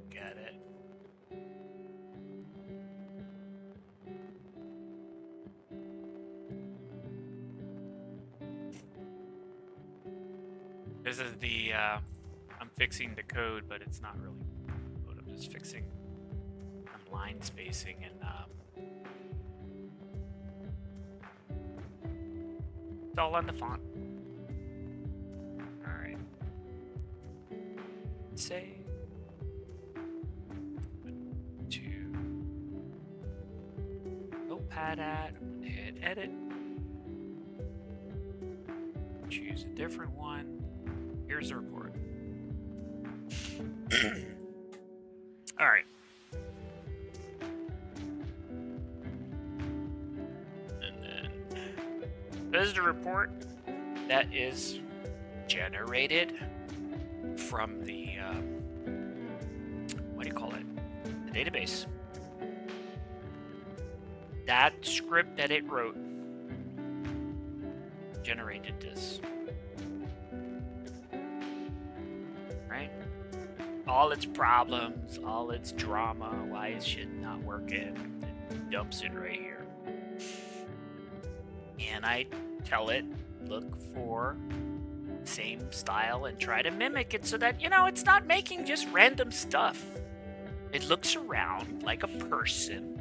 Get it. This is the I'm fixing the code, but it's not really code. I'm just fixing some line spacing and it's all on the font. All right. Save. To Notepad at. I'm gonna hit edit. Choose a different one. Here's the report. All right. And then this is the report that is generated from the what do you call it? The database. That script that it wrote generated this, right? All its problems, all its drama, why is shit not working, it dumps it right here. And I tell it, look for same style and try to mimic it so that, it's not making just random stuff. It looks around like a person.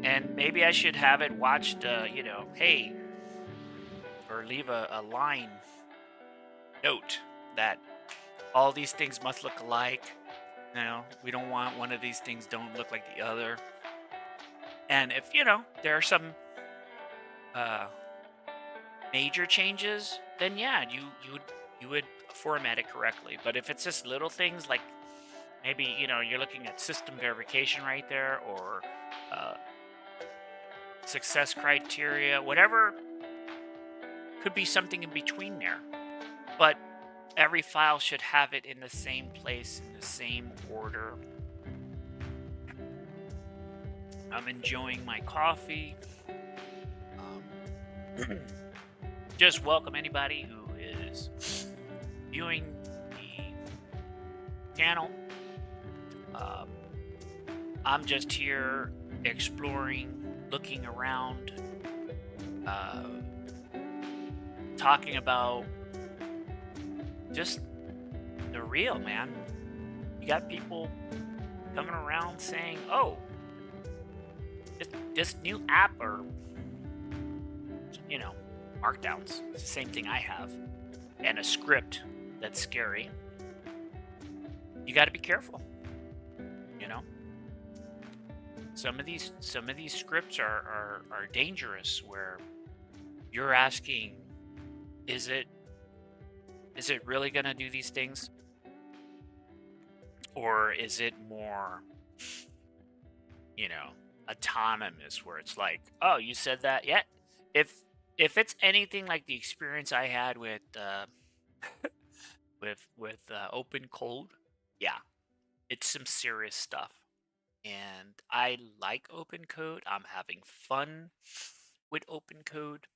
And maybe I should have it watched, hey, or leave a line note that all these things must look alike. We don't want one of these things don't look like the other. And if, there are some major changes, then yeah, you would format it correctly. But if it's just little things like maybe, you're looking at system verification right there, or success criteria, whatever, could be something in between there. But every file should have it in the same place, in the same order. I'm enjoying my coffee. Just welcome anybody who is viewing the channel. I'm just here exploring, looking around, talking about just the real, man. You got people coming around saying, oh, this new app, or markdowns, it's the same thing I have, and a script that's scary. You got to be careful. Some of these scripts are dangerous, where you're asking, is it really going to do these things, or is it more autonomous, where it's like, oh, you said that? Yeah. If it's anything like the experience I had with with open code, yeah, it's some serious stuff. And I like open code. I'm having fun with open code.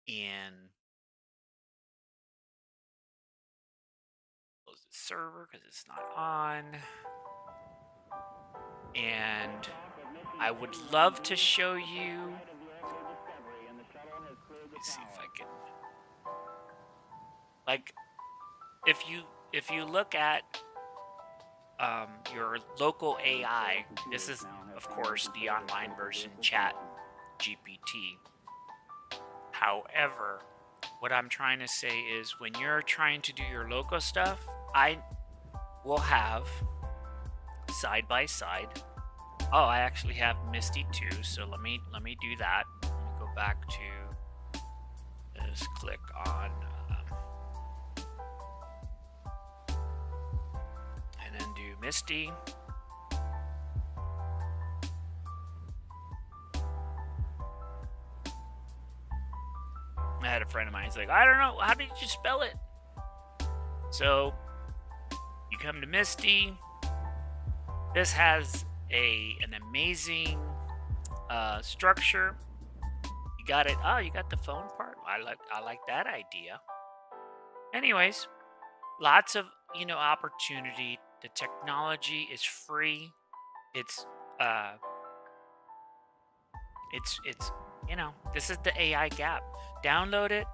And close the server because it's not on. And I would love to show you. Let's see if I can. Like, if you look at your local AI, this is of course the online version, Chat GPT. However, what I'm trying to say is, when you're trying to do your local stuff, I will have side by side. Oh, I actually have Misty too, so let me do that. Let me go back to this, click on and then do Misty. I had a friend of mine, he's like, I don't know, how did you spell it? So you come to Misty. This has an amazing structure. You got it. Oh, you got the phone part. I like that idea. Anyways, lots of opportunity. The technology is free. It's this is the AI gap. Download it.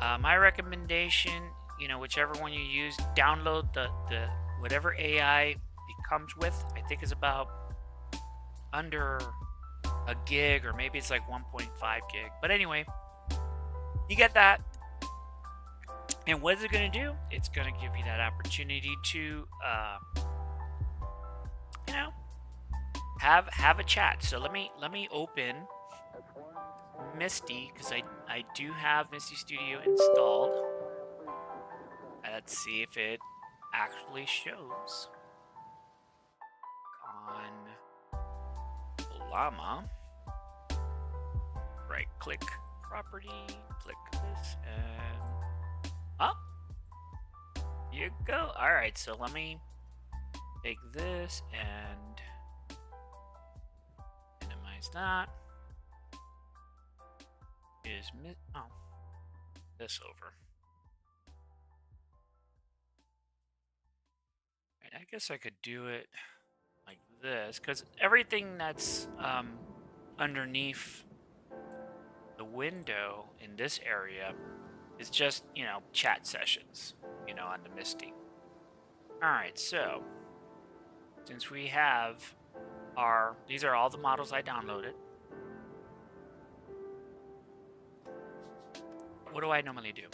My recommendation, whichever one you use, download the whatever AI it comes with. I think is about under a gig, or maybe it's like 1.5 gig. But anyway, you get that. And what is it going to do? It's going to give you that opportunity to, have a chat. So let me open Misty, because I do have Misty Studio installed. Let's see if it actually shows on Llama. Right click property, click this, and up you go. All right, so let me take this and minimize that. is this over. Right, I guess I could do it like this because everything that's underneath the window in this area is just, chat sessions, on the Misty. All right, so since we have these are all the models I downloaded. What do I normally do?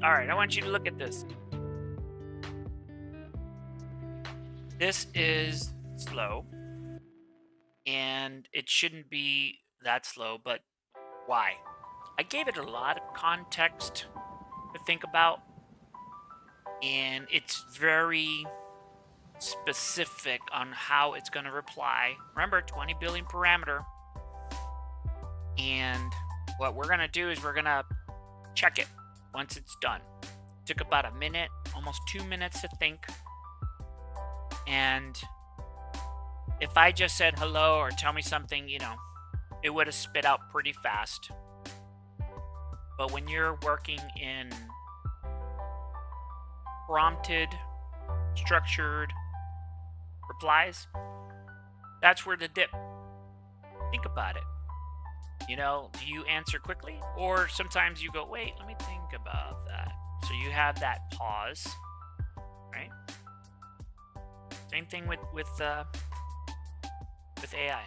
All right, I want you to look at this. This is slow, and it shouldn't be that slow, but why? I gave it a lot of context to think about, and it's very specific on how it's going to reply. Remember, 20 billion parameter. And what we're going to do is we're going to check it once it's done. Took about a minute, almost 2 minutes to think. And if I just said hello or tell me something, it would have spit out pretty fast. But when you're working in prompted, structured replies, that's where the dip. Think about it. Do you answer quickly? Or sometimes you go, wait, let me think about that. So you have that pause, right? Same thing with AI.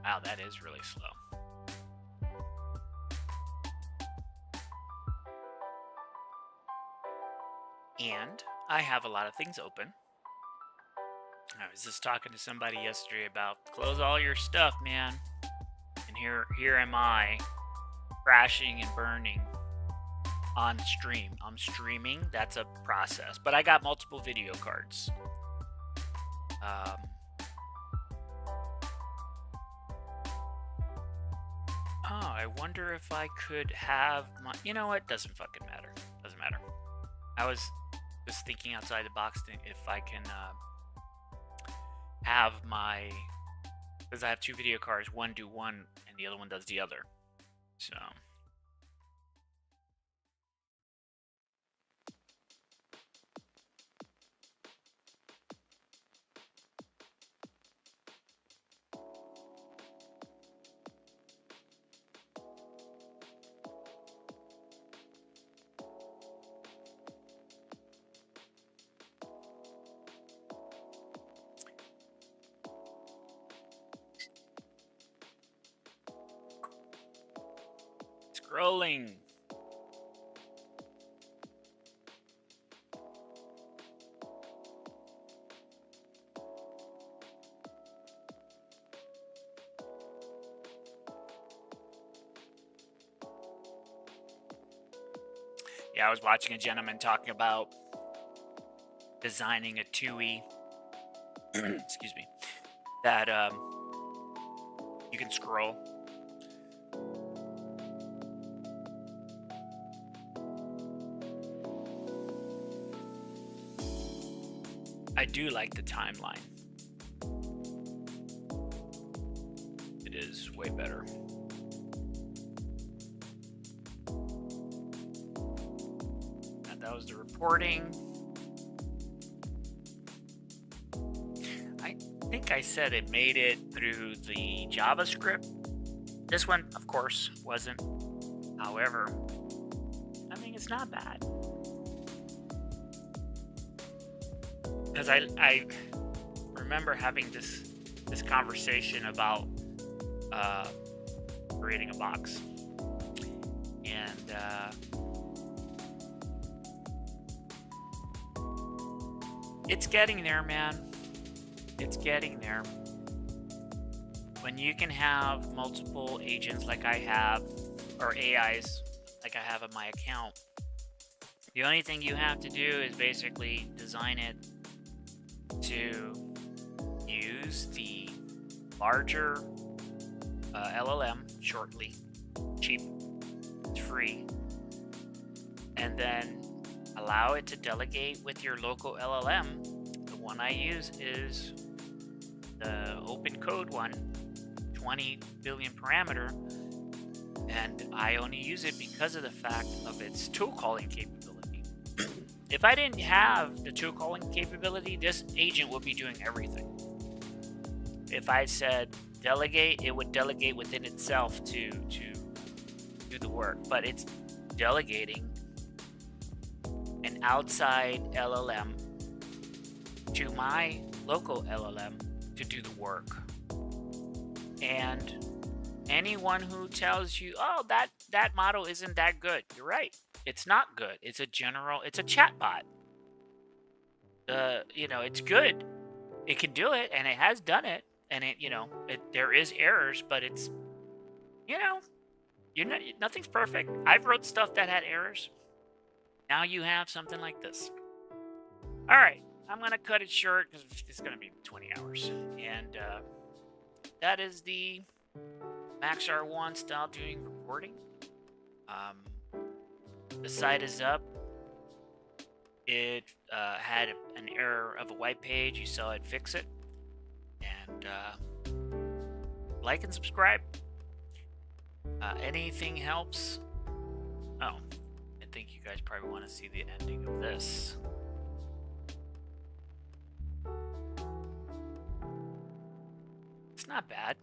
Wow, that is really slow. And I have a lot of things open. I was just talking to somebody yesterday about close all your stuff, man. And here am I crashing and burning on stream. I'm streaming, that's a process. But I got multiple video cards. I wonder if I could have my... You know what? Doesn't fucking matter. Doesn't matter. I was just thinking outside the box if I can have my... Because I have two video cards. One do one and the other one does the other. So... Scrolling. Yeah, I was watching a gentleman talking about designing a TUI, excuse me, that you can scroll. I do like the timeline. It is way better. And that was the reporting. I think I said it made it through the JavaScript. This one, of course, wasn't. However, I mean, it's not bad. Because I remember having this conversation about creating a box, and it's getting there, man. It's getting there. When you can have multiple agents like I have, or AIs like I have on my account, the only thing you have to do is basically design it to use the larger LLM shortly, cheap, it's free, and then allow it to delegate with your local LLM. The one I use is the open code one, 20 billion parameter, and I only use it because of the fact of its tool calling capability. If I didn't have the tool calling capability, this agent would be doing everything. If I said delegate, it would delegate within itself to do the work. But delegating an outside LLM to my local LLM to do the work. And anyone who tells you, oh, that model isn't that good, you're right. It's not good. It's a chatbot. It's good. It can do it, and it has done it. And there is errors, but it's, nothing's perfect. I've wrote stuff that had errors. Now you have something like this. All right, I'm gonna cut it short because it's gonna be 20 hours, and that is the MAXX-R1 style doing reporting. The site is up. It had an error of a white page. You saw it fix it. And like and subscribe. Anything helps. Oh, I think you guys probably want to see the ending of this. It's not bad.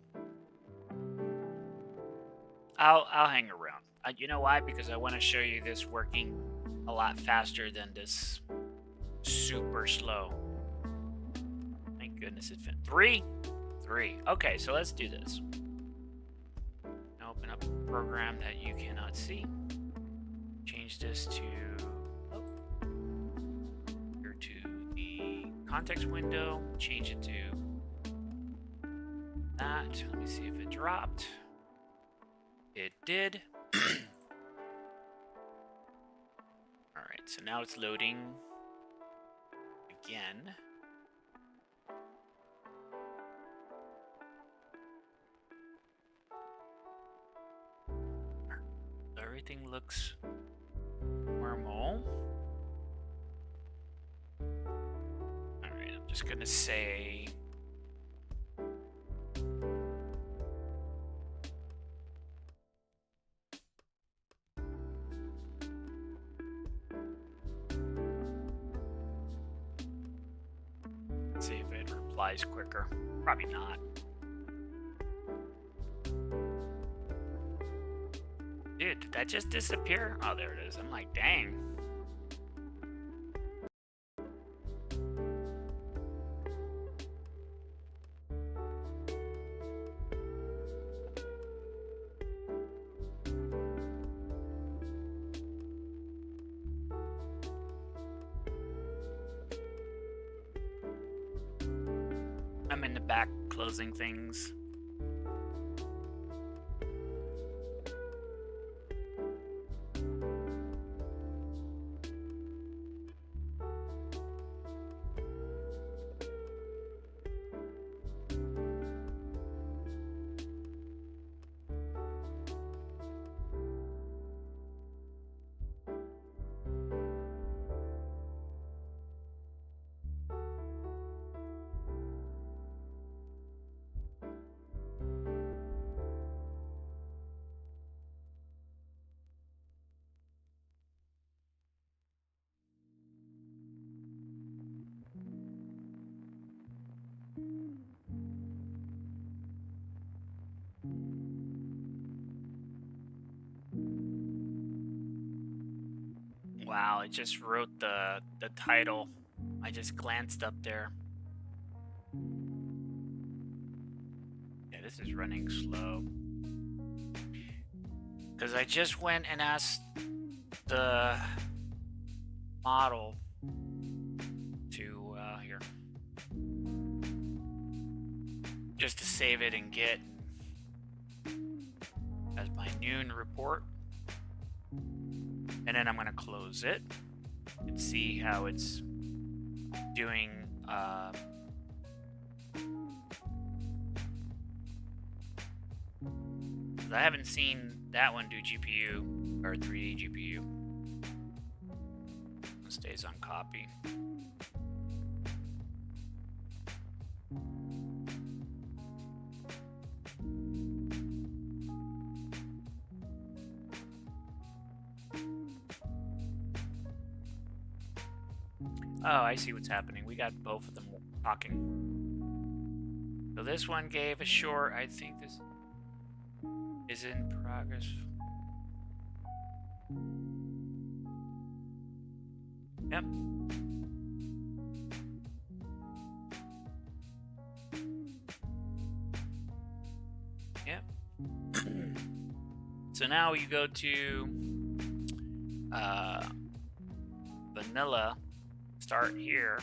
I'll hang around. You know why? Because I want to show you this working a lot faster than this super slow. Thank goodness it fit. Three. Okay, so let's do this. Now open up a program that you cannot see. Change this to here to the context window. Change it to that. Let me see if it dropped. It did. Alright, so now it's loading again. Everything looks normal. Alright, I'm just gonna say see if it replies quicker. Probably not. Dude, did that just disappear? Oh, there it is. I'm like, dang. I'm in the back closing things. Wow, it just wrote the title. I just glanced up there. Yeah, this is running slow. Because I just went and asked the model to, here. Just to save it and get as my noon report. And then I'm going to close it and see how it's doing. I haven't seen that one do GPU or 3D GPU. It stays on copy. Oh, I see what's happening. We got both of them talking. So this one gave a short. I think this is in progress. Yep. Yep. So now you go to vanilla, start here,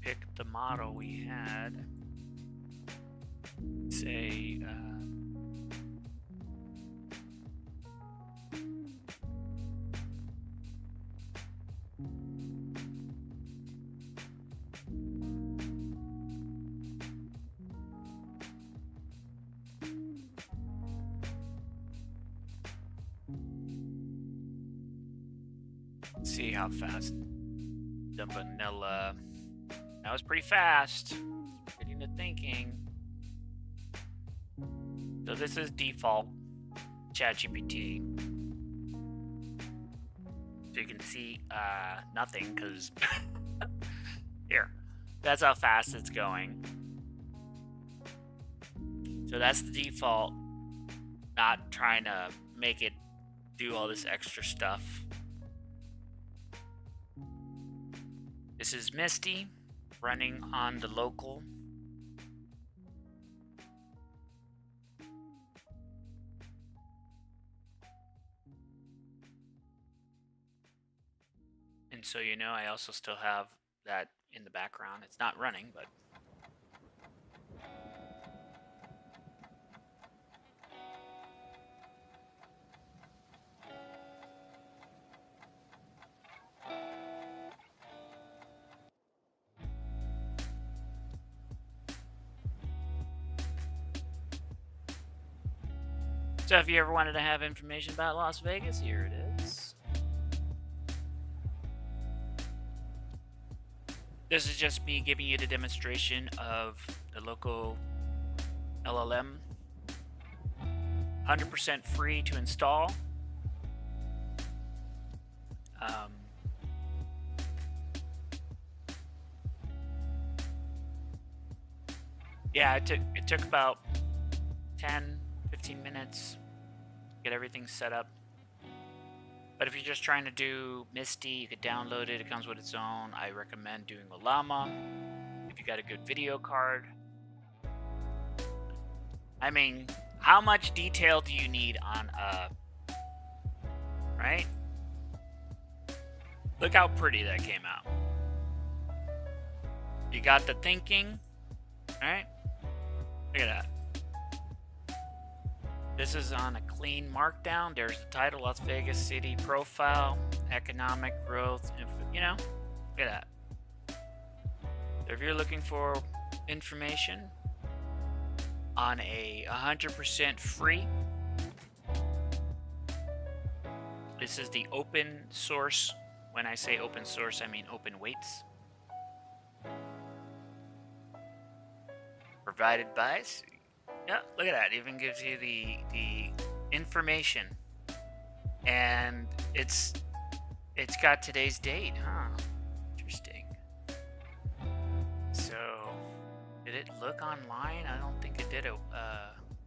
pick the model we had, say see how fast the vanilla. That was pretty fast. Getting to thinking. So this is default ChatGPT. So you can see nothing because here. That's how fast it's going. So that's the default. Not trying to make it do all this extra stuff. This is Misty running on the local. And so, you know, I also still have that in the background. It's not running, but so if you ever wanted to have information about Las Vegas, here it is. This is just me giving you the demonstration of the local LLM. 100% free to install. Yeah, it took about 10-15 minutes to get everything set up. But if you're just trying to do Misty, you could download it. It comes with its own. I recommend doing a Llama if you got a good video card. I mean, how much detail do you need on right? Look how pretty that came out. You got the thinking, right? Look at that. This is on a clean markdown. There's the title, Las Vegas City Profile, Economic Growth, you know, look at that. So if you're looking for information on a 100% free, this is the open source. When I say open source, I mean open weights. Provided by, yeah, look at that. It even gives you the information, and it's got today's date, huh? Interesting. So, did it look online? I don't think it did a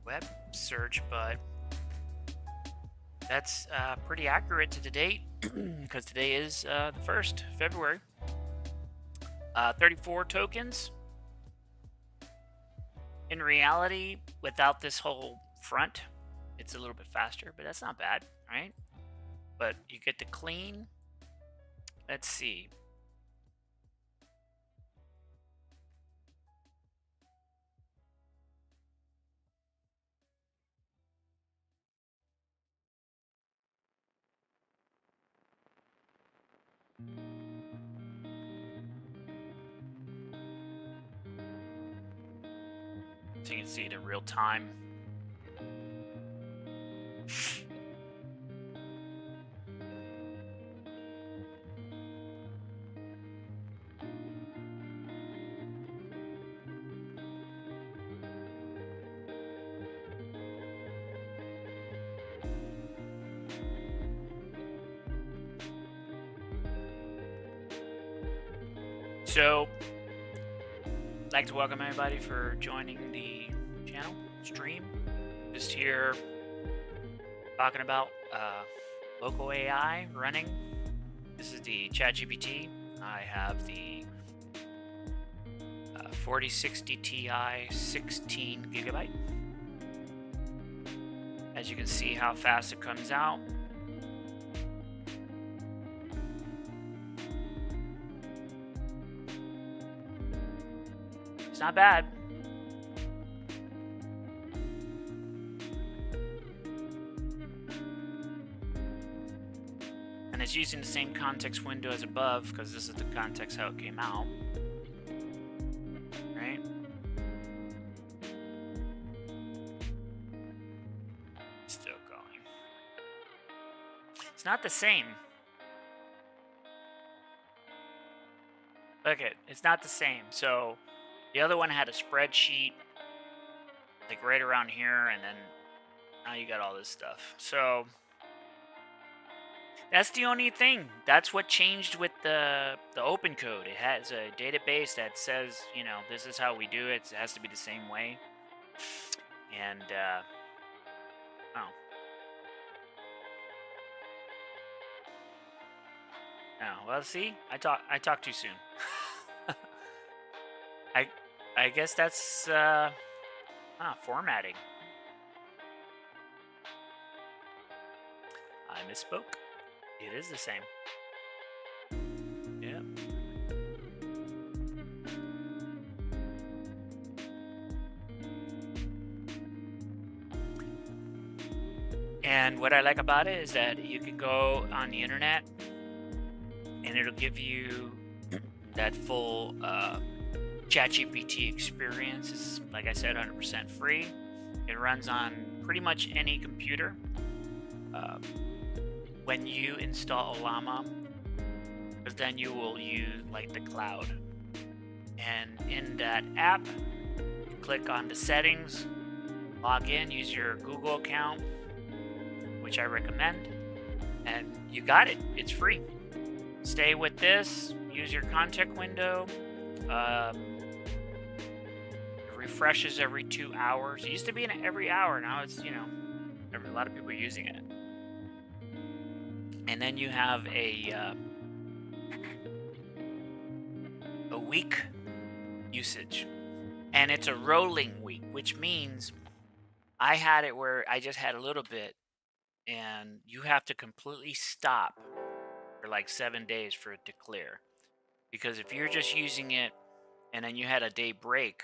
web search, but that's pretty accurate to the date because today is the 1st February. 34 tokens. In reality, without this whole front, it's a little bit faster, but that's not bad, right? But you get the clean. Let's see. So you can see it in real time. So, I'd like to welcome everybody for joining the channel stream. Just here talking about local AI running This is the ChatGPT. I have the 4060 Ti 16 gigabyte. As you can see how fast it comes out. It's not bad. And it's using the same context window as above because this is the context how it came out. Right? Still going. It's not the same. Look it, it's not the same. So the other one had a spreadsheet like right around here, and then now you got all this stuff. So that's the only thing. That's what changed with the open code. It has a database that says, you know, this is how we do it. It has to be the same way. And oh. Oh, well, see, I talk too soon. I guess that's formatting. I misspoke. It is the same. Yep. And what I like about it is that you can go on the internet and it'll give you that full ChatGPT experience. Is, like I said, 100% free. It runs on pretty much any computer. When you install Llama, because then you will use like the cloud. And in that app, you click on the settings, log in, use your Google account, which I recommend, and you got it. It's free. Stay with this, use your contact window. It refreshes every 2 hours. It used to be in every hour. Now it's, you know, a lot of people are using it. And then you have a week usage, and it's a rolling week, which means I had it where I just had a little bit, and you have to completely stop for like 7 days for it to clear. Because if you're just using it and then you had a day break,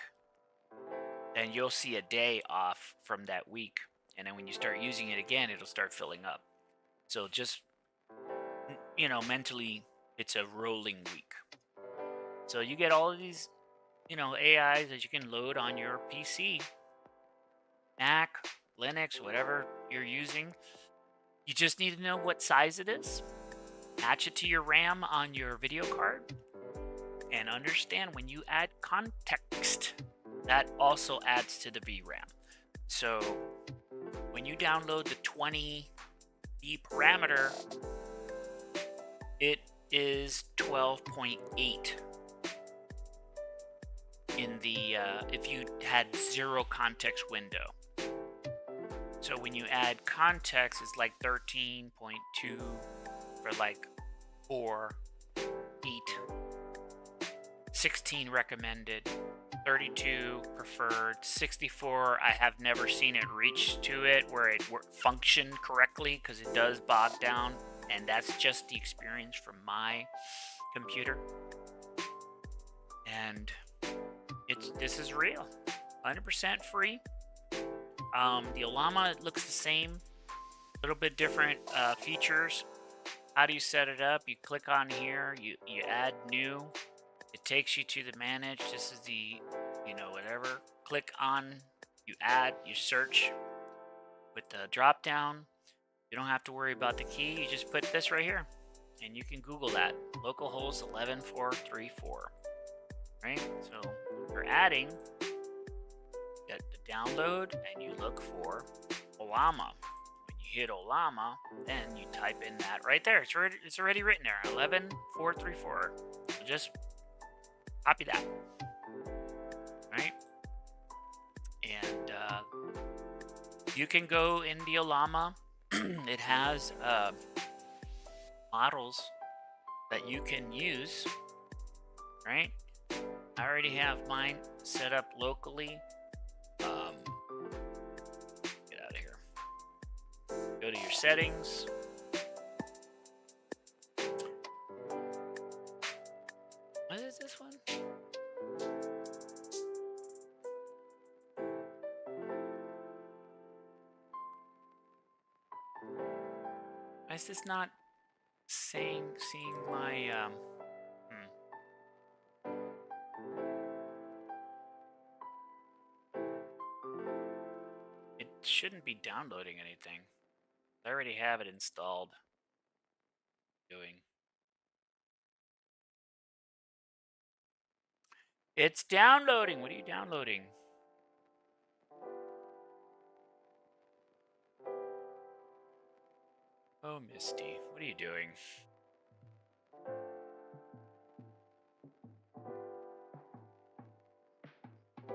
then you'll see a day off from that week, and then when you start using it again, it'll start filling up. So just, you know, mentally, it's a rolling week. So you get all of these, you know, AIs that you can load on your PC, Mac, Linux, whatever you're using. You just need to know what size it is, match it to your RAM on your video card, and understand when you add context, that also adds to the VRAM. So when you download the 20 D parameter, it is 12.8 in the if you had 0 context window. So when you add context, it's like 13.2 for like 4, 8, 16 recommended, 32 preferred, 64 I have never seen it reach to it where it functioned correctly because it does bog down, and that's just the experience from my computer. And this is real, 100% free. The Llama looks the same, a little bit different features. How do you set it up? You click on here, you add new. It takes you to the manage. This is the, you know, whatever. Click on, you add, you search with the drop down. You don't have to worry about the key. You just put this right here, and you can Google that. Localhost 11434. Right? So you're adding. Get the download, and you look for Llama. When you hit Llama, then you type in that right there. It's already written there. 11434. So just copy that. Right? And you can go in the Llama. It has models that you can use, right? I already have mine set up locally. Get out of here. Go to your settings. What is this one? Why is this not seeing my It shouldn't be downloading anything. I already have it installed. It's downloading. What are you downloading? Oh, Misty, what are you doing?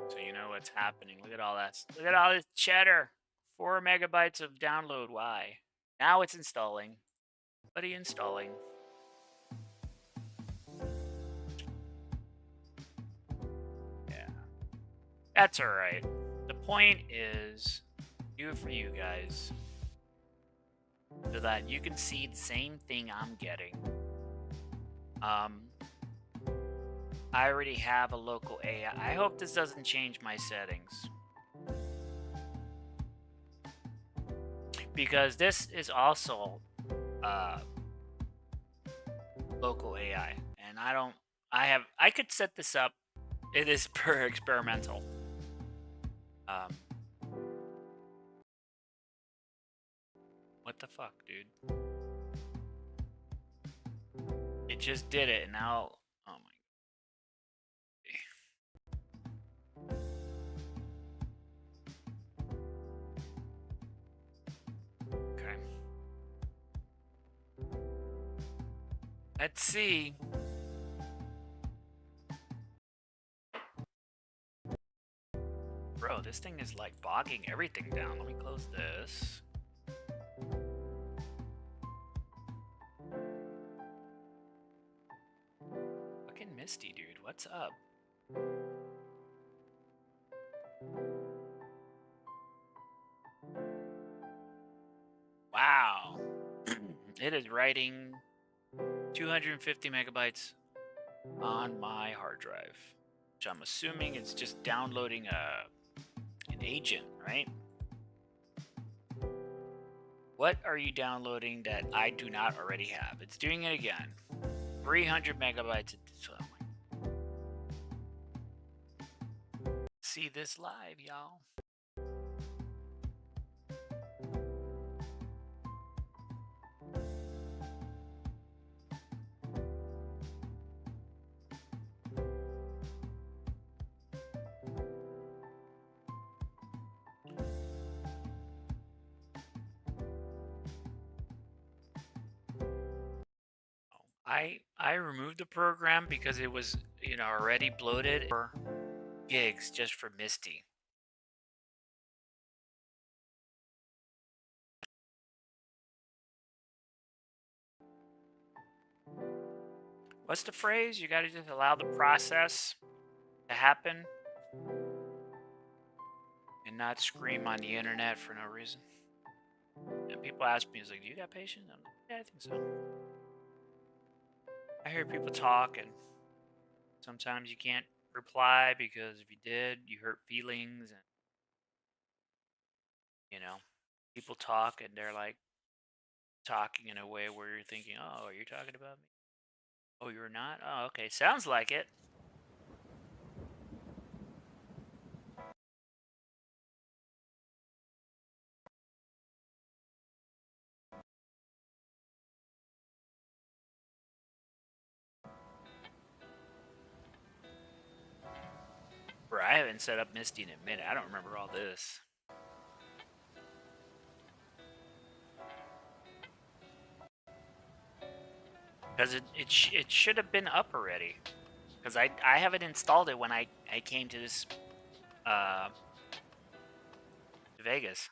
So you know what's happening. Look at all that. Look at all this cheddar. 4 megabytes of download. Why? Now it's installing. What are you installing? Yeah. That's alright. The point is, do it for you guys. So that you can see the same thing I'm getting. I already have a local AI. I hope this doesn't change my settings. Because this is also local AI. And I could set this up. It is per experimental. What the fuck, dude? It just did it, and now, oh my. Okay. Let's see. Bro, this thing is like bogging everything down. Let me close this. Fucking Misty, dude. What's up? Wow. It is writing 250 megabytes on my hard drive, which I'm assuming it's just downloading an agent, right? What are you downloading that I do not already have? It's doing it again. 300 megabytes. See this live, y'all. I removed the program because it was, already bloated for gigs just for Misty. What's the phrase? You got to just allow the process to happen and not scream on the internet for no reason. And people ask me, "Is like, do you got patience?" I'm like, yeah, I think so. I hear people talk, and sometimes you can't reply because if you did, you hurt feelings, and people talk and they're like talking in a way where you're thinking, "Oh, are you talking about me? Oh, you're not? Oh, okay, sounds like it." Bro, I haven't set up Misty in a minute. I don't remember all this. Because it should have been up already. Because I haven't installed it when I came to this Vegas.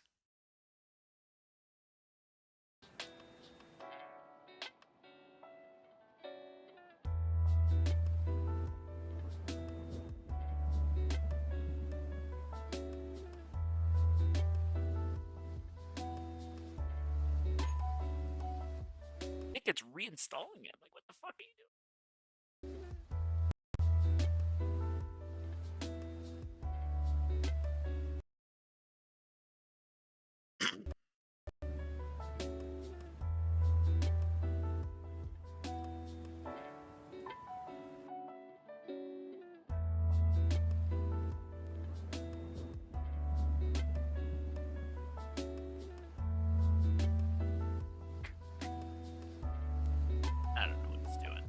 it's reinstalling it. Like, what the fuck are you doing? I don't know what it's doing.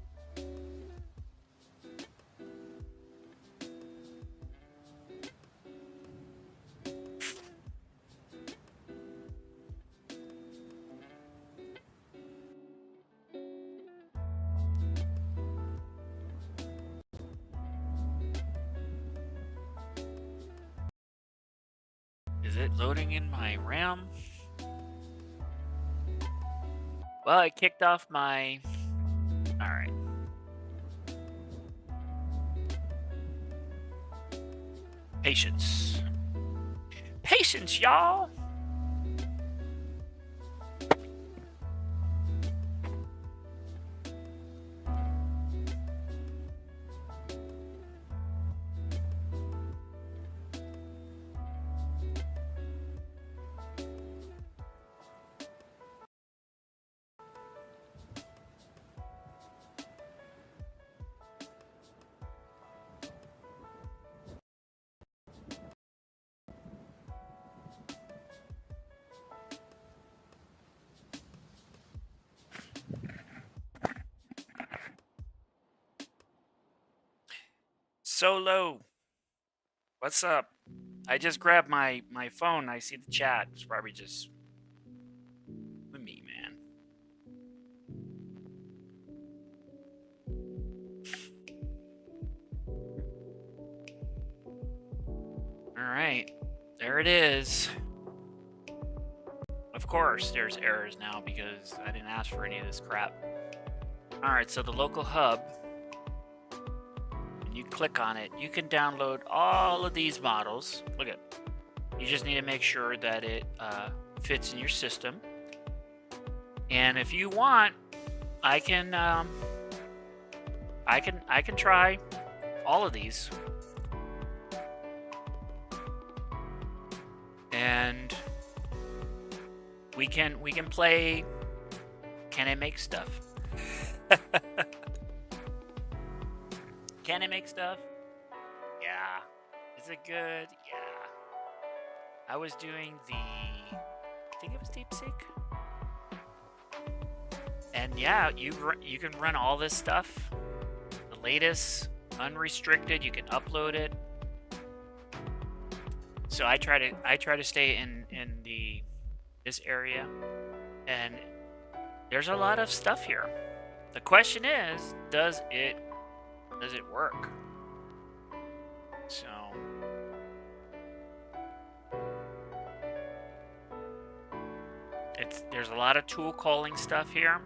Is it loading in my RAM? Well, it kicked off my... Alright. Patience. Patience, y'all! Solo, what's up? I just grabbed my phone. I see the chat. It's probably just with me, man. All right, there it is. Of course, there's errors now because I didn't ask for any of this crap. All right, so the local hub. You click on it, you can download all of these models. Look at, you just need to make sure that it fits in your system. And if you want, I can try all of these, and we can play. Can I make stuff? Can it make stuff? Yeah. Is it good? Yeah. I was doing I think it was DeepSeek. And yeah, you can run all this stuff. The latest, unrestricted, you can upload it. So I try to stay in this area, and there's a lot of stuff here. The question is, does it work? So there's a lot of tool calling stuff here.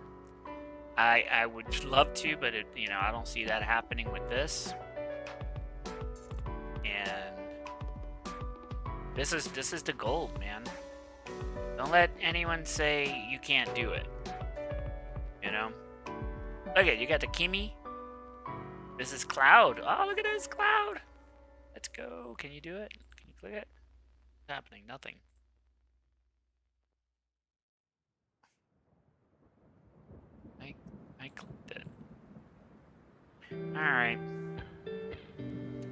I would love to, but I don't see that happening with this. And this is the gold, man. Don't let anyone say you can't do it. Look at, you got the Kimi. This is Cloud. Oh, look at this, Cloud. Let's go. Can you do it? Can you click it? What's happening? Nothing. I clicked it. Alright.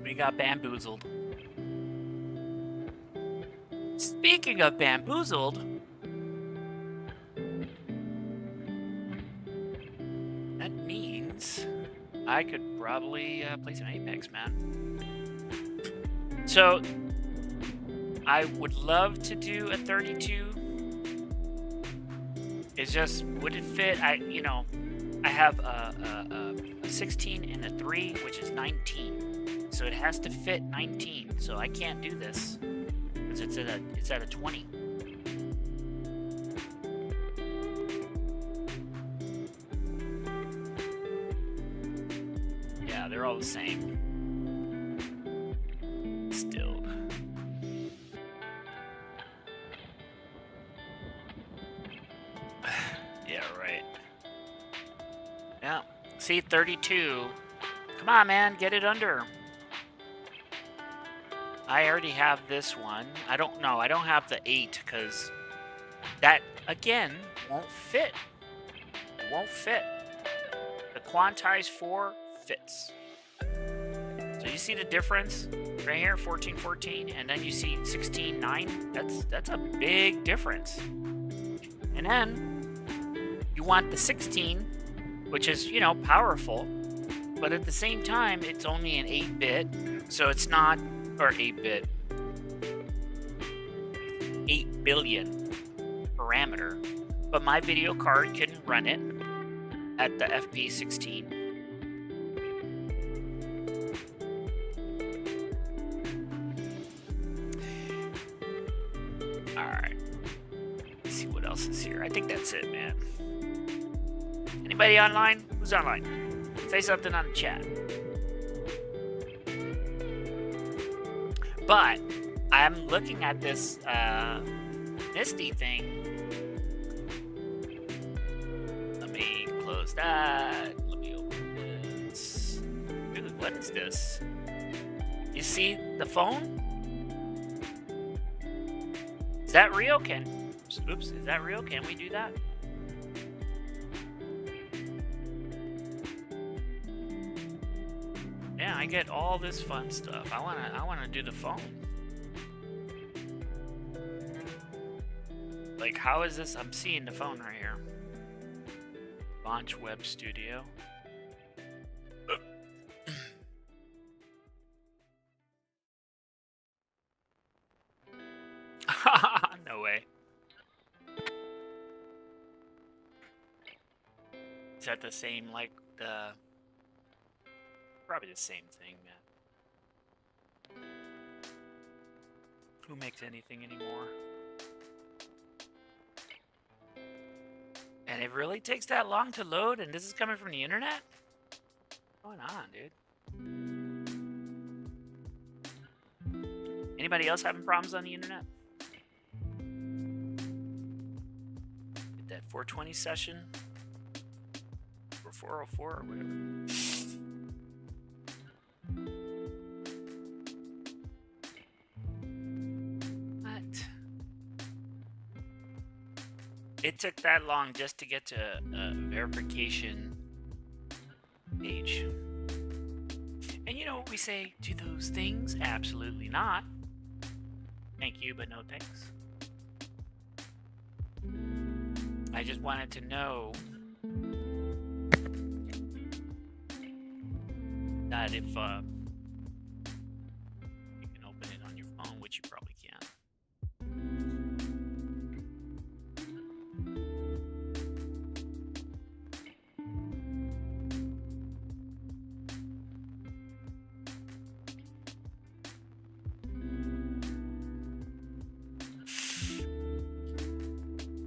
We got bamboozled. Speaking of bamboozled, that means I could probably play some Apex, man. So I would love to do a 32. It's just, would it fit? I have a 16 and a 3, which is 19. So it has to fit 19. So I can't do this because it's at a 20. Yeah, they're all the same. Still. Yeah, right. See, 32. Come on, man, get it under. I already have this one. I don't know. I don't have the 8 because that, again, won't fit. It won't fit. The quantized 4 fits. So you see the difference right here, 1414, and then you see 16:9. That's a big difference. And then you want the 16, which is, you know, powerful, but at the same time, it's only an 8-bit, so it's not, or 8-bit, 8 billion parameter, but my video card can run it at the FP16. Alright. Let's see what else is here. I think that's it, man. Anybody online? Who's online? Say something on the chat. But I'm looking at this Misty thing. Let me close that. Let me open this. Ooh, what is this? You see the phone? Is that real? Oops, is that real? Can we do that? Yeah, I get all this fun stuff. I wanna do the phone. Like, how is this? I'm seeing the phone right here. Launch Web Studio. No way. Is that the same, like, the... Probably the same thing, man. Who makes anything anymore? And it really takes that long to load, and this is coming from the internet? What's going on, dude? Anybody else having problems on the internet? Get that 420 session? Or 404 or whatever. It took that long just to get to a verification page. And you know what we say to those things? Absolutely not. Thank you, but no thanks. I just wanted to know that if you can open it on your phone, which you probably can.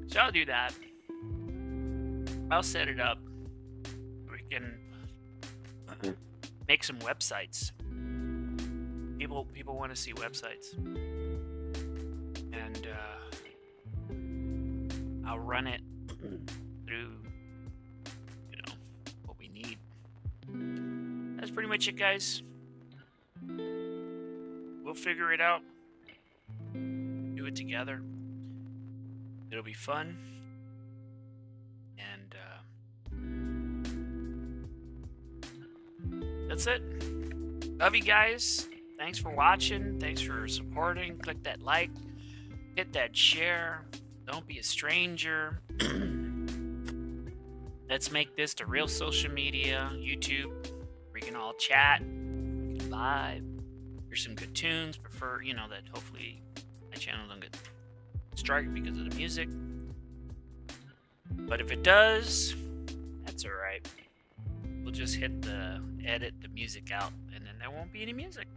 So I'll do that. I'll set it up. We can make some websites. People want to see websites, and I'll run it through, you know, what we need. That's pretty much it, guys. We'll figure it out. Do it together. It'll be fun. And that's it. Love you guys. Thanks for watching. Thanks for supporting. Click that like. Hit that share. Don't be a stranger. Let's make this the real social media. YouTube. We can all chat. We can live. Here's some good tunes. Prefer, you know, that hopefully my channel don't get strike because of the music, but if it does, that's all right. We'll just hit the edit the music out, and then there won't be any music,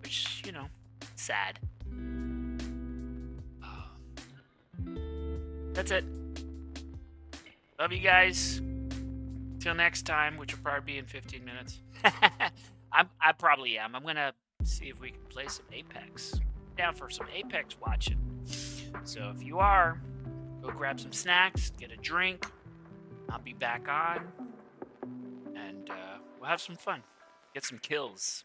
which, you know, sad. That's it. Love you guys. Till next time, which will probably be in 15 minutes. I probably am. I'm gonna see if we can play some Apex. Down for some Apex watching. So if you are, go grab some snacks, get a drink. I'll be back on. And We'll have some fun. Get some kills.